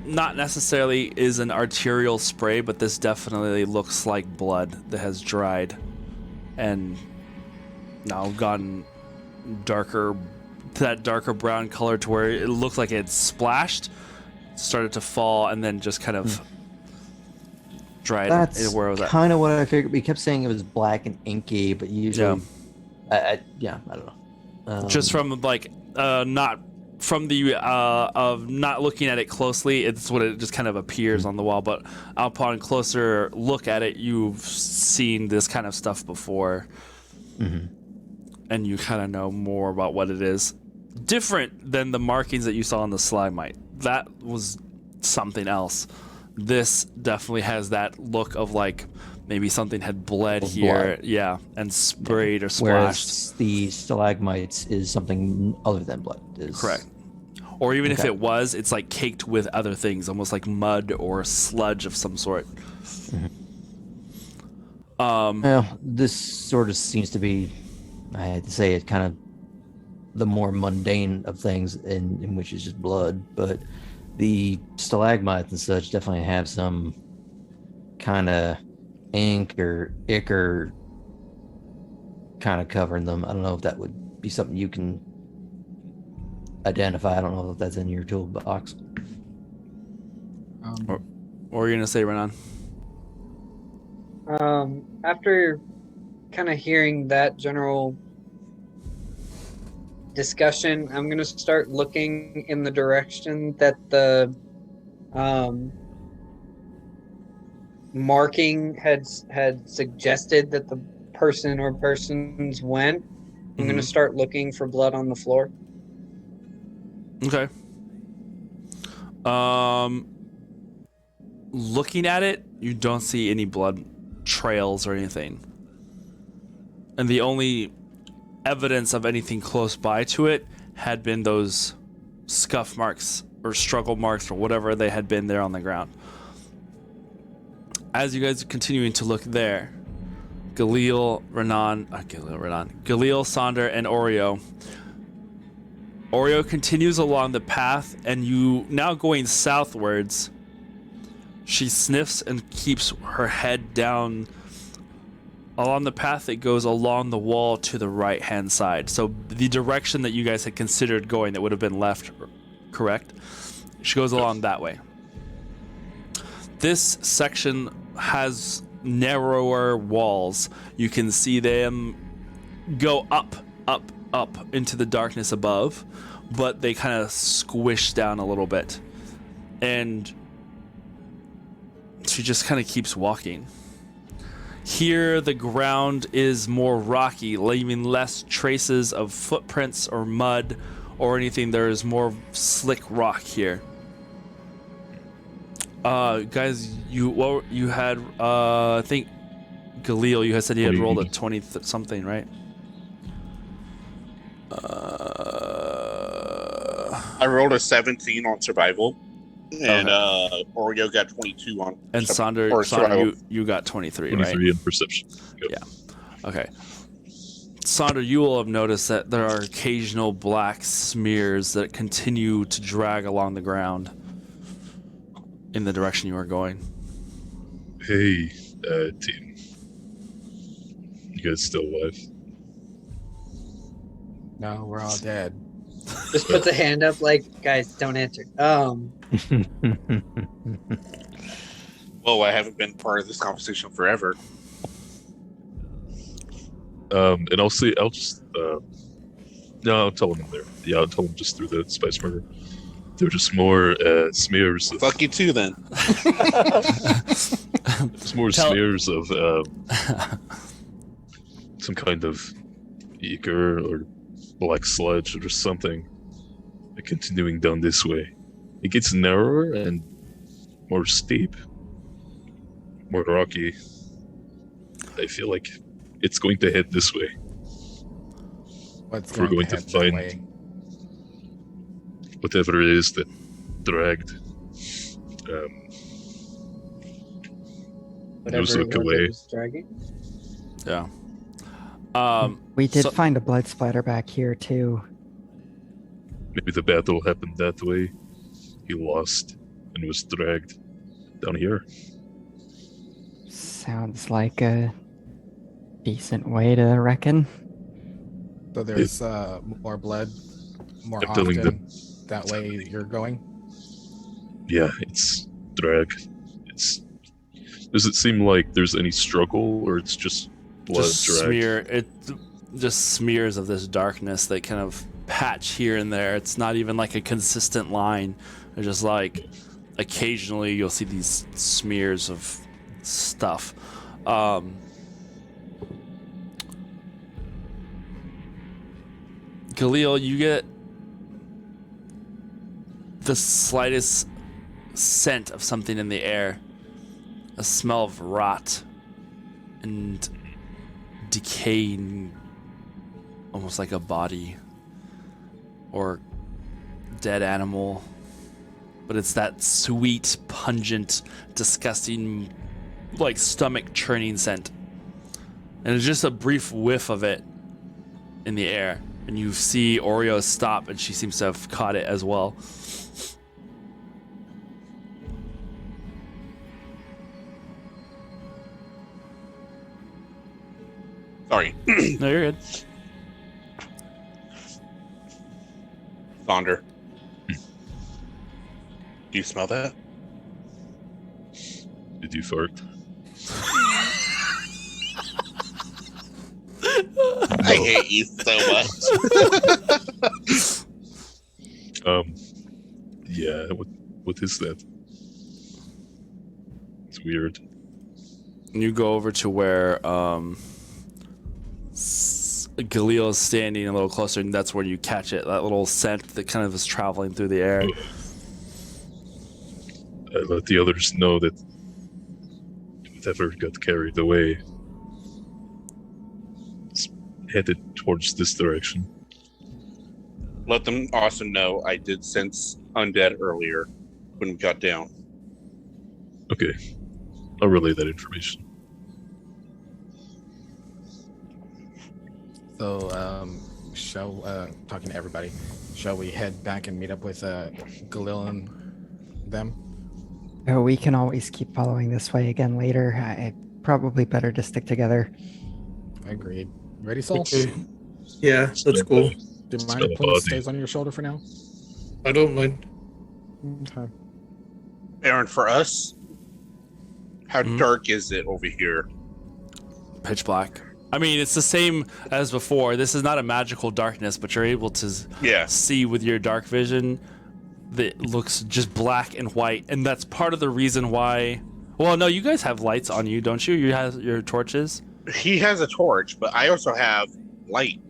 not necessarily is an arterial spray, but this definitely looks like blood that has dried and now gotten darker that darker brown color to where it looked like it splashed, started to fall, and then just kind of dried. That's Where was that? kind of what I figured. We kept saying it was black and inky, but usually, I don't know. Just from like not from the of not looking at it closely, it's what it just kind of appears on the wall. But upon closer look at it, you've seen this kind of stuff before, and you kind of know more about what it is. Different than the markings that you saw on the slimite. That was something else. This definitely has that look of like maybe something had bled here, and sprayed or splashed. Whereas the stalagmites is something other than blood. Correct. Or even if it was, it's like caked with other things, almost like mud or sludge of some sort. Well, this sort of seems to be, I had to say it, kind of the more mundane of things, in which is just blood. But the stalagmites and such definitely have some kind of ink or ichor kind of covering them. I don't know if that would be something you can identify. I don't know if that's in your toolbox. What were you gonna say, Renan? After kind of hearing that general discussion, I'm gonna start looking in the direction that the marking had suggested that the person or persons went. I'm gonna start looking for blood on the floor. Okay. Looking at it, you don't see any blood trails or anything. And the only evidence of anything close by to it had been those scuff marks or struggle marks or whatever they had been there on the ground. As you guys are continuing to look there, Galil, Sonder, and Oreo. Oreo continues along the path, and you now going southwards. She sniffs and keeps her head down along the path that goes along the wall to the right-hand side. So the direction that you guys had considered going that would have been left, correct? She goes along that way. This section has narrower walls. You can see them go up into the darkness above, but they kind of squish down a little bit. And she just kind of keeps walking. Here, the ground is more rocky, leaving less traces of footprints or mud or anything. There is more slick rock here. Guys, you had I think Galil, you had said you had rolled a 20 something, right? I rolled a 17 on survival, and Oreo got 22 on. And Sonder, you got 23, right? 23 in perception. Yep. Yeah. Okay. Sonder, you will have noticed that there are occasional black smears that continue to drag along the ground in the direction you are going. Hey, team. You guys still alive? No, we're all dead. Just puts a hand up like, guys, don't answer. Well, I haven't been part of this conversation forever. And I'll just no, I'll tell them there. Yeah, I'll tell them just through the spice murder. They're just more smears of... Fuck you too, then. Just more smears of some kind of ichor or black sludge or something. Continuing down this way. It gets narrower and more steep. More rocky. I feel like it's going to head this way. What's We're going to find whatever it is that dragged Whatever away. was dragging. Yeah. We did find a blood splatter back here too. Maybe the battle happened that way. He lost and was dragged down here. Sounds like a decent way to reckon. So there's more blood more I'm telling them. often that way you're going? Yeah, it's drag. It's. Does it seem like there's any struggle, or it's just blood Just drag? it just smears of this darkness that kind of patch here and there. It's not even like a consistent line. It's just like occasionally you'll see these smears of stuff. Khalil, you get the slightest scent of something in the air. A smell of rot and decaying, almost like a body or dead animal. But it's that sweet, pungent, disgusting, like stomach churning scent. And it's just a brief whiff of it in the air. And you see Oreo stop, and she seems to have caught it as well. Sorry. No, you're good. Sonder. Do you smell that? Did you fart? I hate you so much. Yeah. What is that? It's weird. You go over to where Galil is standing a little closer, and that's where you catch it. That little scent that kind of is traveling through the air. I let the others know that whatever got carried away is headed towards this direction. Let them also know I did sense undead earlier when we got down. Okay. I'll relay that information. So, talking to everybody, shall we head back and meet up with Galil and them? Oh, we can always keep following this way again later. Probably better to stick together. Agreed. Ready, Sol? Okay. Yeah, that's cool. Do you mind if Plymouth stays on your shoulder for now? I don't mind. Okay. Aaron, for us, how dark is it over here? Pitch black. I mean, it's the same as before. This is not a magical darkness, but you're able to see with your dark vision that looks just black and white. And that's part of the reason why... Well, no, you guys have lights on you, don't you? You have your torches? He has a torch, but I also have light.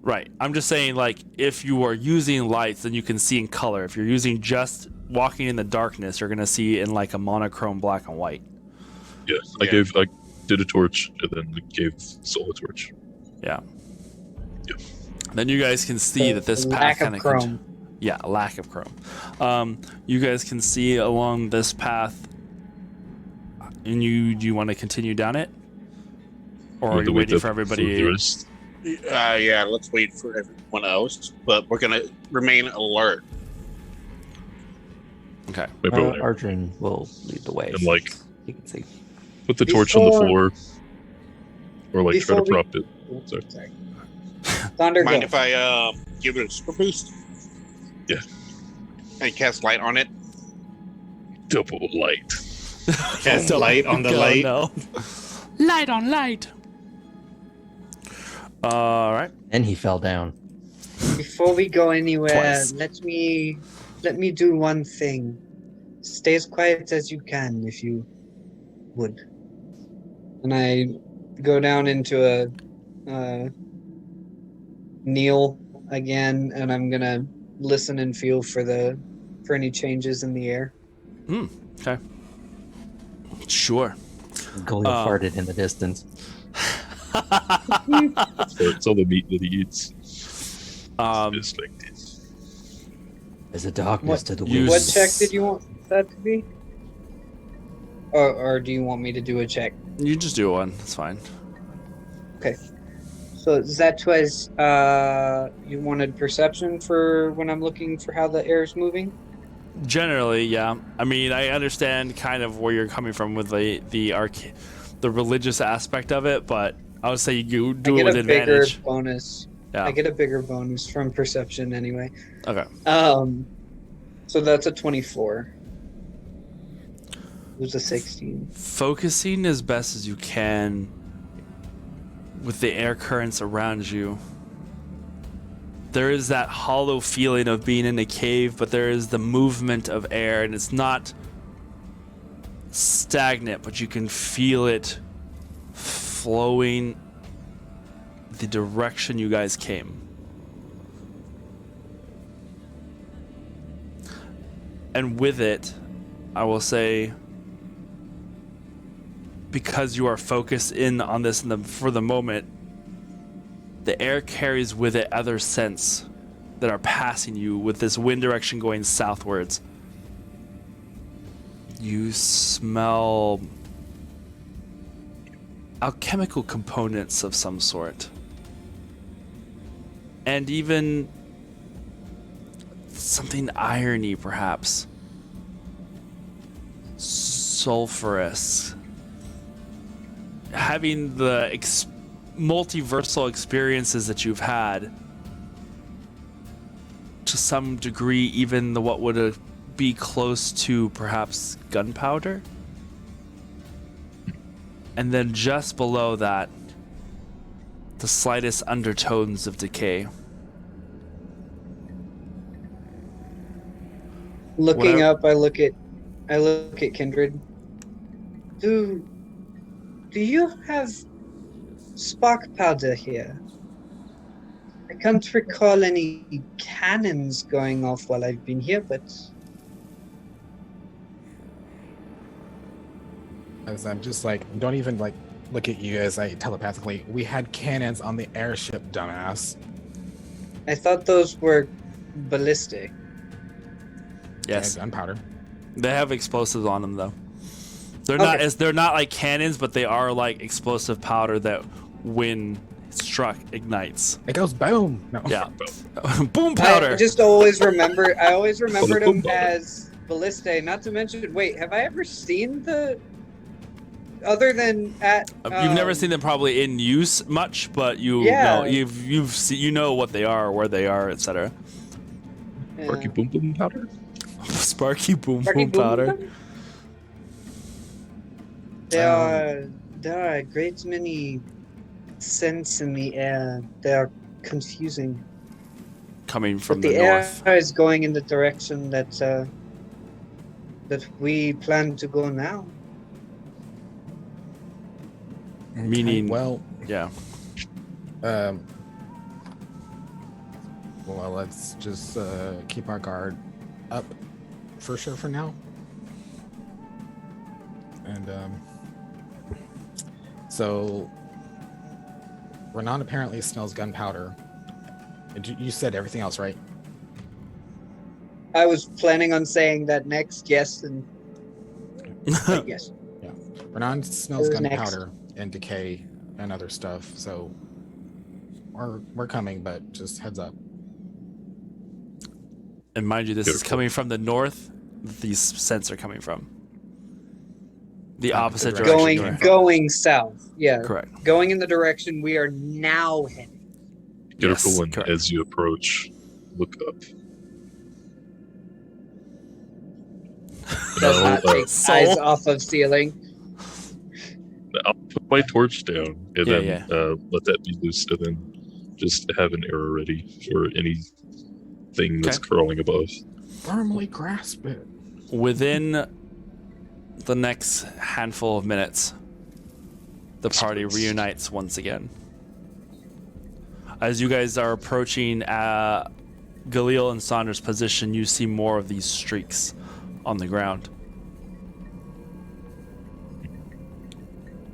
Right. I'm just saying, like, if you are using lights, then you can see in color. If you're using just walking in the darkness, you're going to see in, like, a monochrome black and white. Yeah, I did a torch and then gave Sol a torch. Yeah. Then you guys can see that this path lack kind of of chrome. Yeah, lack of chrome. You guys can see along this path, and do you want to continue down it, or are you waiting for everybody? Yeah, let's wait for everyone else, but we're gonna remain alert. Okay. Arjun will lead the way. And like, you can see. put the torch on the floor, or like try to prop it. Sorry. Thunder, Mind go. if I give it a super boost? Yeah. And cast light on it? Double light. Cast light on the light. No. Light on light. All right. And he fell down. Before we go anywhere, Twice. let me do one thing. Stay as quiet as you can, if you would. And I go down into a kneel again, and I'm gonna listen and feel for any changes in the air. Okay. Sure. Galil farted in the distance. It's all the meat that he eats. It's like this. There's a darkness to the you- wind. What check did you want that to be? Or do you want me to do a check? You just do one. It's fine. Okay. So that was you wanted perception for when I'm looking for how the air is moving? Generally, yeah. I mean, I understand kind of where you're coming from with the religious aspect of it, but I would say you do I it get with a bigger advantage. bonus Yeah. I get a bigger bonus from perception anyway. Okay. So that's a 24. It was a 16. Focusing as best as you can with the air currents around you. There is that hollow feeling of being in a cave, but there is the movement of air, and it's not stagnant, but you can feel it flowing the direction you guys came. And with it, I will say, because you are focused in on this for the moment, the air carries with it other scents that are passing you with this wind direction going southwards. You smell alchemical components of some sort. And even something irony, perhaps. Sulfurous. Having the multiversal experiences that you've had, to some degree, even what would be close to perhaps gunpowder. And then just below that, the slightest undertones of decay. Looking up, I look at Kindred. Do you have spark powder here? I can't recall any cannons going off while I've been here, but As I'm just like, don't even like look at you as I telepathically. We had cannons on the airship, dumbass. I thought those were ballistic. Yes. Yeah, gunpowder. They have explosives on them, though. They're Okay. they're not like cannons, but they are like explosive powder that, when struck, ignites. It goes boom. No. Yeah. Boom powder. I just always remembered them as ballistic. Not to mention, wait, have I ever seen the? Other than at You've never seen them probably in use much, but you know you know what they are, where they are, etc. Sparky boom boom powder. Sparky boom Sparky boom powder. There are a great many scents in the air. They are confusing. Coming from But the the north. air is going in the direction that we plan to go now. Meaning, Well, yeah. well, let's just keep our guard up for sure for now. And so Renan apparently smells gunpowder. You said everything else, right? I was planning on saying that next, yes, and yes. Renan smells Who's next? gunpowder and decay and other stuff. So we're coming, but just heads up. And mind you, this is Beautiful. coming from the north. These scents are coming from the opposite direction. direction. you were. Going south. Yeah. Correct. Going in the direction we are now heading. Careful, Yes, and correct. as you approach, look up. Does And not take eyes off of ceiling. I'll put my torch down and Yeah, then let that be loose, and then just have an arrow ready for anything that's crawling above. Firmly grasp it. Within the next handful of minutes, the party reunites once again. As you guys are approaching Galil and Saunders' position, you see more of these streaks on the ground.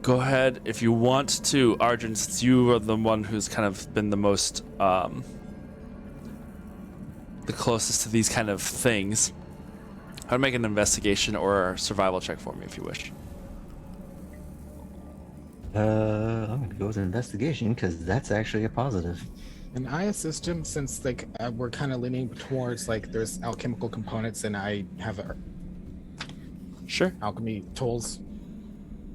Go ahead if you want to, Arjun, since you are the one who's kind of been the most the closest to these kind of things. I'd make an investigation or a survival check for me if you wish. I'm gonna go with an investigation because that's actually a positive. And I assist him since like we're kind of leaning towards like there's alchemical components and I have Sure, alchemy tools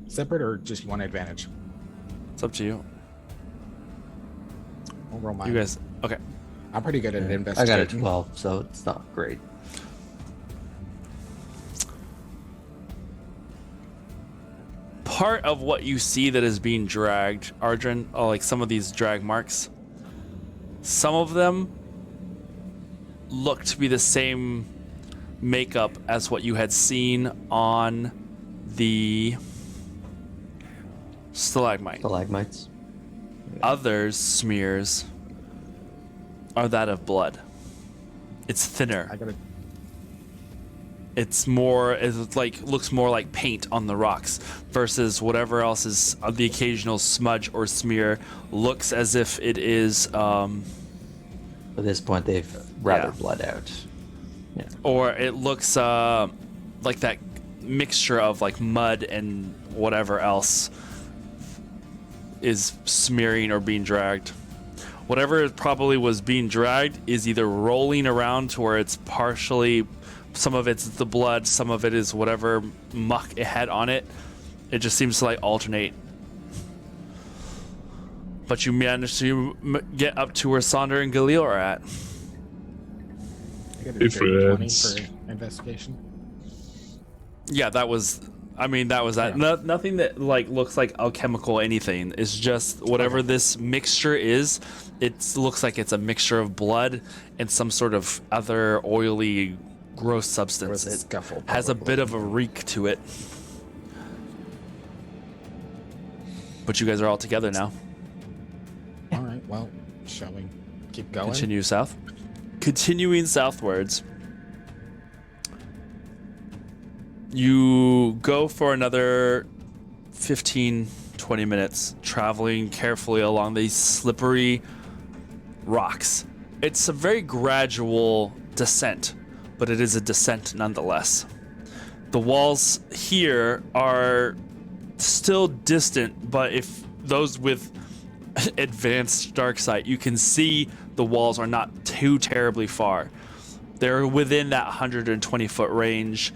separate, or just you want advantage? it's up to you. I'll roll mine. You guys, okay. I'm pretty good at I investigating. got a 12, so it's not great. Part of what you see that is being dragged, Ardren, are like some of these drag marks. Some of them look to be the same makeup as what you had seen on the stalagmite. Stalagmites. Others smears are that of blood. It's thinner. I gotta. It's looks more like paint on the rocks versus whatever else is the occasional smudge or smear looks as if it is At this point, they've rather blood out. Yeah. or it looks like that mixture of like mud and whatever else is smearing or being dragged. Whatever probably was being dragged is either rolling around to where it's partially, some of it's the blood, some of it is whatever muck it had on it. It just seems to like alternate. But you managed to get up to where Sonder and Galil are at. I got a Hey, dirty 20 friends. for investigation. Yeah, that was that. Yeah. Nothing that like looks like alchemical anything. It's just whatever this mixture is. It looks like it's a mixture of blood and some sort of other oily, gross substance. was a It scuffle, has a probably. bit of a reek to it. But you guys are all together now. All right. Well, shall we keep going? Continue south. Continuing southwards, you go for another 15, 20 minutes, traveling carefully along these slippery rocks. It's a very gradual descent, but it is a descent nonetheless. The walls here are still distant, but if those with advanced dark sight, you can see the walls are not too terribly far. They're within that 120 foot range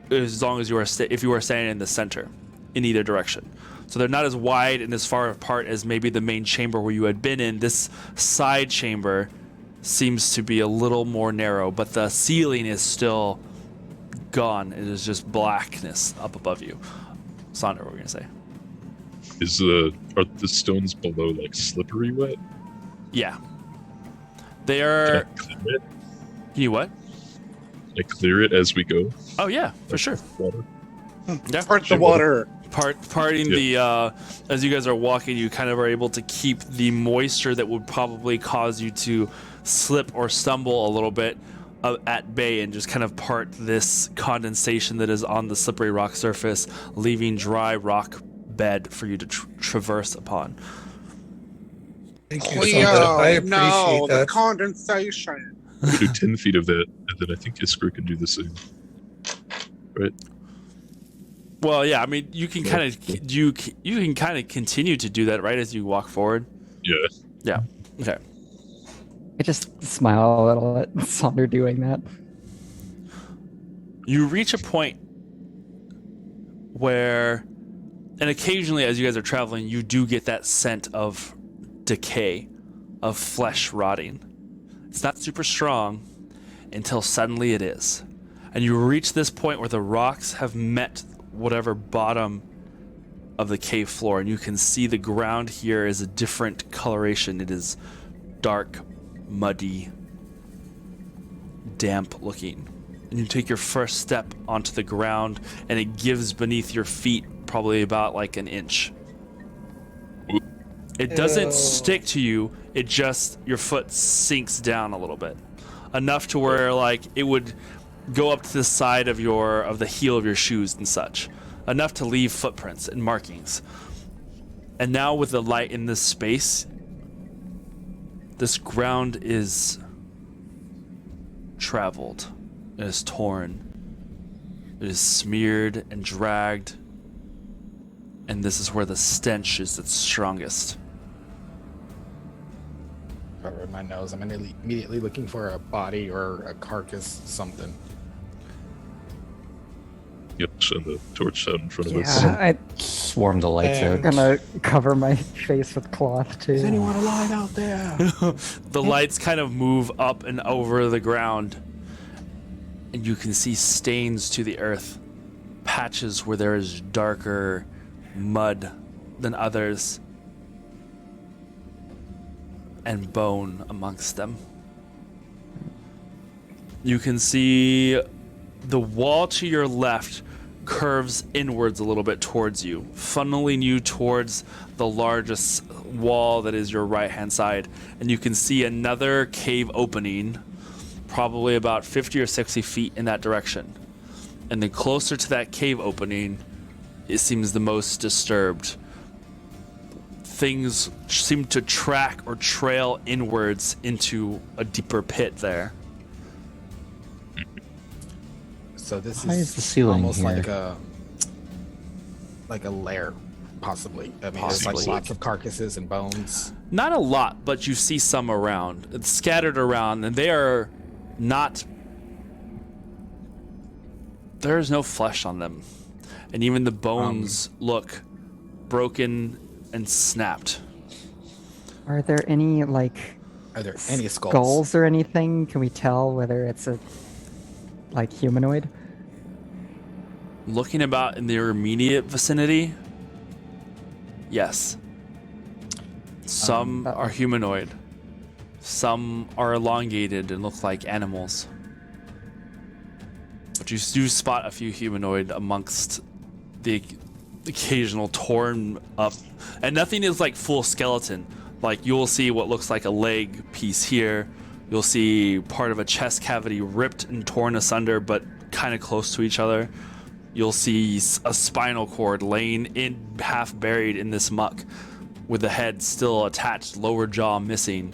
as long as you are if you are standing in the center in either direction. So they're not as wide and as far apart as maybe the main chamber where you had been in. This side chamber seems to be a little more narrow, but the ceiling is still gone. It is just blackness up above you. Sonder, what were we gonna say? Are the stones below like slippery wet? Yeah. They Can are. I clear it? Can you what? Can I clear it as we go? Oh yeah, for sure. Water? Yeah. Part the water. Parting the as you guys are walking, you kind of are able to keep the moisture that would probably cause you to slip or stumble a little bit at bay, and just kind of part this condensation that is on the slippery rock surface, leaving dry rock bed for you to traverse upon. Thank you, Oh, Sandra. I appreciate no, the that. condensation. We do 10 feet of that, and then I think Iskra can do the same. Right? Well, yeah, I mean, you can kind of you can kind of continue to do that right as you walk forward. Yeah. Yeah. Okay. I just smile a little at Sonder doing that. You reach a point where, and occasionally as you guys are traveling, you do get that scent of decay, of flesh rotting. It's not super strong until suddenly it is. And you reach this point where the rocks have met whatever bottom of the cave floor, and you can see the ground here is a different coloration. It is dark, muddy, damp looking. And you take your first step onto the ground, and it gives beneath your feet probably about like an inch. It doesn't stick to you, it just, your foot sinks down a little bit. Enough to where like it would go up to the side of the heel of your shoes and such. Enough to leave footprints and markings. And now with the light in this space, this ground is traveled. It is torn. It is smeared and dragged. And this is where the stench is its strongest. Cover my nose. I'm immediately looking for a body or a carcass, something. Yep, shine the torch out in front of us. Yeah, I'm Swarm the lights out. gonna cover my face with cloth too. Is anyone alive out there? The lights kind of move up and over the ground, and you can see stains to the earth, patches where there is darker mud than others, and bone amongst them. You can see the wall to your left curves inwards a little bit towards you, funneling you towards the largest wall that is your right-hand side. And you can see another cave opening, probably about 50 or 60 feet in that direction. And then closer to that cave opening, it seems the most disturbed. Things seem to track or trail inwards into a deeper pit there. So this Why is is the ceiling almost here? like a lair, possibly. I mean, there's Possibly. like lots of carcasses and bones. Not a lot, but you see some around. It's scattered around, and they are not... There is no flesh on them. And even the bones look broken and snapped. Are there any like Are there any skulls? skulls or anything? Can we tell whether it's a like humanoid? Looking about in their immediate vicinity, yes. Some are humanoid. Some are elongated and look like animals. But you do spot a few humanoid amongst the occasional torn up, and nothing is like full skeleton. Like you'll see what looks like a leg piece here. You'll see part of a chest cavity ripped and torn asunder, but kind of close to each other. You'll see a spinal cord laying in, half buried in this muck, with the head still attached, lower jaw missing.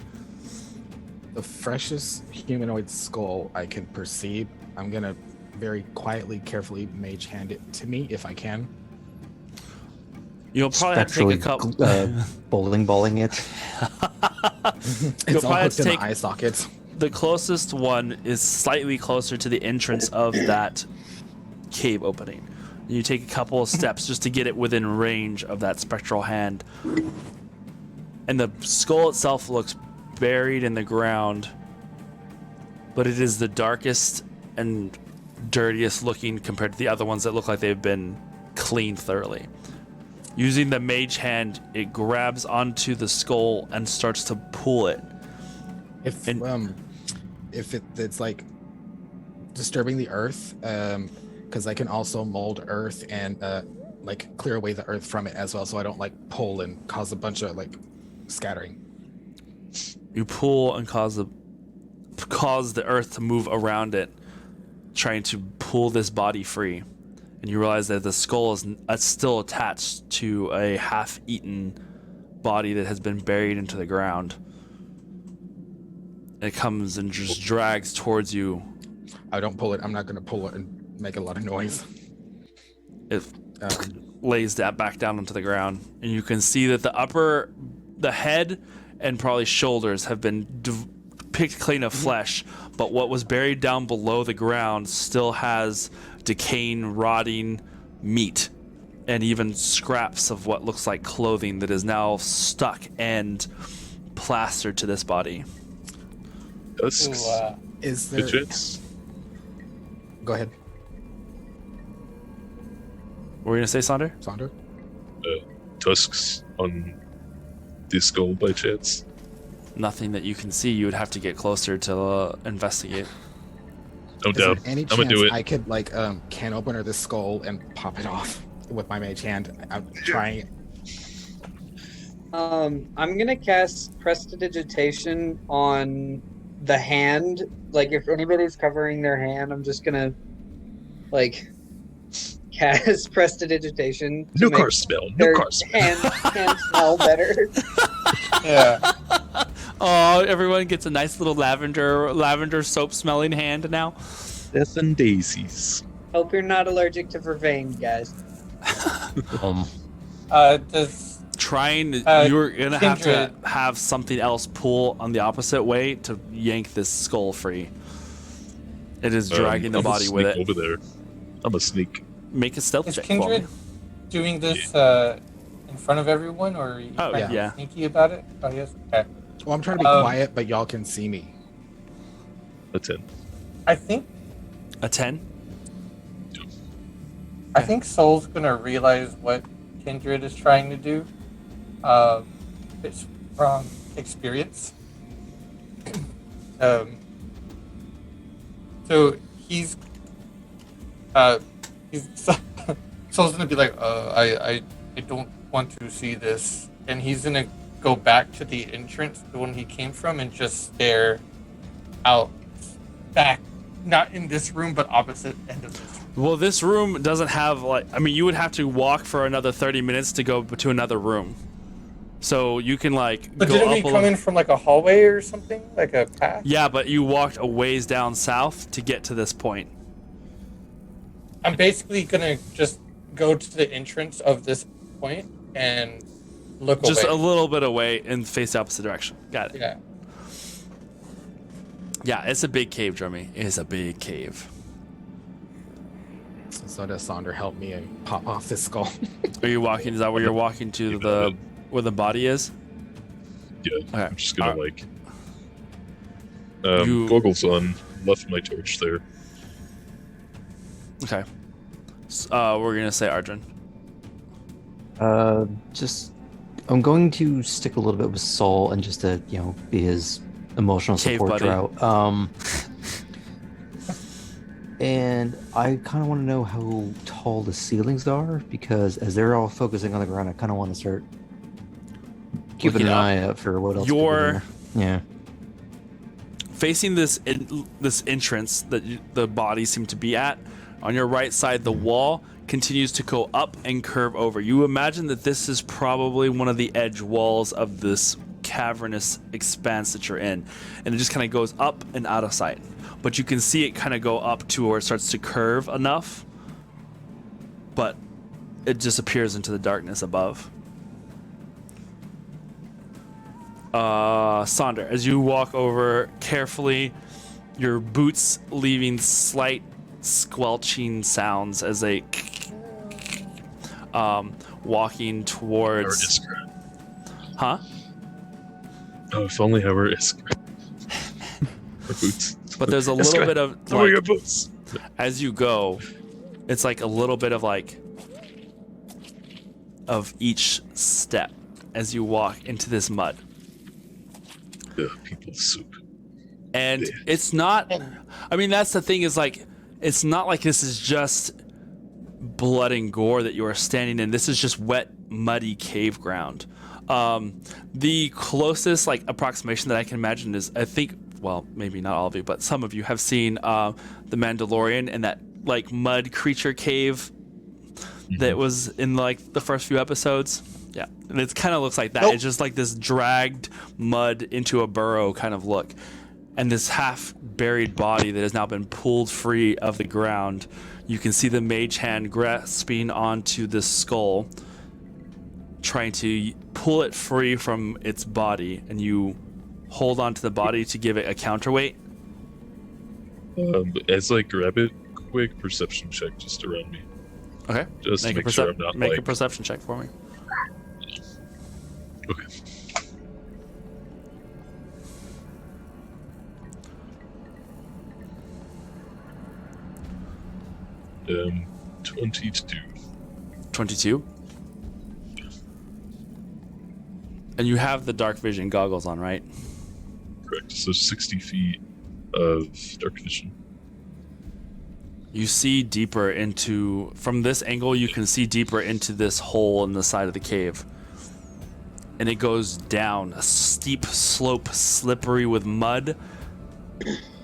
The freshest humanoid skull I can perceive. I'm gonna very quietly, carefully mage hand it to me if I can. You'll probably have to take a couple. Bowling balling it. It's all probably have hooked to in take- the eye sockets. The closest one is slightly closer to the entrance of that cave opening. You take a couple of steps just to get it within range of that spectral hand. And the skull itself looks buried in the ground, but it is the darkest and dirtiest looking compared to the other ones that look like they've been cleaned thoroughly. Using the mage hand, it grabs onto the skull and starts to pull it. If And- it's like disturbing the earth, because I can also mold earth and like clear away the earth from it as well, so I don't like pull and cause a bunch of like scattering. You pull and cause the earth to move around it, trying to pull this body free. And you realize that the skull is still attached to a half-eaten body that has been buried into the ground. It comes and just drags towards you. I don't pull it. I'm not gonna pull it and make a lot of noise. It Um, lays that back down onto the ground, and you can see that the head and probably shoulders have been picked clean of flesh, but what was buried down below the ground still has decaying, rotting meat, and even scraps of what looks like clothing that is now stuck and plastered to this body. Tusks, is there? midgets. Go ahead, What were you gonna say, Sonder? Sandra. Tusks on the skull by chance. Nothing that you can see. You would have to get closer to investigate. No Is there doubt. any I'm gonna chance do it. I could like can opener this skull and pop it off with my mage hand? I'm trying it. I'm gonna cast Prestidigitation on the hand. Like, if anybody's covering their hand, I'm just gonna like cast Prestidigitation. to New make car smell. New their car smell. hand smell better. Yeah. Oh, everyone gets a nice little lavender soap smelling hand now. Death and daisies. Hope you're not allergic to vervain, guys. Does You're gonna have to Kindred. have something else pull on the opposite way to yank this skull free. It is dragging the I'm gonna body with sneak it. over there. I'm a sneak. Make a stealth Is check for me. Kindred doing this in front of everyone, or are you Oh, trying to yeah. be sneaky about it? Oh, yes. Okay. Well, I'm trying to be quiet, but y'all can see me. A 10. I think A 10? Soul's gonna realize what Kindred is trying to do. It's from experience. So he's Soul's gonna be like, I don't want to see this, and he's gonna go back to the entrance, the one he came from, and just stare out back, not in this room, but opposite end of this room. Well, this room doesn't have, like, I mean, you would have to walk for another 30 minutes to go to another room. So you can, like, But go didn't up we a come little. in from like a hallway or something, like a path? Yeah, but you walked a ways down south to get to this point. I'm basically gonna just go to the entrance of this point and look Just away. a little bit away and face the opposite direction. Got it. Yeah. Yeah, it's a big cave, Jeremy. It is a big cave. So does Sonder help me and pop off this skull? Are you walking? Is that where you're walking to where the body is? Yeah, Okay. I'm just gonna goggles on, left my torch there. Okay. We're gonna say Arjun. I'm going to stick a little bit with Saul and just to, be his emotional Cave support buddy. throughout. And I kind of want to know how tall the ceilings are, because as they're all focusing on the ground, I kind of want to start keeping Looking an up. eye out for what else. could be You're there. Yeah. facing this entrance that the bodies seem to be at. On your right side, the wall continues to go up and curve over. You imagine that this is probably one of the edge walls of this cavernous expanse that you're in, and it just kind of goes up and out of sight. But you can see it kind of go up to where it starts to curve enough, but it disappears into the darkness above. Sonder, as you walk over carefully, your boots leaving slight squelching sounds as they walking towards. Huh? Oh, if only I were Iskra. Or boots. But there's a little bit of Oh, your like, boots. as you go, it's like a little bit of like of each step as you walk into this mud. People's soup. And Yeah. it's not, I mean, that's the thing, is like, it's not like this is just blood and gore that you are standing in. This is just wet, muddy cave ground. The closest like approximation that I can imagine is, I think, well, maybe not all of you, but some of you have seen The Mandalorian and that like mud creature cave that was in like the first few episodes. Yeah, and it kind of looks like that. Nope. It's just like this dragged mud into a burrow kind of look. And this half buried body that has now been pulled free of the ground. You can see the mage hand grasping onto this skull, trying to pull it free from its body, and you hold onto the body to give it a counterweight. As I grab it, quick perception check just around me. Okay. Just to make sure I'm not make like... a perception check for me. Okay. 22. 22. And you have the dark vision goggles on, right? Correct. So 60 feet of dark vision. You see deeper into, from this angle, you can see deeper into this hole in the side of the cave. And it goes down a steep slope, slippery with mud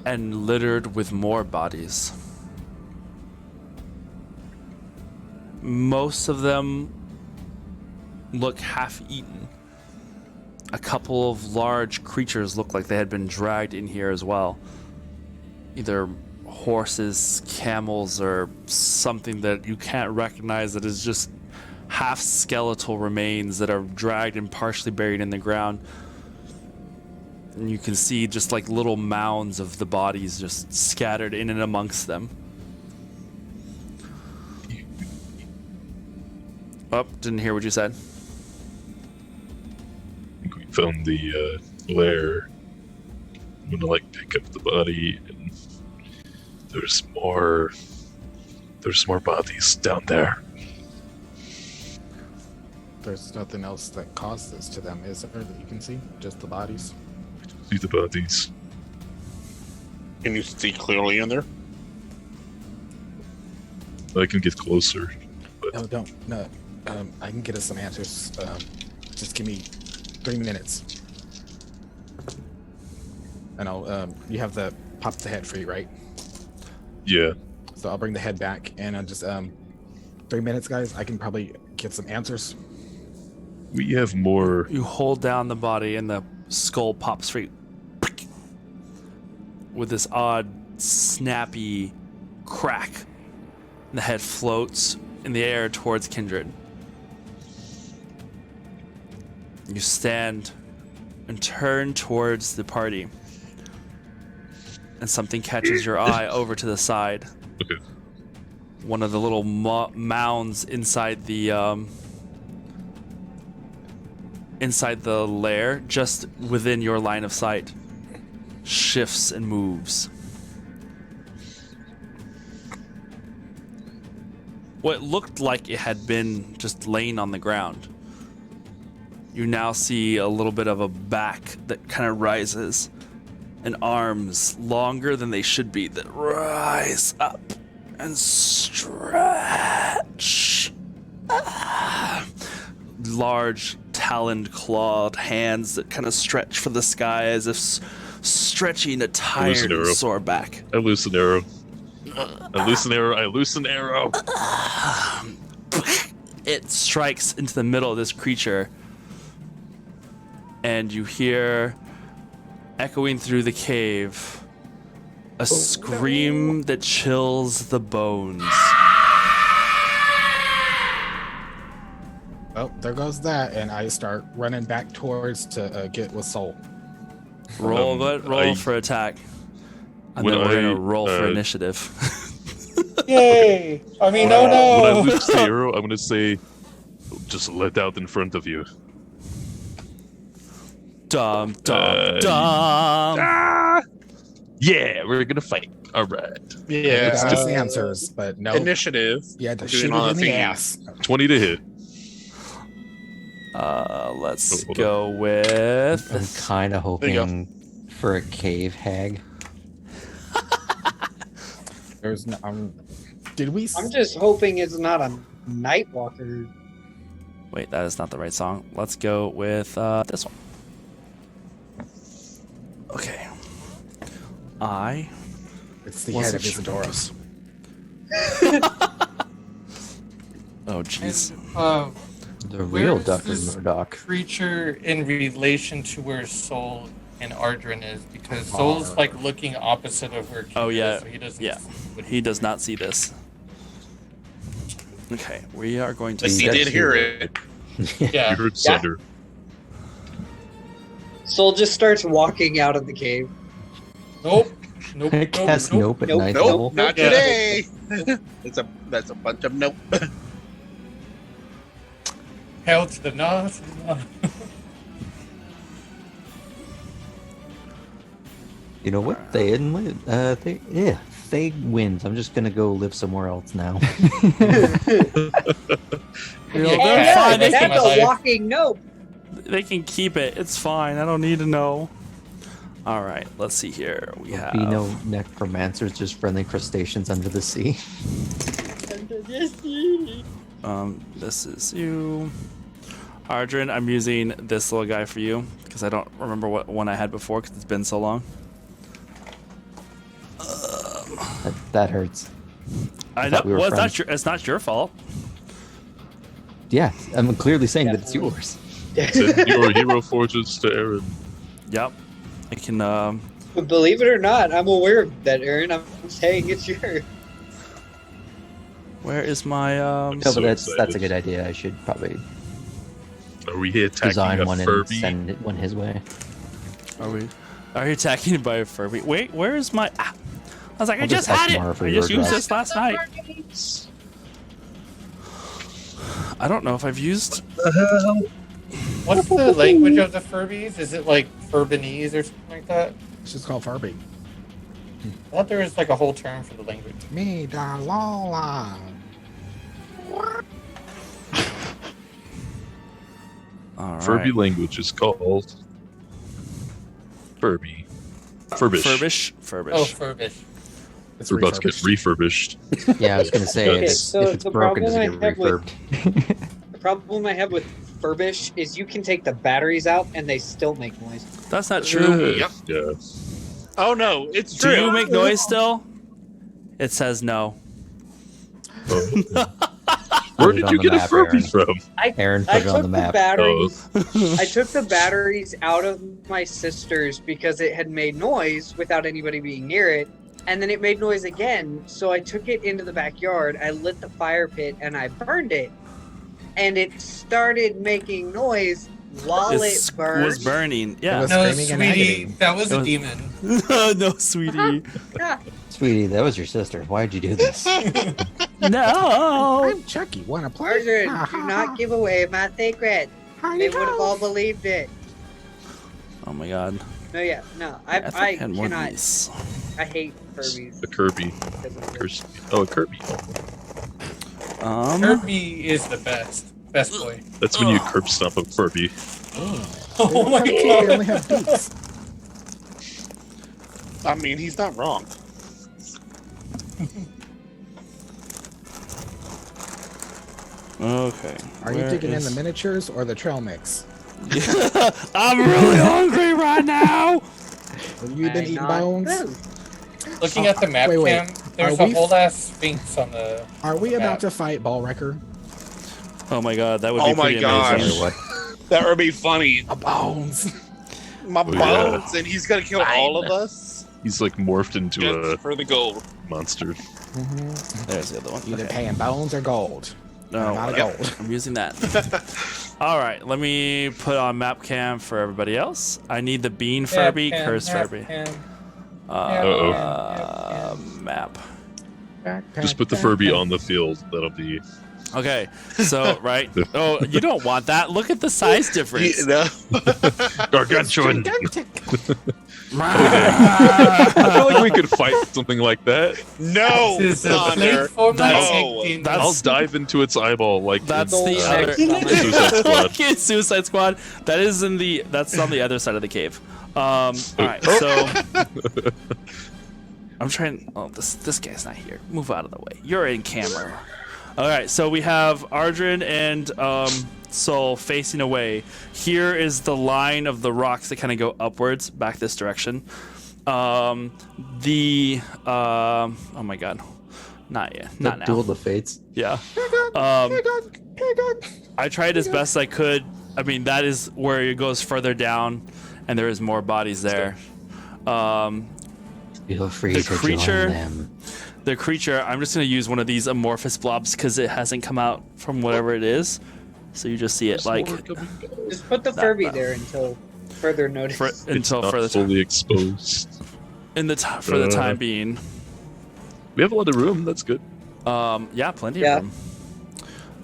and littered with more bodies. Most of them look half-eaten. A couple of large creatures look like they had been dragged in here as well. Either horses, camels, or something that you can't recognize, that is just half skeletal remains that are dragged and partially buried in the ground. And you can see just like little mounds of the bodies just scattered in and amongst them. Oh, didn't hear what you said. We found the lair. I'm gonna like pick up the body, and there's more bodies down there. There's nothing else that caused this to them, is there, that you can see? Just the bodies? See the bodies. Can you see clearly in there? I can get closer. But No, don't. No. I can get us some answers. Just give me 3 minutes. And I'll, you have the pop the head free, right? yeah, So I'll bring the head back and I'll just, 3 minutes, guys. I can probably get some answers. we have more. You hold down the body and the skull pops free. With this odd, snappy crack. The head floats in the air towards Kindred. You stand and turn towards the party. And something catches your eye over to the side. Okay. One of the little mounds inside the lair, just within your line of sight, shifts and moves. What looked like it had been just laying on the ground. You now see a little bit of a back that kind of rises, and arms longer than they should be that rise up and stretch. Large taloned clawed hands that kind of stretch for the sky as if stretching a tired and sore back. I loose an arrow. I loose an arrow. It strikes into the middle of this creature, and you hear, echoing through the cave, a scream that chills the bones. Well, there goes that, and I start running back towards to get with Soul. Roll for attack. And then we're gonna roll for initiative. Yay! I mean, When I no. loose the arrow, I'm gonna say, just let out in front of you. Dum dum Ah! dum. Yeah, we're gonna fight. All right. Yeah. It's just answers, but no. Initiative. You had to Doing shoot all it in the the things. ass. 20 to hit. Let's Hold go with. I'm kind of There you go. hoping for a cave hag. There's no. Did we? I'm just hoping it's not a Nightwalker. Wait, that is not the right song. Let's go with this one. Okay. It's the wasn't head of Isidoros. Oh, jeez. The real Where's Dr. this Murdoch. creature in relation to where Soul and Ardrin is? Because Soul's like looking opposite of where King Oh, yeah. is, so he doesn't Yeah. see what He does not see this. Okay, we are going to. But he does did see hear it. it. Yeah. You heard thunder. Soul just starts walking out of the cave. Nope. Nope. I Nope. cast Nope. nope at Nope. ninth Nope, level. not Yeah. today. That's a bunch of nope. Hell to the north. You know what? They wins. I'm just gonna go live somewhere else now. They're fine. They that's can, my That's life. a walking nope. they can keep it. It's fine. I don't need to know. All right, let's see here. We have. Be no necromancers, just friendly crustaceans under the sea. This is you. Ardrin, I'm using this little guy for you because I don't remember what one I had before because it's been so long. That hurts. I know. thought we were Well, friends. it's not your fault. Yeah, I'm clearly saying that it's yours. Send your hero forges to Aaron. Yep. I can. But believe it or not, I'm aware of that, Aaron. I'm saying it's yours. Where is my No, So but that's a excited. good idea. I should probably Are we attacking design a one and Furby? send it one his way. Are you attacking by a Furby? Wait, where is my? I was like, I I'll just just ask had it. Mara for I your just used address. this last night. I don't know if I've used. What's the language of the Furbies? Is it like Furbanese or something like that? It's just called Furby. I thought there was like a whole term for the language. Me da la. All Furby right. language is called Furby. Furbish. Furbish. Oh, Furbish. It's We're about to get refurbished. refurbished. Yeah, I was gonna say Okay, it's, so if it's the broken, does it problem get I have with- refurbed? The problem I have with Furbish is you can take the batteries out and they still make noise. That's not true. Yep. Yeah. Oh no, it's Do true. you make noise still? It says no. Where Put it did on you the get a map, Furby Aaron. from? Aaron, I put it on took the the map. batteries. I took the batteries out of my sister's because it had made noise without anybody being near it, and then it made noise again. So I took it into the backyard. I lit the fire pit and I burned it, and it started making noise while It it burned. was burning. Yeah. was- No, Screaming in sweetie, agony. that was It a was- demon. No, sweetie. Yeah. Sweetie, that was your sister. Why'd you do this? No. I'm Chucky. Wanna play? Arjun, Ha, do ha, not ha. give away my secret. Hidey They would have ho. all believed it. Oh my god. No, yeah, no, I thought I had more of cannot. these. I hate Furbies. A Kirby. because of this. Kirby. Oh, a Kirby. Kirby is the best. Best boy. That's when you curb stomp a Furby. Oh my They god. only have beats. I mean, he's not wrong. Okay. Are you digging in the miniatures or the trail mix? I'm really hungry right now. Have you been I'm eating not bones? food. Looking at the map wait, wait. cam, there's Are a we- whole ass sphinx on the. Are we map. about to fight Ball Wrecker? Oh my god, that would Oh be my pretty gosh. amazing. What? That would be funny. A bones. My Oh, yeah. bones, and he's gonna kill all of us He's like morphed into just a for the gold. monster. There's the other one. Either Okay. paying bones or gold. No, Not a whatever. gold. I'm using that. All right, let me put on map cam for everybody else. I need the bean Furby, Map cam, curse map Furby. cam. Map. Just put the Furby on the field. That'll be. Okay, so right. Oh, you don't want that. Look at the size difference. You know? Gargantuan! Gigantic. I feel like we could fight something like that. No, This is a Connor. plate for my That's- chicken. that's- I'll dive into its eyeball like That's in, the Suicide other. Squad. Suicide Squad. Like in Suicide Squad. That is in the. That's on the other side of the cave. All right, so I'm trying. Oh, this guy's not here. Move out of the way. You're in camera. All right, so we have Ardrin and Soul facing away. Here is the line of the rocks that kind of go upwards, back this direction. Oh my god, not yet, not now. Duel the Fates. Yeah. I tried as best I could. I mean, that is where it goes further down, and there is more bodies there. Feel free The to creature- join them. The creature, I'm just going to use one of these amorphous blobs because it hasn't come out from whatever it is. So you just see it like Just put the Furby there until further notice. It's until not further fully exposed. in the for the time being. We have a lot of room. That's good. Yeah, plenty Yeah. of room.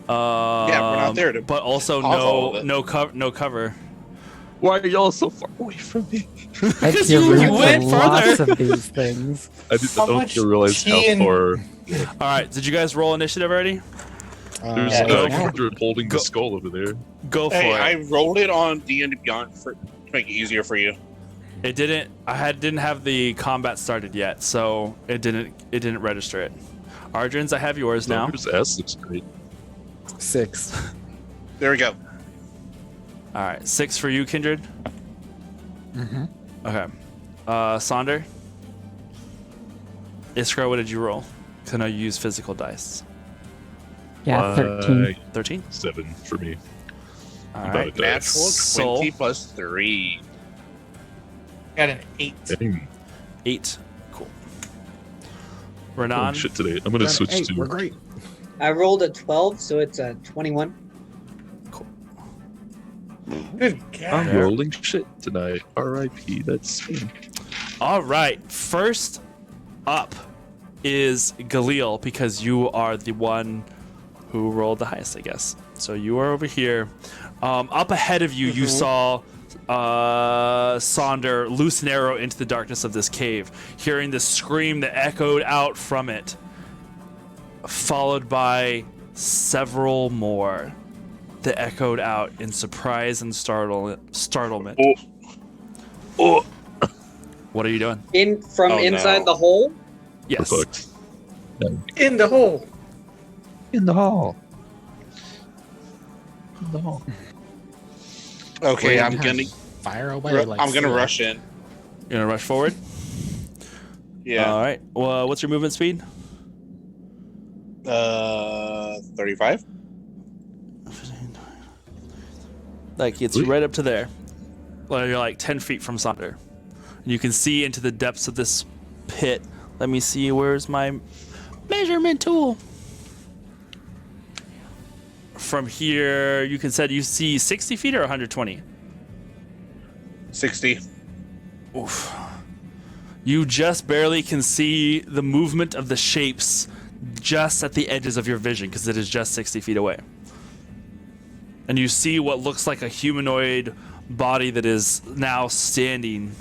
Yeah, we're not there to But also pause all of it. no cover. Why are y'all so far away from me? I Because give you room went for lots further. of these things. I How don't much think you realize how tea and- far. All right, did you guys roll initiative already? There's Yeah, a now. hundred holding Go. the skull over there. Go for Hey, it. I rolled it on D&D Beyond to make it easier for you. It didn't. Didn't have the combat started yet, so it didn't register it. Arjun's, I have yours now. His ass looks great. 6. There we go. All right, 6 for you, Kindred. Mm-hmm. Okay. Sonder. Iskra, what did you roll? Because I know you use physical dice. Yeah, 13. 13. 7 for me. All About right. it. Natural Soul. 20 plus 3. Got an 8. Dang. 8. Cool. Oh, Renan. shit today. I'm gonna switch 8. to. We're great. I rolled a 12, so it's a 21. Good I'm God. rolling shit tonight. R.I.P. That's me. All right. First up is Galil, because you are the one who rolled the highest, I guess. So you are over here. Up ahead of you, you saw Sonder loose an arrow into the darkness of this cave, hearing the scream that echoed out from it, followed by several more that echoed out in surprise and startlement. Oh, What are you doing? Inside the hole? Yes. perfect. In the hole. In the hall. In the hall. Okay, Wait, I'm gonna fire away. I'm gonna rush in. You're gonna rush forward? Yeah. All right. Well, what's your movement speed? 35. Like, it's right up to there. Well, you're like 10 feet from Sonder. You can see into the depths of this pit. Let me see, where's my measurement tool? From here, you see 60 feet or 120? 60. Oof. You just barely can see the movement of the shapes just at the edges of your vision because it is just 60 feet away. And you see what looks like a humanoid body that is now standing,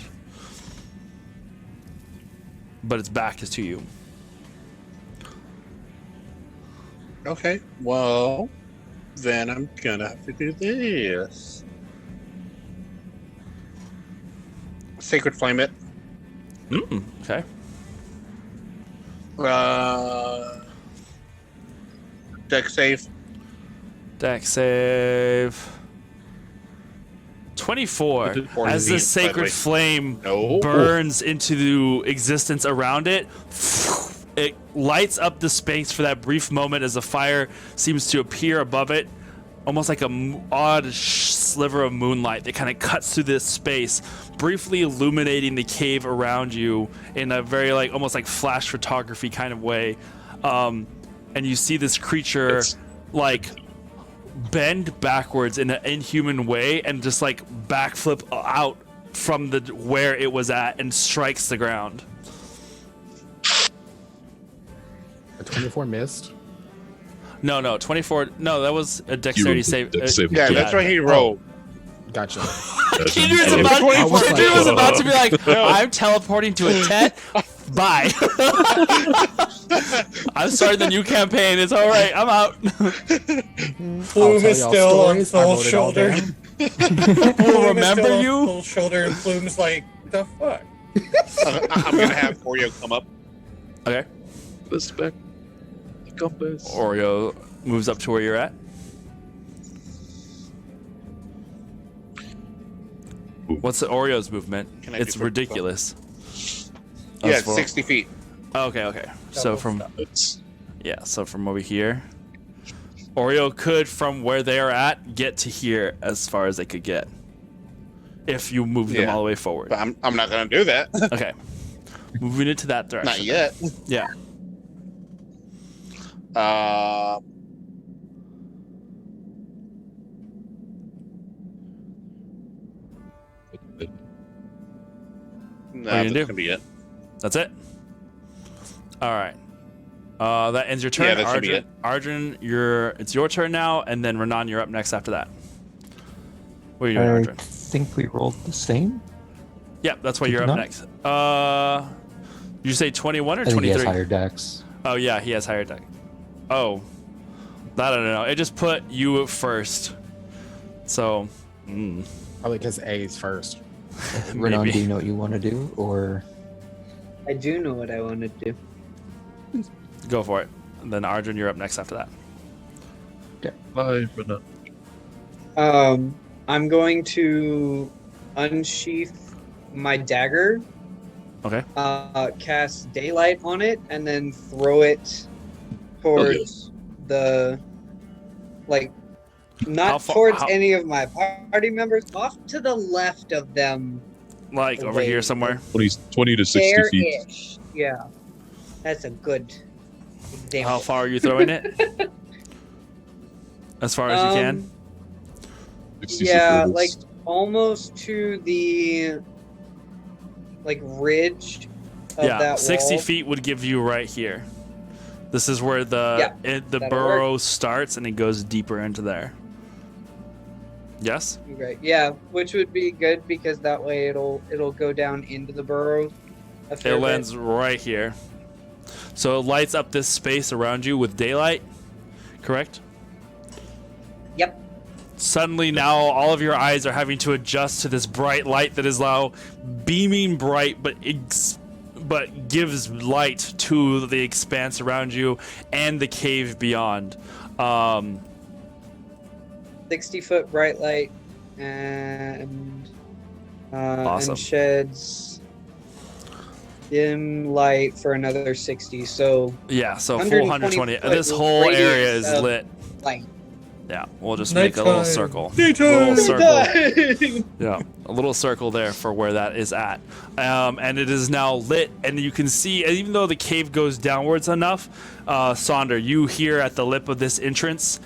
but its back is to you. Okay, well, then I'm gonna have to do this. Sacred Flame it. Okay. Deck save. Deck save. 24. As the sacred flame burns into existence around it, it lights up the space for that brief moment as the fire seems to appear above it, almost like a odd sliver of moonlight that kind of cuts through this space, briefly illuminating the cave around you in a very almost like flash photography kind of way. And you see this creature bend backwards in an inhuman way and just backflip out from the where it was at and strikes the ground. A 24 missed. No, 24. No, that was a dexterity save. Yeah, that's what he rolled. Gotcha. Kindred's about to be like, I'm teleporting to a tent. Bye. I'm starting the new campaign. It's all right. I'm out. Plume is still on Soul's shoulder. We'll remember you. Soul's shoulder, and Plume's like, the fuck? I'm gonna have Oreo come up. Okay. Let's back. Compass. Oreo moves up to where you're at. What's the Oreo's movement? It's ridiculous. Yeah, it's 60 feet. Okay. So from over here, Oreo could, from where they are at, get to here as far as they could get. If you move them all the way forward. But I'm not gonna do that. Okay. Moving it to that direction. Not yet. Yeah. No, What are you that's gonna gonna be it. That's it? All right. That ends your turn. Yeah, that should be it. Arjun, it's your turn now, and then Renan, you're up next after that. What are you doing, Arjun? I think we rolled the same. Yeah, that's why you're up next. You say 21 or I think 23? he has higher dex. Oh, yeah, he has higher dex. Oh. I don't know. It just put you first. So, Probably because A's first. Renan, maybe. do you know what you want to do, or I do know what I want to do. Go for it. And then Arjun, you're up next after that. Bye, Renan. I'm going to unsheath my dagger. Okay. Cast daylight on it, and then throw it towards the not towards any of my party members, off to the left of them. Like over here somewhere? 20 to 60 feet. There-ish. Yeah. That's a good example. How far are you throwing it? As far as you can? Yeah, almost to the ridge of that 60 wall. feet would give you right here. This is where the that'll burrow starts, and it goes deeper into there. Yes. Okay. Yeah, which would be good because that way it'll go down into the burrow. It lands right here. So it lights up this space around you with daylight, correct? Yep. Suddenly now all of your eyes are having to adjust to this bright light that is now beaming bright, but gives light to the expanse around you and the cave beyond. 60-foot bright light and Awesome. and sheds dim light for another 60. So yeah, so full 120. 120 This whole radius area is of lit. light. Yeah, we'll just make a little Nighttime. circle. A Daytime. little circle. Yeah, a little circle there for where that is at. And it is now lit, and you can see, even though the cave goes downwards enough, Sonder, you here at the lip of this entrance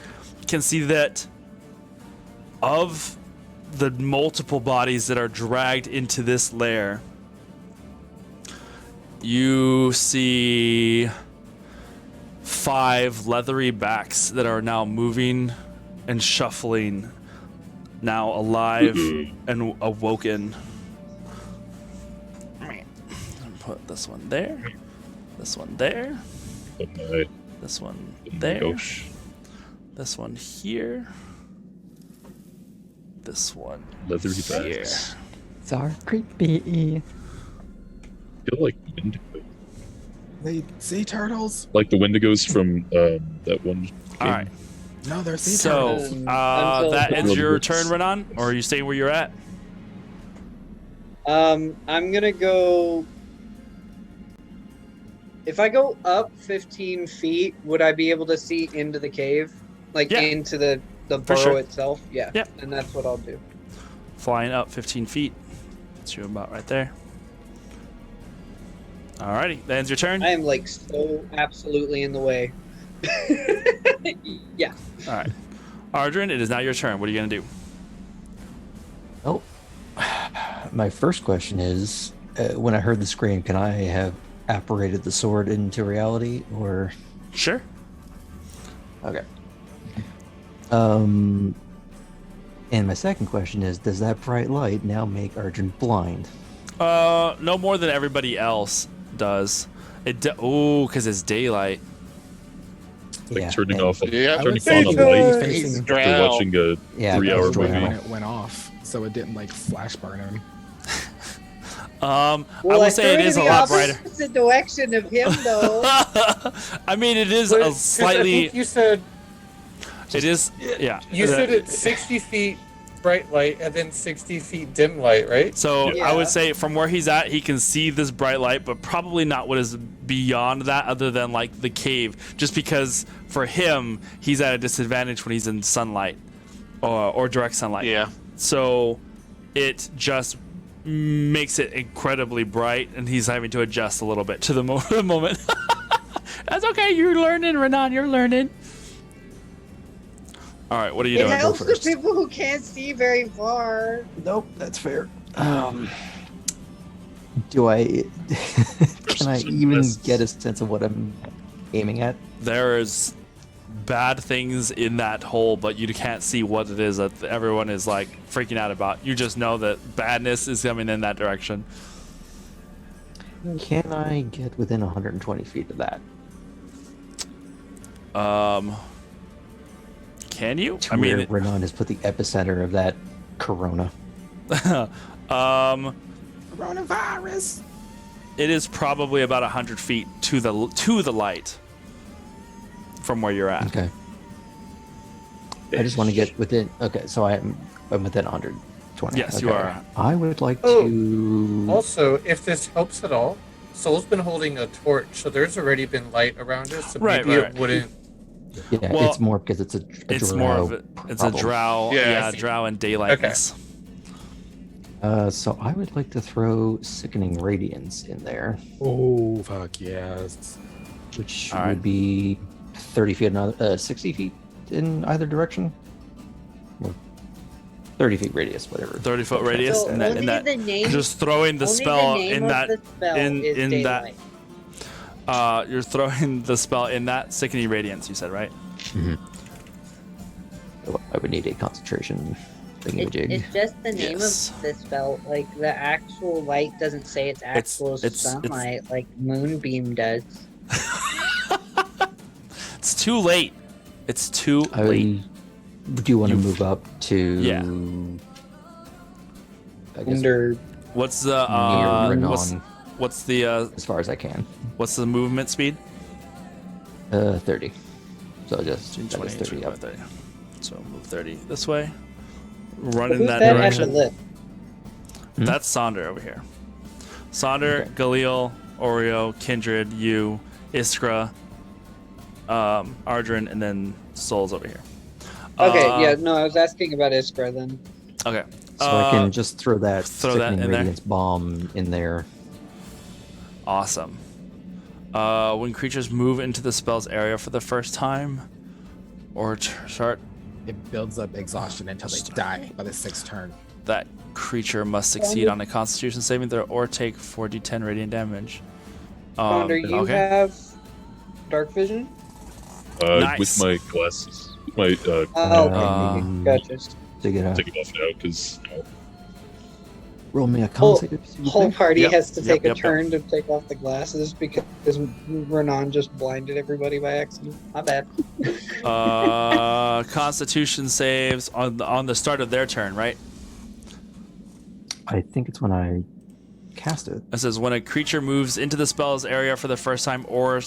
can see that of the multiple bodies that are dragged into this lair, you see 5 leathery backs that are now moving and shuffling, now alive and awoken. Put this one there, this one there, this one there, this one here, this one Leathery here. backs. Are creepy. I feel like Wendigo. They sea turtles? Like the Wendigos from that one game. All right. No, they're sea So turtles. that ends your Roadworks. turn, Renan, or are you staying where you're at? I'm gonna go. If I go up 15 feet, would I be able to see into the cave, like Yeah. into the burrow sure. itself? Yeah. Yep. And that's what I'll do. Flying up 15 feet. That's you about right there. Alrighty, that ends your turn. I am like so absolutely in the way. Yeah. All right, Ardrin, it is now your turn. What are you gonna do? Oh, my first question is, when I heard the scream, can I have apparated the sword into reality, or? Sure. Okay. And my second question is, does that bright light now make Arjun blind? No more than everybody else does. Because it's daylight. Like Yeah, turning and- off, Yeah, turning Daytime. on a light Facing after Drow. watching a Yeah, 3-hour because when movie. it went off, so it didn't like flash burn him. I will say it is a lot brighter. It's the direction of him, though. I mean, it is But- a 'cause I slightly. think you said It is. Yeah. you said it's 60 feet bright light and then 60 feet dim light, right? So Yeah. I would say from where he's at, he can see this bright light, but probably not what is beyond that, other than like the cave. Just because for him, he's at a disadvantage when he's in sunlight or direct sunlight. Yeah. So it just makes it incredibly bright, and he's having to adjust a little bit to the moment. That's okay. You're learning, Renan. You're learning. All right. What are you It doing? helps the first. people who can't see very far. Nope, that's fair. Do I? Can I even get a sense of what I'm aiming at? There's bad things in that hole, but you can't see what it is that everyone is like freaking out about. You just know that badness is coming in that direction. Can I get within 120 feet of that? Can you? To I where mean, Renan has put the epicenter of that corona. Coronavirus. it is probably about 100 feet to the light from where you're at. Okay. I just want to get within. Okay, so I'm within 120. Yes, okay. you are. I would like Oh. to. Also, if this helps at all, Soul's been holding a torch, so there's already been light around us, so Right, maybe right. it wouldn't. Yeah, Well, it's more because it's a It's drow more of it's a problem. drow. Yeah, I Yeah, see. drow and daylightness. So I would like to throw Sickening Radiance in there, Oh fuck yes. which All right. would be 30 feet, 60 feet in either direction. Or 30 feet radius, whatever. 30-foot radius, So and that, only and that the name, just throwing the only spell the name in of that the spell in- is in that- daylight. You're throwing the spell in that sickening radiance. You said, right? Mm-hmm. So I would need a concentration thingy-majig. It's just the name Yes. of the spell. Like the actual light doesn't say it's actual sunlight, like Moonbeam does. It's too late. It's too late. Do you want to move up to? Yeah. I guess Under What's the near what's the as far as I can. what's the movement speed? 30. So just Between that 20 is and 30 up. 30. So move 30 this way. Run in who's that that at the direction. lip? That's Sonder over here. Sonder, Galil, Oreo, Kindred, you, Iskra, Ardrin, and then Souls over here. Okay, yeah, no, I was asking about Iskra then. Okay. So I can just throw that throw that sickening in there. radiance bomb in there. Awesome. When creatures move into the spell's area for the first time, or start, It builds up exhaustion until they die by the 6th turn. that creature must succeed on a Constitution saving throw or take 4d10 radiant damage. Founder, you okay. have dark vision? Nice. With my glasses. My Gotcha. Take it out. take it off now because Roll me a Whole, constitution. whole party Yep, has to yep, take a yep, turn to take off the glasses because Renan just blinded everybody by accident. My bad. Constitution saves on the start of their turn, right? I think it's when I cast it. It says when a creature moves into the spell's area for the first time or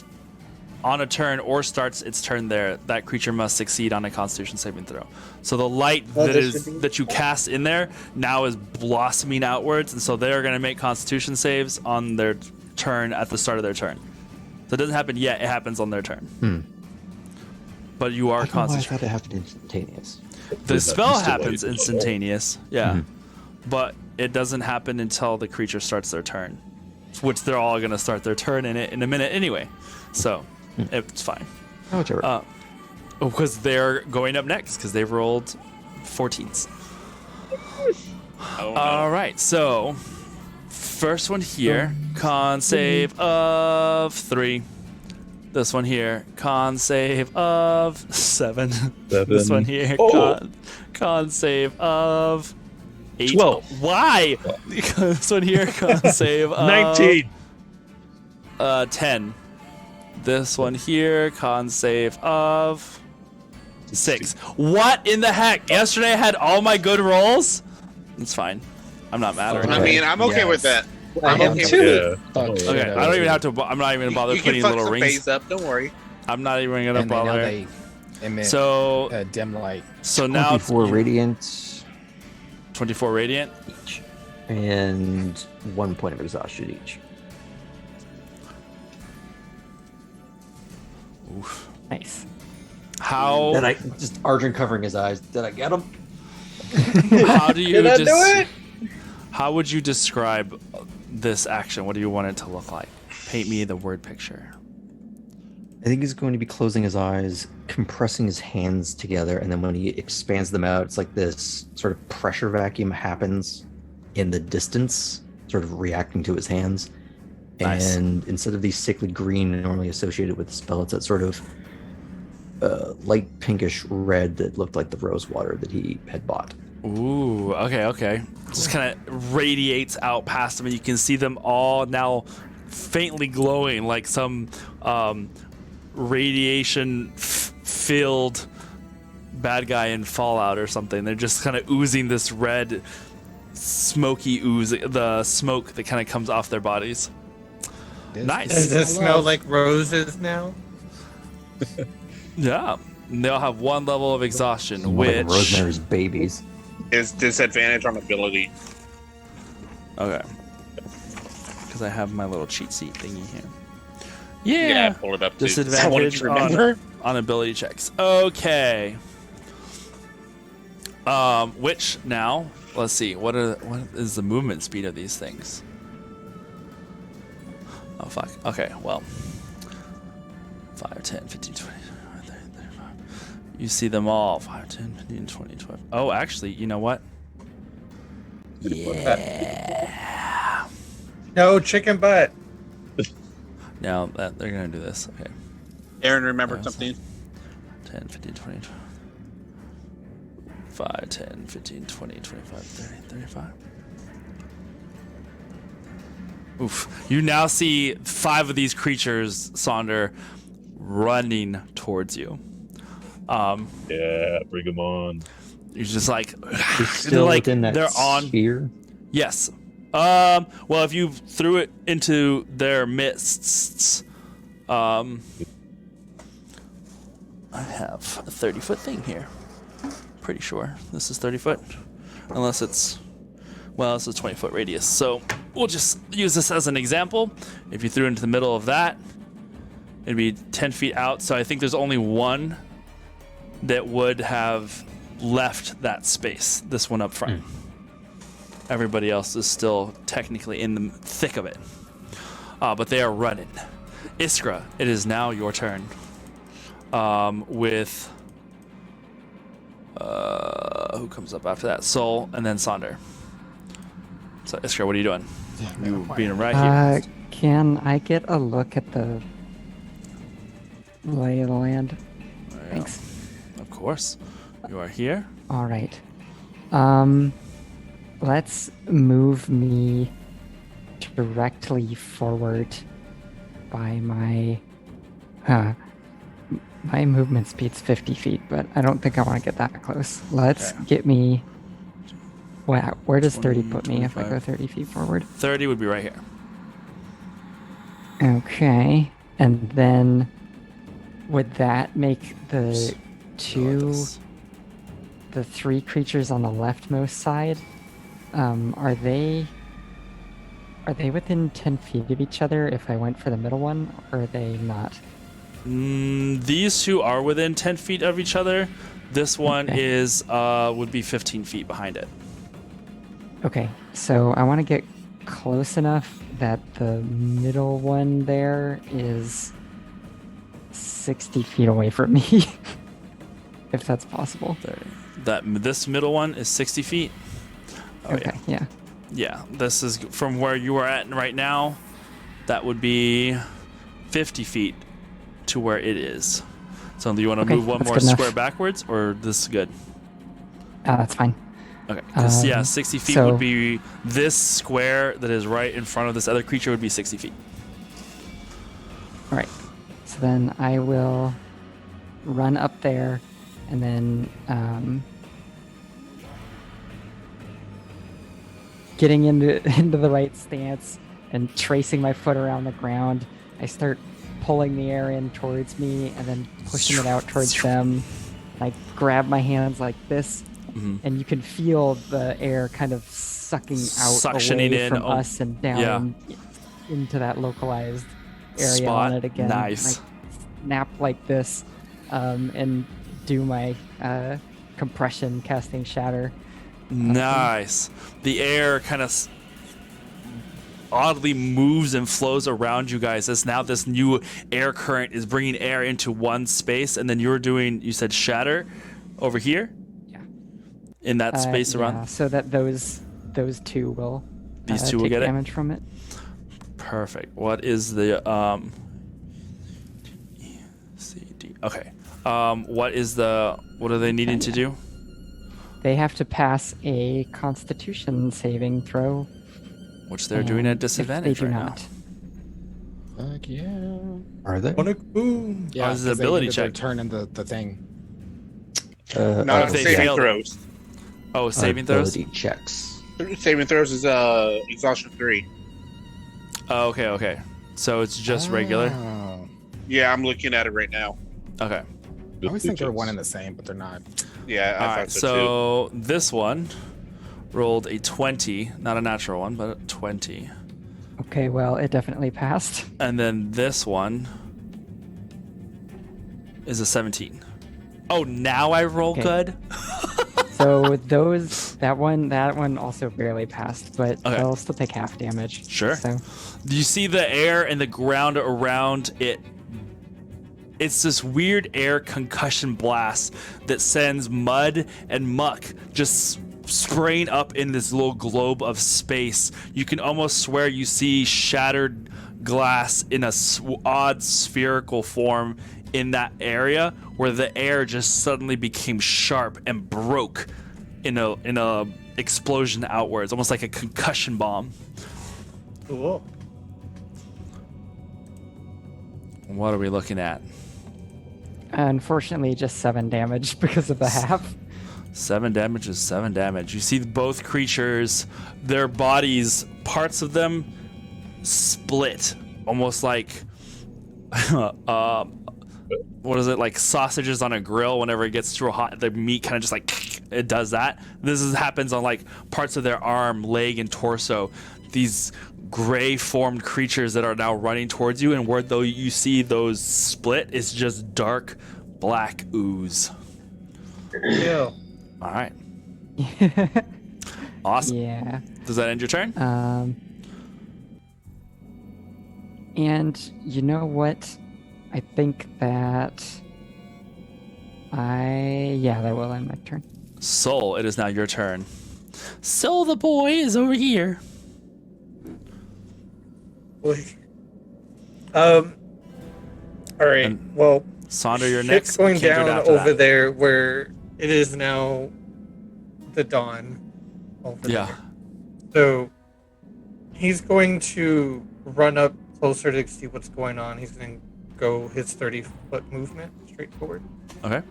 on a turn or starts its turn there, that creature must succeed on a Constitution saving throw. So the light that you cast in there now is blossoming outwards, and so they're going to make Constitution saves on their turn at the start of their turn. So it doesn't happen yet; it happens on their turn. But you are I thought Constitution. it happened instantaneous. The spell happens to happens light. instantaneous, yeah, but it doesn't happen until the creature starts their turn, which they're all going to start their turn in a minute anyway. So it's fine. Oh, whichever. Because they're going up next because they've rolled 14s. All right, so first one here, con save of 3. This one here, con save of 7. This one here, con save of 8. 12. Why? This one here, con save of 19. 10. This one here, con save of 6. What in the heck? Yesterday I had all my good rolls. It's fine. I'm not mad or I anything. mean, I'm okay with that. I'm am okay too. with Yeah. Okay, I don't even have to. I'm not even gonna bother You can putting fuck little some rings. phase up. Don't worry. I'm not even gonna And they know bother. they emit So dim light. now it's 24 radiant 24 radiant. each, and 1 point of exhaustion each. Nice. How Then I just Arjun covering his eyes. Did I get him? how do you Did I do it? how would you describe this action? What do you want it to look like? Paint me the word picture. I think he's going to be closing his eyes, compressing his hands together, and then when he expands them out, it's like this sort of pressure vacuum happens in the distance, sort of reacting to his hands. Nice. And instead of the sickly green normally associated with the spell, it's that sort of light pinkish red that looked like the rose water that he had bought. Ooh, okay. Just kind of radiates out past them, and you can see them all now faintly glowing like some radiation-filled bad guy in Fallout or something. They're just kind of oozing this red, smoky ooze, the smoke that kind of comes off their bodies. Nice. Does it smell like roses now? Yeah. And they'll have 1 level of exhaustion, More like which... Rosemary's Babies. Is disadvantage on ability. Okay. Because I have my little cheat sheet thingy here. Yeah, Yeah. pull it up. Too. Disadvantage on ability checks. Okay. Which now, let's see. What is the movement speed of these things? Oh fuck. Okay, well. 5, 10, 15, 20, 30, 35. You see them all. 5, 10, 15, 20, 12. Oh, actually, you know what? Yeah. No chicken butt. Now that they're gonna do this. Okay. Aaron remembered something. 10, 15, 20, 5, 10, 15, 20, 25, 30, 35. Oof. You now see 5 of these creatures, Sonder, running towards you. Yeah, bring them on. You're just like, It's still within that sphere. Yes. Well, if you threw it into their midst, I have a 30-foot thing here. Pretty sure this is 30 foot, unless it's, well, it's a 20-foot radius. So we'll just use this as an example. If you threw it into the middle of that, it'd be 10 feet out. So I think there's only one that would have left that space. This one up front. Everybody else is still technically in the thick of it. But they are running. Iskra, it is now your turn. With who comes up after that? Soul, and then Sonder. So Iskra, what are you doing? You being right here. Can I get a look at the lay of the land? Thanks. Of course. You are here. All right. Let's move me directly forward by my my movement speed's 50 feet, but I don't think I want to get that close. Let's get me. Wow, where does 30 put me if I go 30 feet forward? 30 would be right here. Okay, and then would that make the the 3 creatures on the leftmost side? Are they within 10 feet of each other if I went for the middle one, or are they not? These 2 are within 10 feet of each other. This one is would be 15 feet behind it. Okay, so I want to get close enough that the middle one there is 60 feet away from me, if that's possible. This middle one is 60 feet. Oh, okay, yeah. Yeah, this is from where you are at right now. That would be 50 feet to where it is. So do you want to move one more square backwards, or this is good? That's fine. Okay, 60 feet would be this square that is right in front of this other creature would be 60 feet. All right, so then I will run up there, and then getting into the right stance and tracing my foot around the ground, I start pulling the air in towards me and then pushing it out towards them. I grab my hands like this, and you can feel the air kind of suctioning away from us and down into that localized area on it again. Nice. I snap like this, and do my compression casting shatter. Nice. The air kind of oddly moves and flows around you guys as now this new air current is bringing air into one space, and then you said shatter over here? Yeah. In that space around? Yeah, so that those 2 will These 2 will take get damage it? from it. Perfect. What is the E, C, D. Okay. What are they needing to do? They have to pass a Constitution saving throw, which they're doing at disadvantage they do right not. now. Fuck yeah. Are they? Boom. Yeah, this is an ability check. Turn in the thing. Not saving throws. Oh, saving throws? Ability checks. Saving throws is exhaustion 3. Oh, okay. So it's just regular? Yeah, I'm looking at it right now. Okay. I always think they're one and the same, but they're not. Yeah, I thought so too. This one rolled a 20, not a natural one, but a 20. Okay, well, it definitely passed. And then this one is a 17. Oh, now I roll good? So that one also barely passed, but they'll still take half damage. Sure. So you see the air and the ground around it. It's this weird air concussion blast that sends mud and muck just spraying up in this little globe of space. You can almost swear you see shattered glass in a odd spherical form in that area where the air just suddenly became sharp and broke in a explosion outwards, almost like a concussion bomb. Cool. What are we looking at? Unfortunately, just 7 damage because of the half. 7 damage is 7 damage. You see both creatures, their bodies, parts of them split, almost like what is it, like sausages on a grill? Whenever it gets too hot, the meat kind of just like it does that. Happens on like parts of their arm, leg, and torso. These gray formed creatures that are now running towards you, and where though you see those split, it's just dark black ooze. Yeah. All right. Awesome. Yeah. Does that end your turn? And you know what? I think that that will end my turn. Soul, it is now your turn. Soul the boy is over here. Boy. All right. And well, Sonder, you're shit's next. going Kindred down after over that. there where it is now the dawn. Over Yeah. there. So he's going to run up closer to see what's going on. He's going to go his 30-foot movement straight forward. Okay.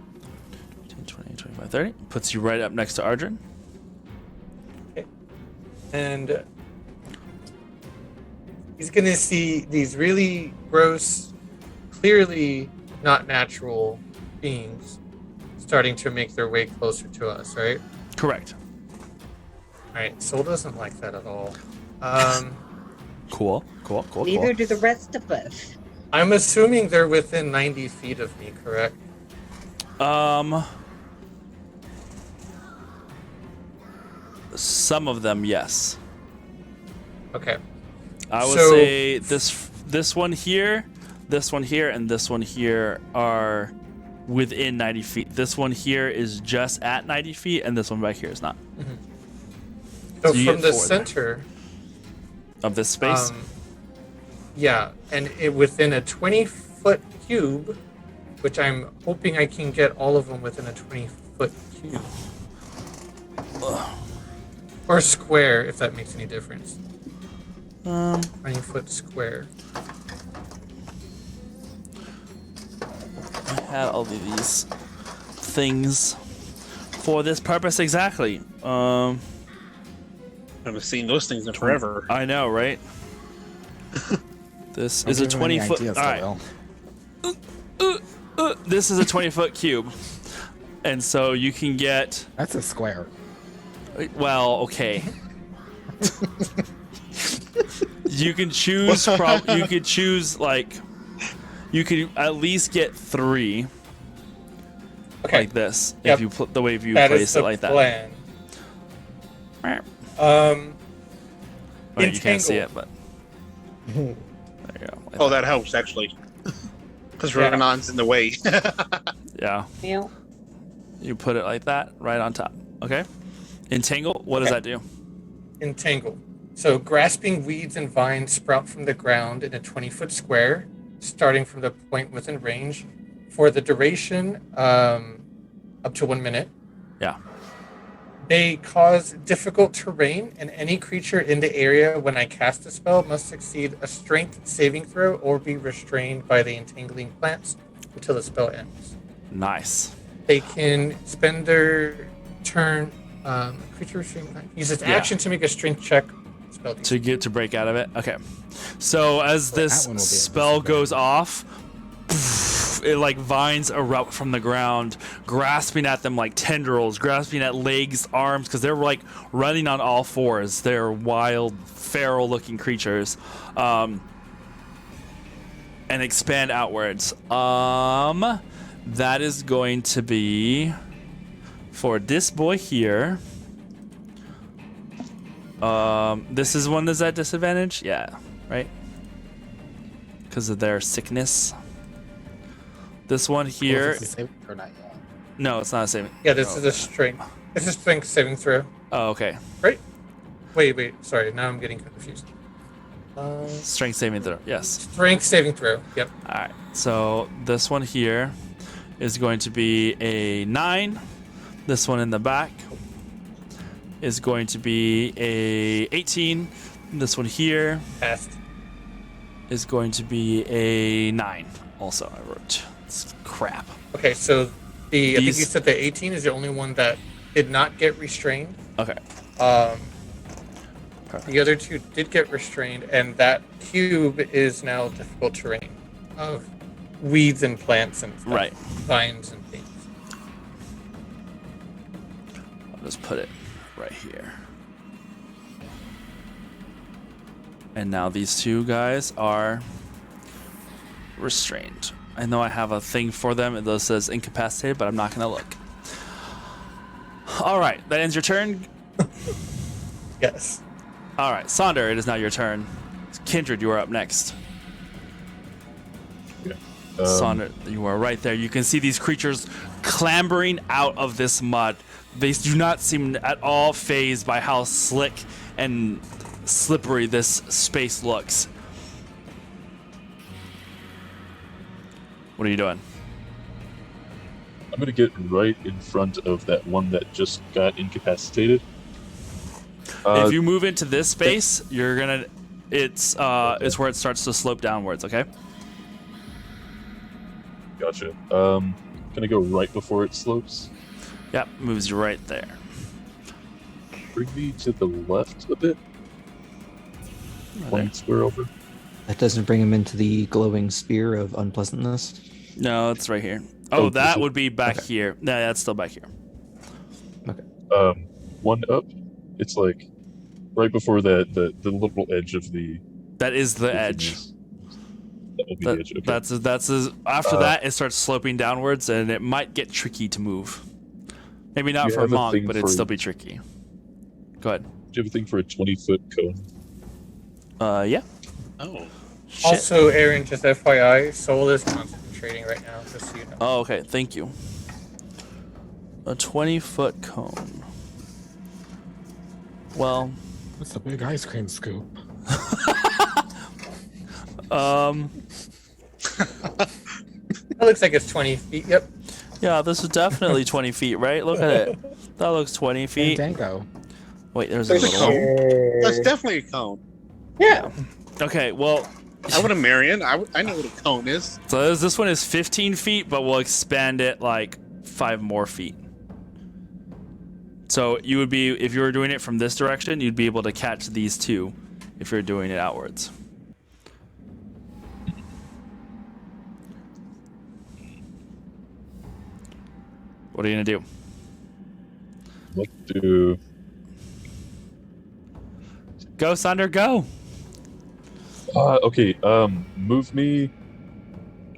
10, 20, 25, 30. Puts you right up next to Ardrin. Okay. And he's going to see these really gross, clearly not natural beings starting to make their way closer to us, right? Correct. All right. Soul doesn't like that at all. Cool. Neither do the rest of us. I'm assuming they're within 90 feet of me, correct? Some of them, yes. Okay. I would So- say this one here, and this one here are within 90 feet. This one here is just at 90 feet, and this one back here is not. So you from get the 4 there. center, Of this space? yeah, and within a 20-foot cube, which I'm hoping I can get all of them within a 20-foot cube. Or square, if that makes any difference. 20-foot square. I had all of these things for this purpose exactly. I haven't seen those things in forever. I know, right? This Don't is a give him any 20-foot. ideas, All right. Khalil. This is a 20-foot cube, and so you can get. That's a square. Well, okay. You can choose. You could choose like. You could at least get 3. Okay. Like this, Yep. if you the way you That place is it the like plan. that. Well, you can't see Entangle. it, but there you go. Like Oh, that helps actually. Because Yeah. Roganon's in the way. Yeah. Yeah. You put it like that, right on top. Okay. Entangle. What does Okay. that do? Entangle. So grasping weeds and vines sprout from the ground in a 20-foot square, starting from the point within range, for the duration up to 1 minute. Yeah. They cause difficult terrain, and any creature in the area when I cast a spell must succeed a strength saving throw or be restrained by the entangling plants until the spell ends. Nice. They can spend their turn, creature restrained plant, use its Yeah. action to make a strength check. Spell DC. To break out of it. Okay. So as Well, this that one will be a spell goes disadvantage. off, it like vines erupt from the ground, grasping at them like tendrils, grasping at legs, arms, because they're like running on all fours. They're wild, feral-looking creatures, and expand outwards. That is going to be for this boy here. This is one that's at disadvantage? Yeah, right? Because of their sickness. This one here. Is it saving or not yet? No, it's not a saving. Yeah, this is a strength. It's a strength saving throw. Oh, okay. Right? Wait. Sorry, now I'm getting confused. Strength saving throw. Yes. Strength saving throw. Yep. All right. So this one here is going to be a 9. This one in the back is going to be a 18. This one here Passed. is going to be a 9. Also, I wrote. It's crap. Okay, so I think you said the 18 is the only one that did not get restrained. Okay. The other 2 did get restrained, and that cube is now difficult terrain of weeds and plants and stuff, Right. vines and things. I'll just put it right here. And now these 2 guys are restrained. I know I have a thing for them. It says incapacitated, but I'm not going to look. All right. That ends your turn. Yes. All right. Sonder, it is now your turn. Kindred, you are up next. Yeah. Sonder, you are right there. You can see these creatures clambering out of this mud. They do not seem at all fazed by how slick and slippery this space looks. What are you doing? I'm gonna get right in front of that one that just got incapacitated. If you move into this space, you're gonna. It's where it starts to slope downwards. Okay. Gotcha. Gonna go right before it slopes. Yep, moves you right there. Bring me to the left a bit. One square over. That doesn't bring him into the glowing spear of unpleasantness. No, it's right here. Oh, that is it? would be back Okay. here. No, that's still back here. One up. It's like right before the little edge of the. That is the edge. That will be the edge. Okay. That's after that it starts sloping downwards and it might get tricky to move. Maybe not You for a have a monk, thing but it'd for- still be tricky. Go ahead. Do you have a thing for a 20-foot cone? Yeah. Oh. Shit. Also, Aaron, just FYI, Soul is concentrating right now, just so you know. Oh, okay. Thank you. A 20-foot cone. Well, That's a big ice cream scoop. That looks like it's 20 feet. Yep. yeah, this is definitely 20 feet, right? Look at it. That looks 20 feet. Dango. Wait, there's a There's a little. cone. That's definitely a cone. Yeah. Okay, well, I would have Marion. I know what a cone is. so this one is 15 feet, but we'll expand it like 5 more feet. So you would be, if you were doing it from this direction, you'd be able to catch these 2 if you're doing it outwards. What are you gonna do? Let's do. Go, Sunder, go! Okay. Move me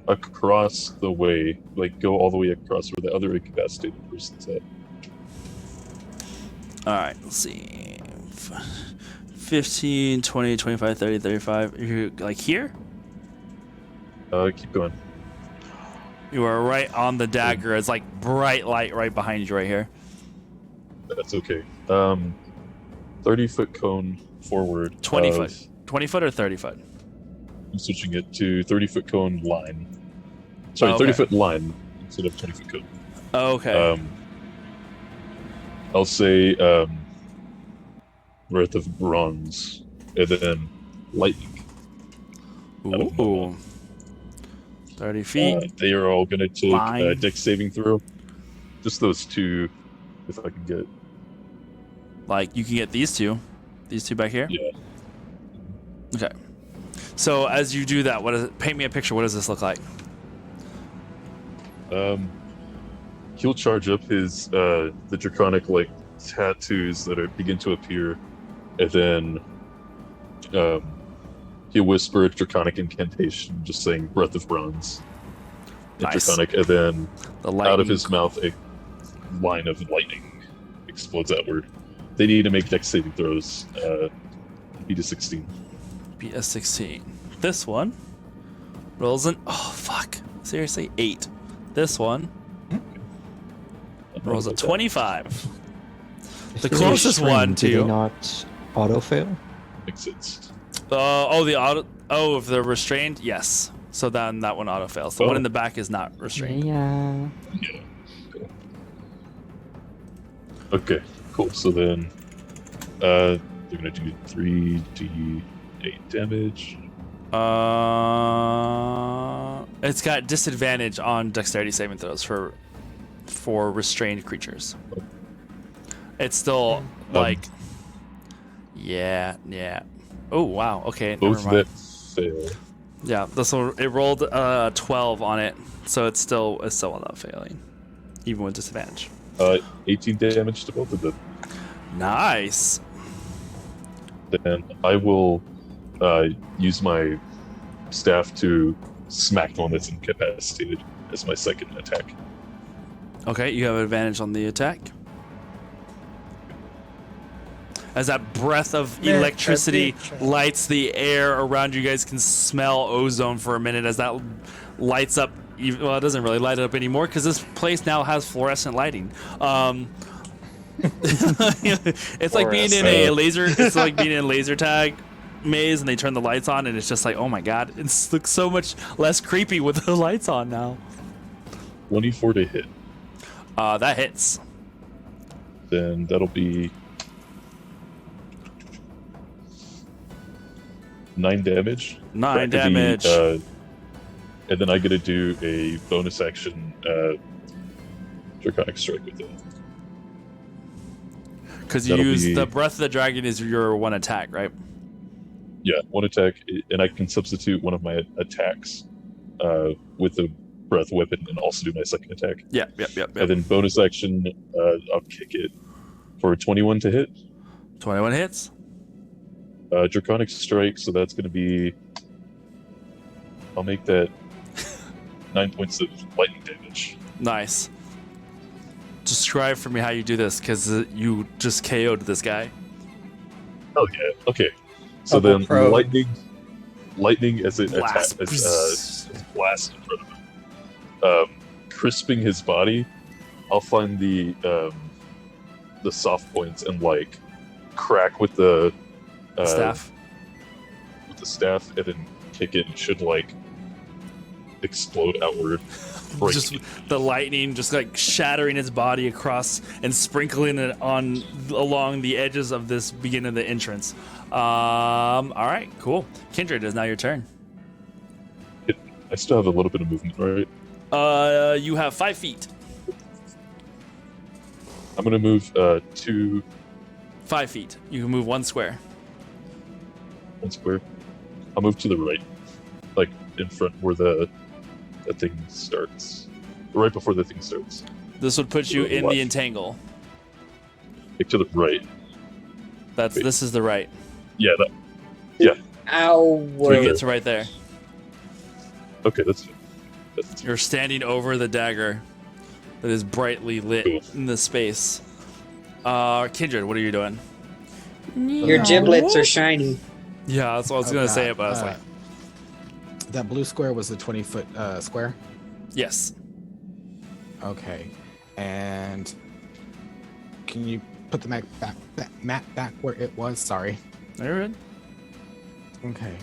across the way. Like, go all the way across where the other incapacitated person's at. Alright, let's see. 15, 20, 25, 30, 35. You're like here? Keep going. You are right on the dagger. It's like bright light right behind you right here. That's okay. 30-foot cone forward. 20 foot. 20 foot or 30 foot? I'm switching it to 30-foot cone line. Sorry, Okay. 30-foot line instead of 20-foot cone. Okay. I'll say Breath of Bronze, and then Lightning. Ooh. 30 feet. They are all going to take Line. dex saving throw. Just those 2, if I can get. Like, you can get these 2. These 2 back here? Yeah. Okay. So, as you do that, paint me a picture. What does this look like? He'll charge up his the draconic like tattoos that begin to appear, and then he'll whisper a draconic incantation, just saying "Breath of Bronze." in Nice. Draconic, and then The out of lightning. his mouth a line of lightning explodes outward. They need to make dex saving throws. Beat a 16. Be a 16. This one rolls an. Oh, fuck. Seriously? 8. This one rolls a 25. The If they're closest one restrained, to do you. they not auto fail? Makes sense. The auto. Oh, if they're restrained, yes. So then that one auto fails. The one in the back is not restrained. Yeah. Yeah. Cool. Okay. Cool. So then, they're gonna do 3d8 damage. It's got disadvantage on dexterity saving throws for restrained creatures. It's still like, yeah. Oh wow. Okay. Both never mind. that fail. Yeah. This one it rolled 12 on it, so it's still not failing, even with disadvantage. 18 damage to both of them. Nice. Then I will use my staff to smack the one that's incapacitated as my second attack. Okay, you have advantage on the attack. As that breath of electricity lights the air around you, guys can smell ozone for a minute as that lights up. Well, it doesn't really light it up anymore because this place now has fluorescent lighting. It's like being in a laser. It's like being in a laser tag maze, and they turn the lights on, and it's just like, oh my god, it looks so much less creepy with the lights on now. 24 to hit. That hits. Then that'll be 9 damage. 9 damage. And then I get to do a bonus action Draconic Strike with it. Because you use the Breath of the Dragon is your one attack, right? Yeah, one attack, and I can substitute one of my attacks with the breath weapon and also do my second attack. Yep. And then bonus action, I'll kick it for 21 to hit. 21 hits. Draconic Strike, so that's going to be... I'll make that 9 points of lightning damage. Nice. Describe for me how you do this, because you just KO'd this guy. Oh yeah. Okay. So then lightning as it attacks, blast in front of him, crisping his body. I'll find the soft points and like crack with the staff. With the staff, and then kick it. And should like explode outward. Just the lightning just like shattering his body across and sprinkling it on along the edges of this beginning of the entrance. All right, cool. Kindred, is now your turn. I still have a little bit of movement, right? You have 5 feet. I'm gonna move 2. 5 feet. You can move 1 square. 1 square. I'll move to the right, like in front where the thing starts. Right before the thing starts. This would put you in the entangle. Like to the right. This is the right. Yeah. Ow. So you get to right there. Okay, that's You're standing over the dagger that is brightly lit in the space. Kindred, what are you doing? Your giblets are shiny. Yeah, that's what I was gonna say, but I was like, that blue square was the 20-foot square? yes. Okay. And can you put the map back where it was? Sorry. You're good. Okay.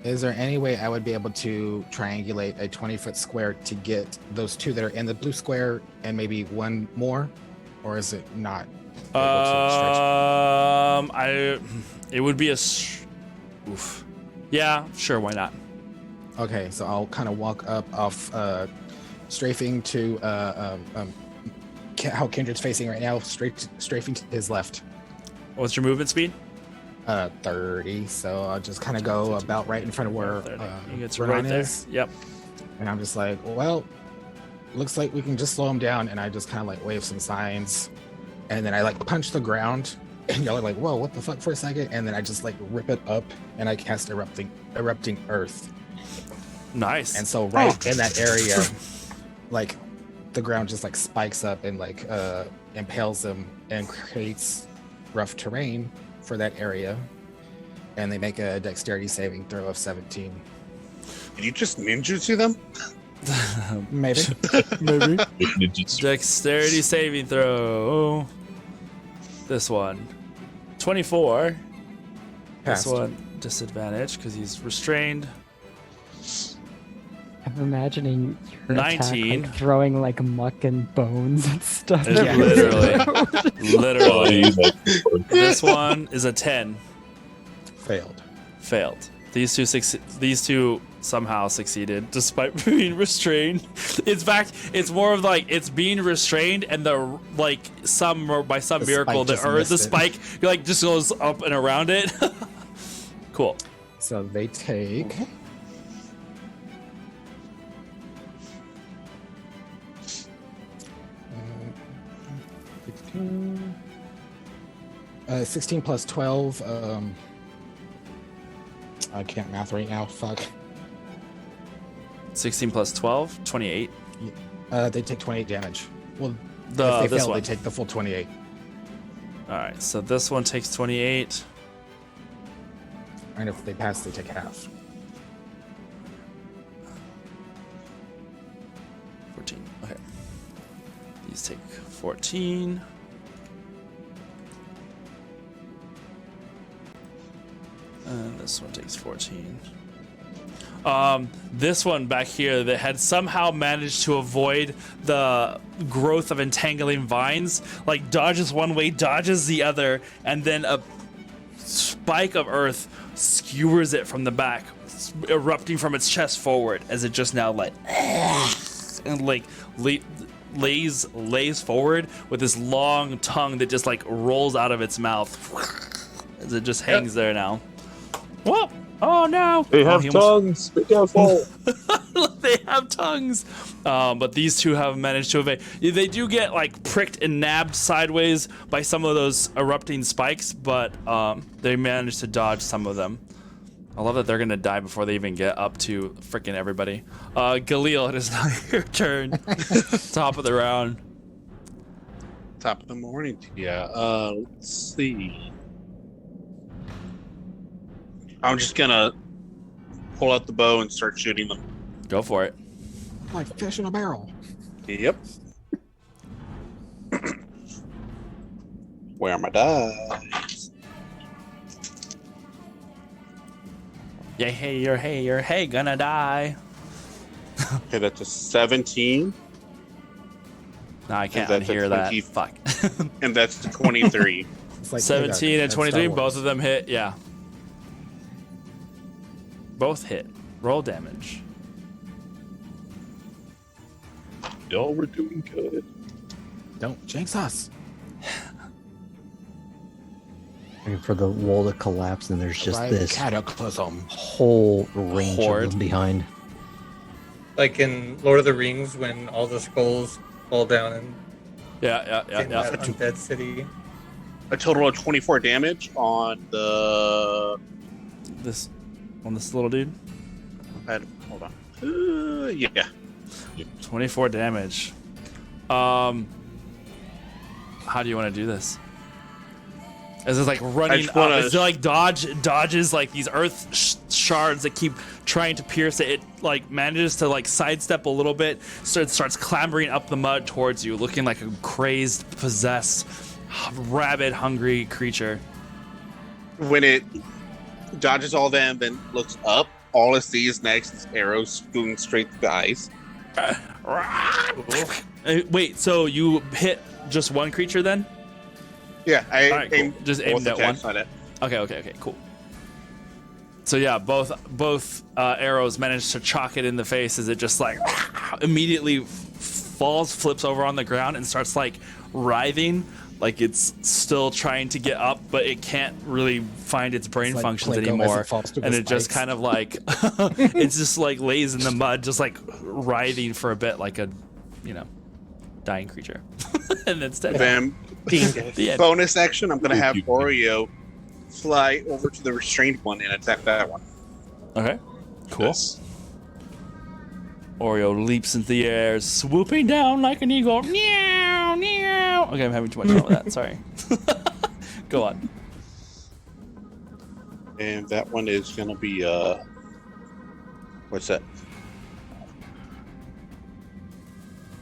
Is there any way I would be able to triangulate a 20-foot square to get those 2 that are in the blue square and maybe 1 more? Or is it not able to stretch? It would be oof. Yeah, sure, why not? Okay, so I'll kind of walk up off strafing to how Kindred's facing right now, strafing to his left. What's your movement speed? 30, so I'll just kind of go about right in front of where it's Renan right there. is. Yep. And I'm just like, well, looks like we can just slow him down. And I just kind of like wave some signs, and then I like punch the ground, and y'all are like, whoa, what the fuck for a second? And then I just like rip it up, and I cast erupting earth. Nice. And so right in that area, like the ground just like spikes up and like impales them and creates rough terrain for that area. And they make a dexterity saving throw of 17. Did you just ninjutsu them? Maybe. Maybe. Dexterity saving throw. This one. 24. Passed. This one disadvantage because he's restrained. I'm imagining your 19. attack, like, throwing like muck and bones and stuff. Literally. This one is a 10. Failed. These two somehow succeeded despite being restrained. In fact, it's more of like it's being restrained and the like by some miracle the spike like just goes up and around it. Cool. So they take 16 plus 12. I can't math right now. Fuck. 16 plus 12, 28. They take 28 damage. Well, if they fail, they take the full 28. All right, so this one takes 28. And if they pass, they take half. 14. Okay. These take 14. And this one takes 14. This one back here that had somehow managed to avoid the growth of entangling vines, like dodges one way, dodges the other, and then a spike of earth skewers it from the back, erupting from its chest forward as it just now like and like lays forward with this long tongue that just like rolls out of its mouth as it just hangs there now. Whoa! Oh no! They have tongues. Be careful. They have tongues. But these two have managed to evade. They do get like pricked and nabbed sideways by some of those erupting spikes, but they managed to dodge some of them. I love that they're gonna die before they even get up to freaking everybody. Galil, it is now your turn. Top of the round. Top of the morning to you. Let's see. I'm just gonna pull out the bow and start shooting them. Go for it. Like fish in a barrel. Yep. Where are my dice? Yeah, hey, gonna die. Okay, that's a 17. No, I can't that's a hear that. 20 Fuck. And that's 23. It's like 17 and 23, both of them hit. Yeah. Both hit. Roll damage. Y'all were doing good. Don't jinx us. And for the wall to collapse, and there's just Right, this cataclysm. whole range Horde. of them behind. Like in Lord of the Rings when all the skulls fall down and Yeah. in that undead city. A total of 24 damage on the. This little dude. Hold on. Yeah. 24 damage. How do you want to do this? Is it like running up? Is it like dodges like these earth shards that keep trying to pierce it? It like manages to like sidestep a little bit, so it starts clambering up the mud towards you, looking like a crazed, possessed, rabid, hungry creature. When it dodges all them, then looks up, all it sees next is arrows going straight to the eyes. Wait, so you hit just one creature then? Yeah, I Alright, cool. Just aimed at one. On it. Okay, cool. So yeah, both arrows manage to chalk it in the face as it just like immediately flips over on the ground and starts like writhing, like it's still trying to get up, but it can't really find its brain Like functions Plinko anymore, as it falls to the and it just spikes. kind of like it's just like lays in the mud, just like writhing for a bit, like a dying creature, and then dead. Then The end. bonus action, I'm gonna have Oreo fly over to the restrained one and attack that one. Okay, cool. Yes. Oreo leaps into the air, swooping down like an eagle. Meow, meow. Okay, I'm having too much fun with that. Sorry. Go on. And that one is gonna be what's that?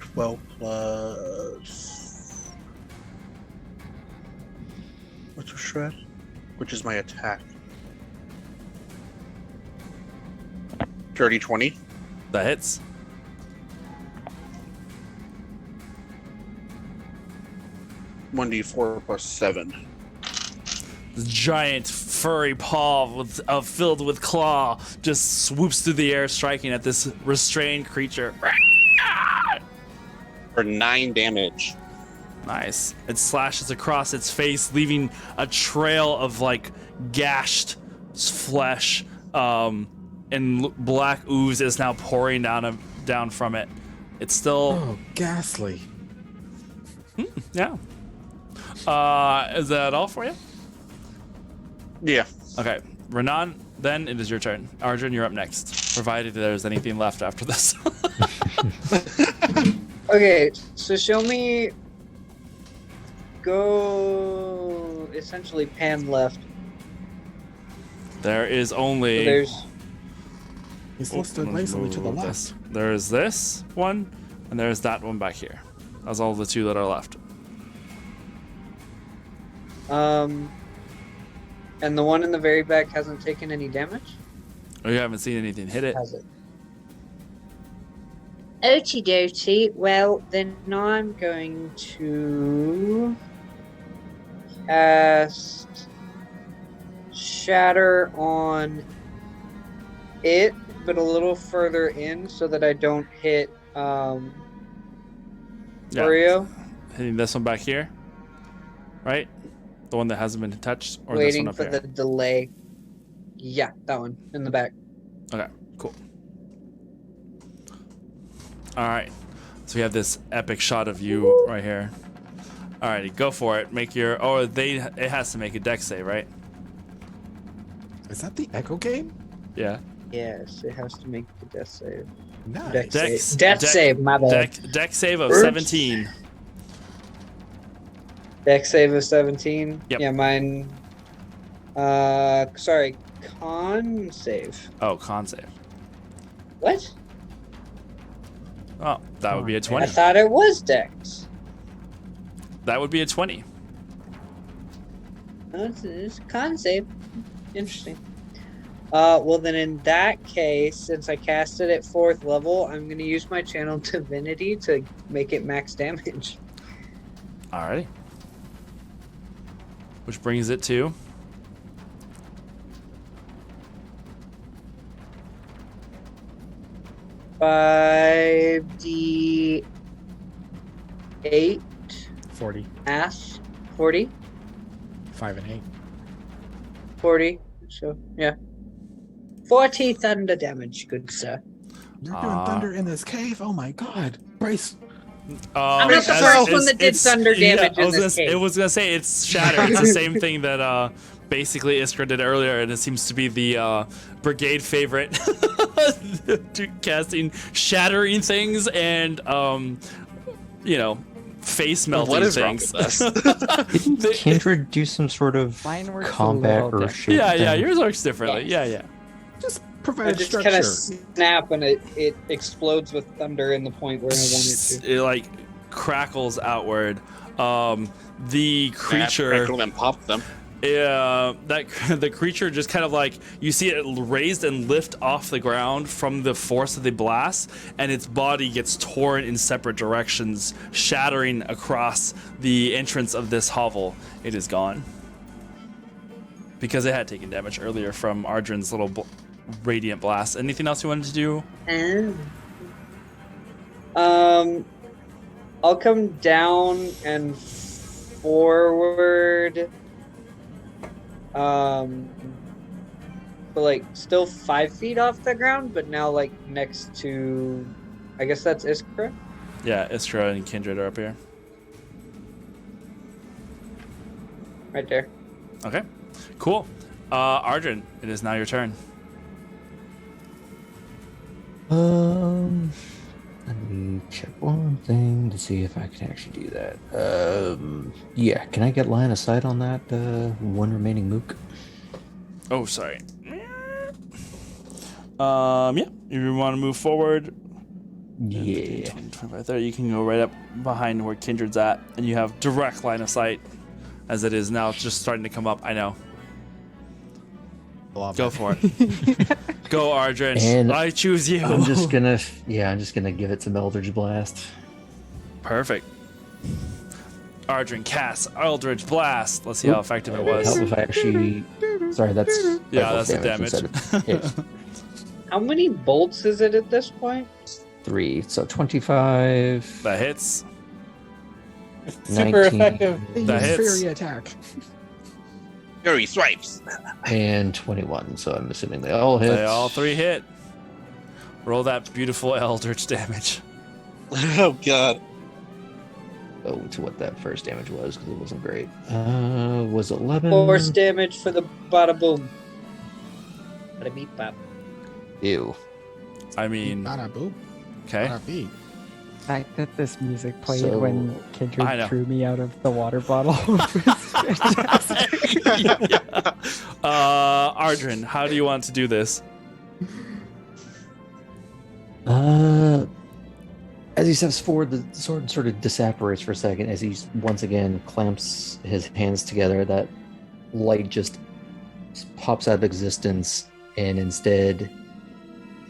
12 plus what's a shred? Which is my attack. Dirty 20. That hits. One d4 plus 7. This giant furry paw filled with claw just swoops through the air, striking at this restrained creature. For 9 damage. Nice. It slashes across its face, leaving a trail of like gashed flesh, and black ooze is now pouring down from it. It's still. Oh, ghastly. Yeah. Is that all for you? Yeah. Okay, Renan. Then it is your turn. Arjun, you're up next. Provided there's anything left after this. Okay, so show me. Go essentially pan left. There is only. So there's. He's listed lazily to the left. This. There's this one, and there's that one back here. That's all the two that are left. And the one in the very back hasn't taken any damage? Oh, you haven't seen anything hit it? Has it? Okie dokie. Well, then I'm going to cast Shatter on it, but a little further in so that I don't hit Oreo. Hitting this one back here, right? The one that hasn't been touched, or Waiting this for one up the delay. Yeah, that one in the back. here? Okay, cool. All right, so we have this epic shot of you right here. All righty, go for it. Make your. Oh, it has to make a dex save, right? Is that the Echo game? Yeah. Yes, it has to make the death save. Nice. Death save, my bad. Dex save of Oops. 17. Dex save of 17. Yep. Yeah, mine. Sorry, con save. Oh, con save. What? Oh, that would be a I 20. thought it was Dex. That would be a 20. No, it's con save. Interesting. Well then in that case, since I cast it at 4th level, I'm gonna use my channel divinity to make it max damage. Alrighty. Which brings it to. Five D 8 40. ass 40. 5 and 8. 40. So yeah. 40 thunder damage, good sir. You're doing thunder in this cave? Oh my god. Bryce. I'm not the first one that did thunder damage in this cave. It was gonna say it's Shatter. It's the same thing that basically Iskra did earlier, and it seems to be the brigade favorite, casting shattering things and face melting What is things. wrong with us? Didn't Kindred do some sort of Mine works a combat little or different. shape? Yeah, thing? yours works differently. Yeah. Just I provide just structure. kind of snap and it explodes with thunder in the point where I want it to. It like crackles outward. The creature. Crackle and pop them. The creature just kind of like you see it raised and lift off the ground from the force of the blast, and its body gets torn in separate directions, shattering across the entrance of this hovel. It is gone because it had taken damage earlier from Ardrin's little radiant blast. Anything else you wanted to do? I'll come down and forward. But like still 5 feet off the ground, but now like next to, I guess that's Iskra. Yeah, Iskra and Kindred are up here. Right there. Okay, cool. Ardrin, it is now your turn. Let me check one thing to see if I can actually do that. Yeah, can I get line of sight on that one remaining mook? Oh, sorry. Yeah, if you want to move forward, Yeah. 25, 30, you can go right up behind where Kindred's at, and you have direct line of sight, as it is now just starting to come up. I know. blob. Go for it. Go, Ardren. And I choose you. I'm just gonna give it some Eldritch Blast. Perfect. Ardren casts Eldritch Blast. Let's see how effective it was. Help if I actually. Sorry, that's Yeah, that's the damage. instead of hit. How many bolts is it at this point? 3, so 25. That hits. Super 19, effective. That hits. Fury attack. Fury swipes. and 21. So I'm assuming they all hit. They all 3 hit. Roll that beautiful Eldritch damage. Oh god. Oh, to what that first damage was because it wasn't great. Was 11. Force damage for the bada boom. Bada beep bop. Ew. I mean, Bada boop. okay. Bada beep. The fact that this music played So- when I know. Kindred threw me out of the water bottle. Ardren, how do you want to do this? As he steps forward, the sword sort of disapparates for a second as he once again clamps his hands together. That light just pops out of existence and instead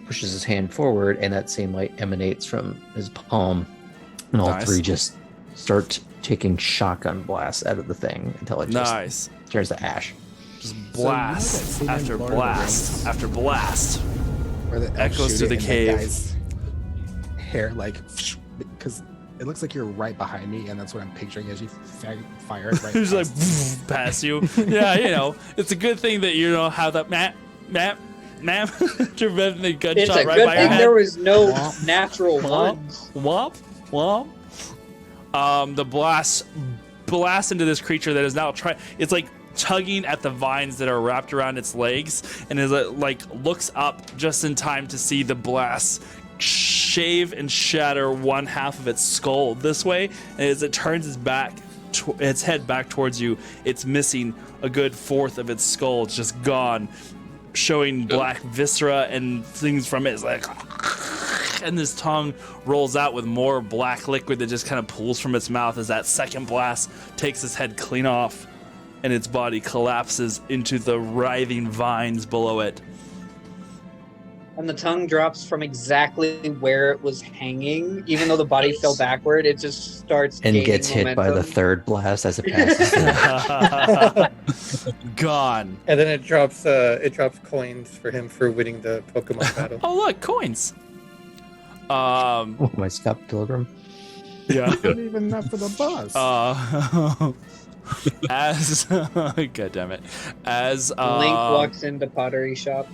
pushes his hand forward, and that same light emanates from his palm. And all Nice. 3 just start taking shotgun blasts out of the thing until it just Nice. turns to ash. Just that blast scene in after Lord of the blast Rings? after blast. Where the elf Echoes shoot through it the and cave. guy's hair, like, because it looks like you're right behind me, and that's what I'm picturing as you fire it right He's like past. past you. Yeah, you know, it's a good thing that you don't have that map to prevent the gunshot It's a right good by your thing head. there was no Womp. natural Womp, ones. womp, womp. The blast into this creature that is now trying. It's like tugging at the vines that are wrapped around its legs, and is like looks up just in time to see the blast shave and shatter one half of its skull this way. And as it turns its head back towards you, it's missing a good fourth of its skull. It's just gone, showing black viscera and things from it. It's like, and this tongue rolls out with more black liquid that just kind of pools from its mouth as that second blast takes its head clean off, and its body collapses into the writhing vines below it. And the tongue drops from exactly where it was hanging. Even though the body fell backward, it just starts And gaining gets hit by the momentum. third blast as it passes. Gone. And then it drops coins for him for winning the Pokemon battle. Oh look, coins. Oh, my Scott Pilgrim. Yeah. Not even enough for the bus. As God damn it. As Link walks into pottery shop.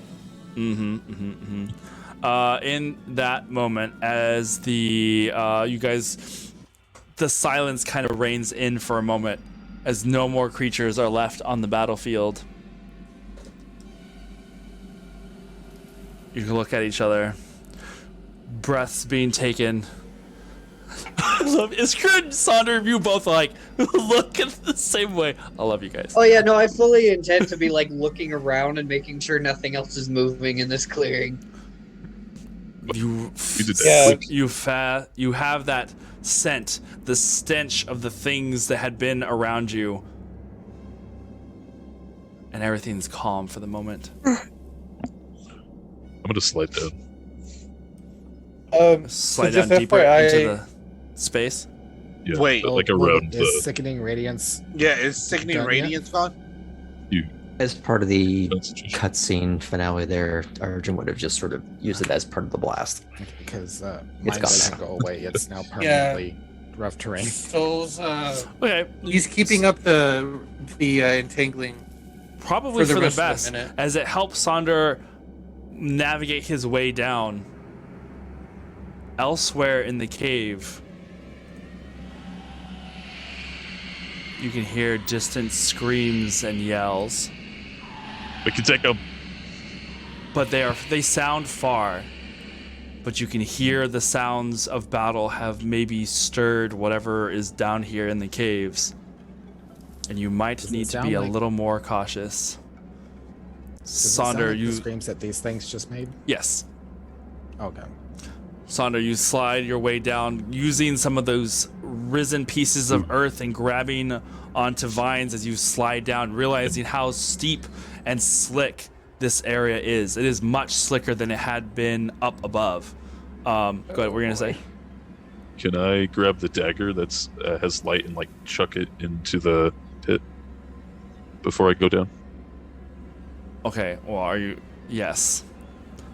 in that moment, as the you guys, the silence kind of reigns in for a moment as no more creatures are left on the battlefield. You can look at each other, breaths being taken. I love Iskra and Sonder, you both like look at the same way. I love you guys. Oh yeah, no, I fully intend to be like looking around and making sure nothing else is moving in this clearing. You did that you have that scent, the stench of the things that had been around you, and everything's calm for the moment. I'm gonna slide down. Slide just down deeper FYI into the space. Yeah, Wait. but like Well, around is the. Sickening Radiance. Yeah, is Sickening Done yet? Radiance gone? As part of the concentration. cutscene finale there, Arjun would have just sort of used it as part of the blast. Because It's mine gone doesn't now. go away. It's now permanently rough terrain. Souls, Okay, he's keeping up the entangling. probably for the for the rest of the best, minute. as it helps Sonder navigate his way down. Elsewhere in the cave, you can hear distant screams and yells, We can take him. but they sound far. But you can hear the sounds of battle have maybe stirred whatever is down here in the caves, and you might Does it need to sound be a like- little more cautious. Does it sound Sonder, like you the screams that these things just made? yes. Okay. Sonder, you slide your way down using some of those risen pieces of earth and grabbing onto vines as you slide down, realizing how steep and slick this area is. It is much slicker than it had been up above. Go ahead, what were you gonna say? Can I grab the dagger that's has light and like chuck it into the pit before I go down? Okay, well, are you? Yes.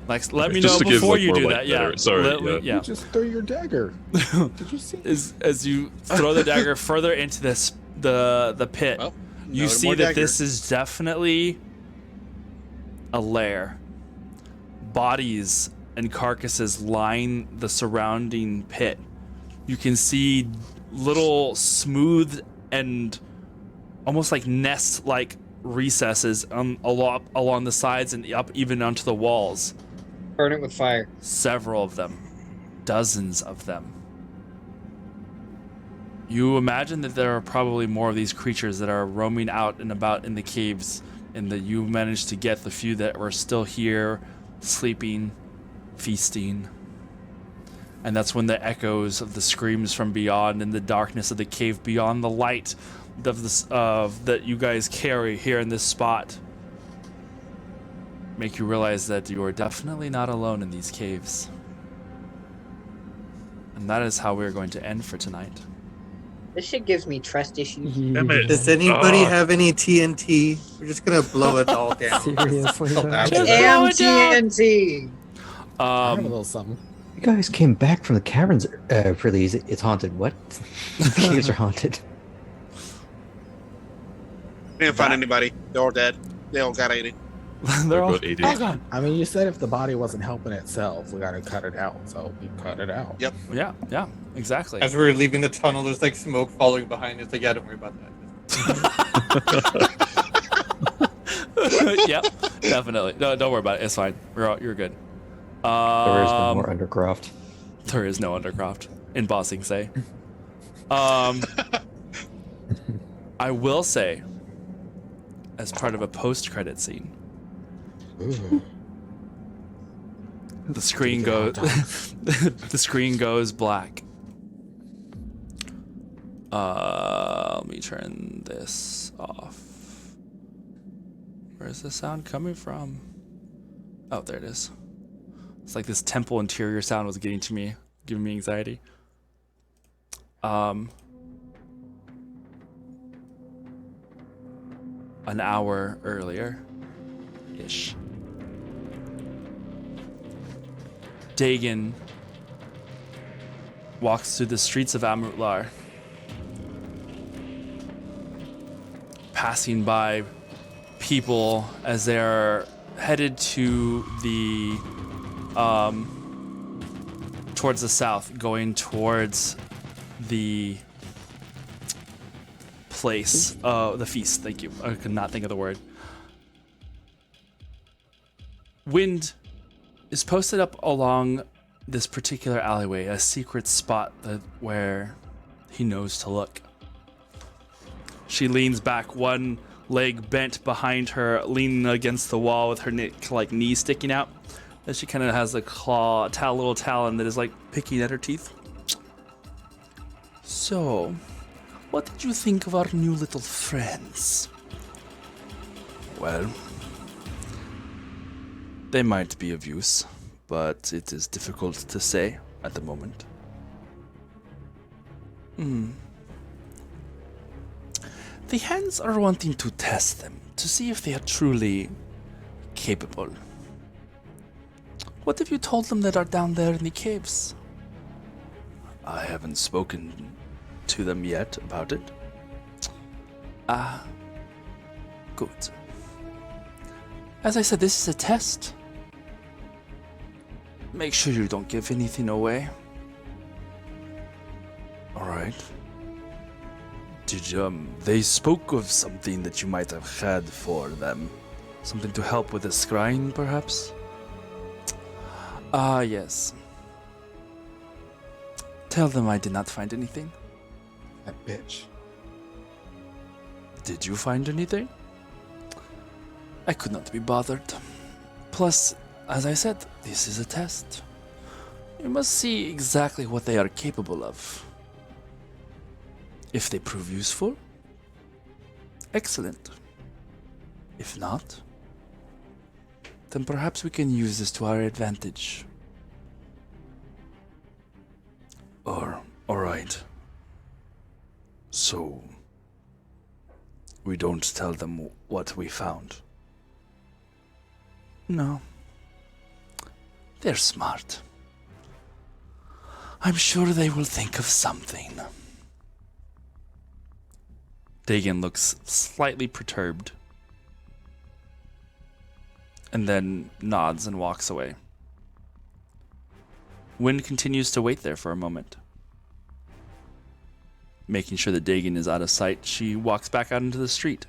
Like, let me Just know to give, before like, you more do light that. Yeah. there. Sorry, Let me- yeah. yeah. You just threw your dagger. Did you see? As you throw the dagger further into the pit, Well, you no see more that dagger. this is definitely a lair. Bodies and carcasses line the surrounding pit. You can see little smooth and almost like nest-like recesses along the sides and up even onto the walls. Burn it with fire. Several of them. Dozens of them. You imagine that there are probably more of these creatures that are roaming out and about in the caves, and that you managed to get the few that were still here, sleeping, feasting. And that's when the echoes of the screams from beyond and the darkness of the cave beyond the light of this that you guys carry here in this spot make you realize that you are definitely not alone in these caves. And that is how we're going to end for tonight. This shit gives me trust issues. Damn it. Does anybody have any TNT? We're just gonna blow it all down. Seriously, though? I Just am blow it down. TNT. I have a little something. You guys came back from the caverns for these. It's haunted. What? The caves are haunted. Didn't find anybody. They're all dead. They all got 80. They're all about 80. gone. I mean, you said if the body wasn't helping itself, we gotta cut it out. So we cut it out. Yep. Yeah, exactly. As we were leaving the tunnel, there's like smoke following behind us. Like, yeah, don't worry about that. Yep, definitely. No, don't worry about it. It's fine. You're good. There is no more Undercroft. There is no Undercroft in Bossing Say. I will say, as part of a post-credit scene, Ooh. the screen goes the screen goes black. Let me turn this off. Where's the sound coming from? Oh, there it is. It's like this temple interior sound was getting to me, giving me anxiety. An hour earlier-ish. Dagon walks through the streets of Amrutlar, passing by people as they're headed to the towards the south, going towards the place, the feast. Thank you. I could not think of the word. Wind is posted up along this particular alleyway, a secret spot where he knows to look. She leans back, one leg bent behind her, leaning against the wall with her knee sticking out. And she kind of has a little talon that is like picking at her teeth. So, what did you think of our new little friends? Well, they might be of use, but it is difficult to say at the moment. The hands are wanting to test them, to see if they are truly capable. What have you told them that are down there in the caves? I haven't spoken to them yet about it. Ah, good. As I said, this is a test. Make sure you don't give anything away. Alright. They spoke of something that you might have had for them. Something to help with the scrying, perhaps? Ah, yes. Tell them I did not find anything. That bitch. Did you find anything? I could not be bothered. Plus, as I said, this is a test. You must see exactly what they are capable of. If they prove useful, excellent. If not, Then perhaps we can use this to our advantage. Alright. So, we don't tell them what we found. No. They're smart. I'm sure they will think of something. Dagon looks slightly perturbed. And then nods and walks away. Wind continues to wait there for a moment. Making sure that Dagon is out of sight, she walks back out into the street.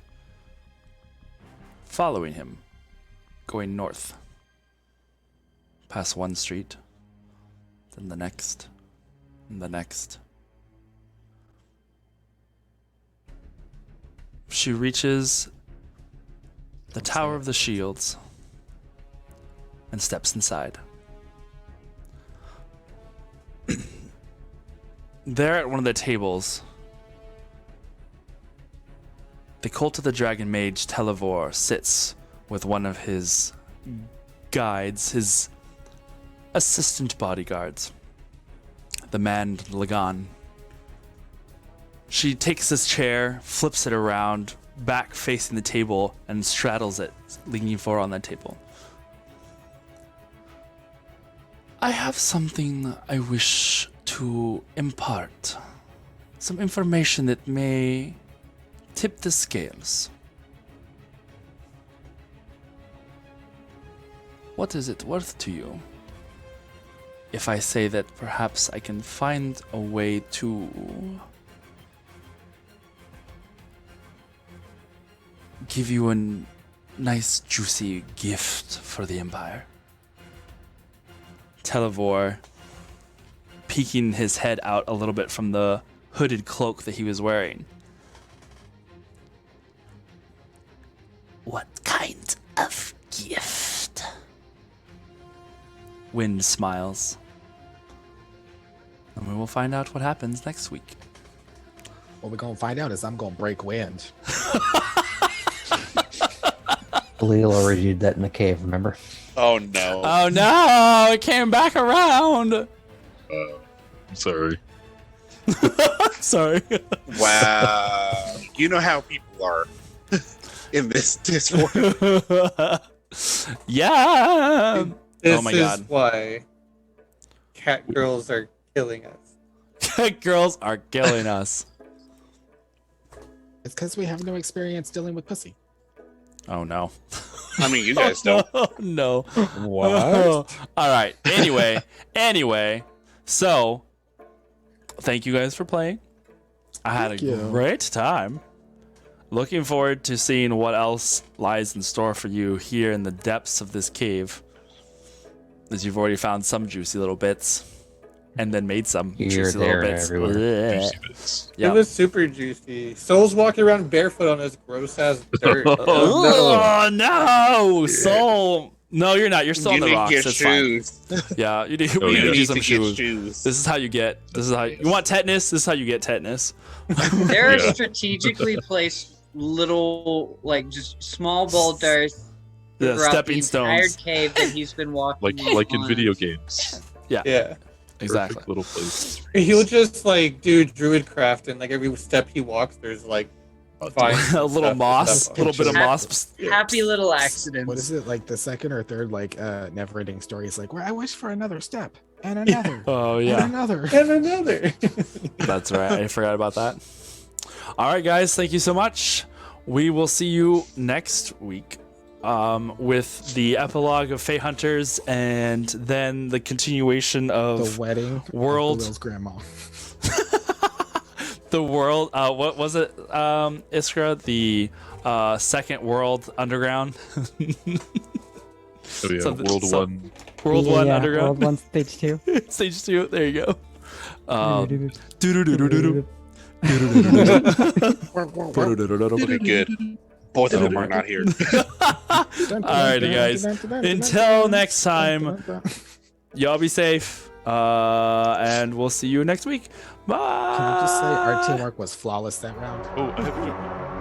Following him. Going north. Past one street. Then the next. And the next. She reaches the Tower of the Shields and steps inside. There at one of the tables, the Cult of the Dragon Mage Televor sits with one of his guides, his assistant bodyguards, the man Lagan. She takes this chair, flips it around, back facing the table, and straddles it, leaning forward on that table. I have something I wish to impart. Some information that may tip the scales. What is it worth to you if I say that perhaps I can find a way to give you a nice juicy gift for the Empire? Televor, peeking his head out a little bit from the hooded cloak that he was wearing. What kind of gift? Wind smiles. And we will find out what happens next week. What we're gonna find out is I'm gonna break wind. Khalil already did that in the cave, remember? Oh no. Oh no! It came back around! I'm sorry. Sorry. Wow. You know how people are in this Discord. Yeah! This Oh my is God. why cat girls are killing us. Girls are killing us. It's because we have no experience dealing with pussy. Oh no. I mean, you guys don't. No. What? All right. Anyway. So, thank you guys for playing. I had Thank a you. great time. Looking forward to seeing what else lies in store for you here in the depths of this cave. As you've already found some juicy little bits. And then made some Here, juicy there, little and bits. everywhere. Juicy bits. Yep. It was super juicy. Soul's walking around barefoot on this gross ass dirt. Oh no! Soul. No, you're not. You're still You on the need rocks. your It's fine. shoes. Yeah, you need, Oh, we yeah. need You you need some to get shoes. shoes. This is how you get. This is how you want tetanus. This is how you get tetanus. There are Yeah. strategically placed little, like, just small boulders The throughout stepping the entire stones. cave that he's been walking Like in on. video games. Yeah. Exactly. Perfect little place. He'll just like do druidcraft, and like every step he walks, there's like vines A and little stuff moss, and a little stuff. bit of Hap- moss. Happy little accidents. What is it like the second or third like never-ending story? It's like, well, I wish for another step and another Oh and yeah, another. And another. that's right. I forgot about that. All right, guys, thank you so much. We will see you next week with the epilogue of Fey Hunters and then the continuation The of wedding World- of Khalil's grandma. the world. What was it, Iskra? The second world underground. Oh yeah, Something- World so- 1. World One Yeah, underground. World 1, Stage 2. Stage 2. There you go. Doo-doo-doo-doo. Doo-doo-doo-doo-doo. Okay, good. Both of them are not here. Alrighty, guys. Until next time, y'all be safe. And we'll see you next week. Bye. Can I just say our teamwork was flawless that round? Oh, I have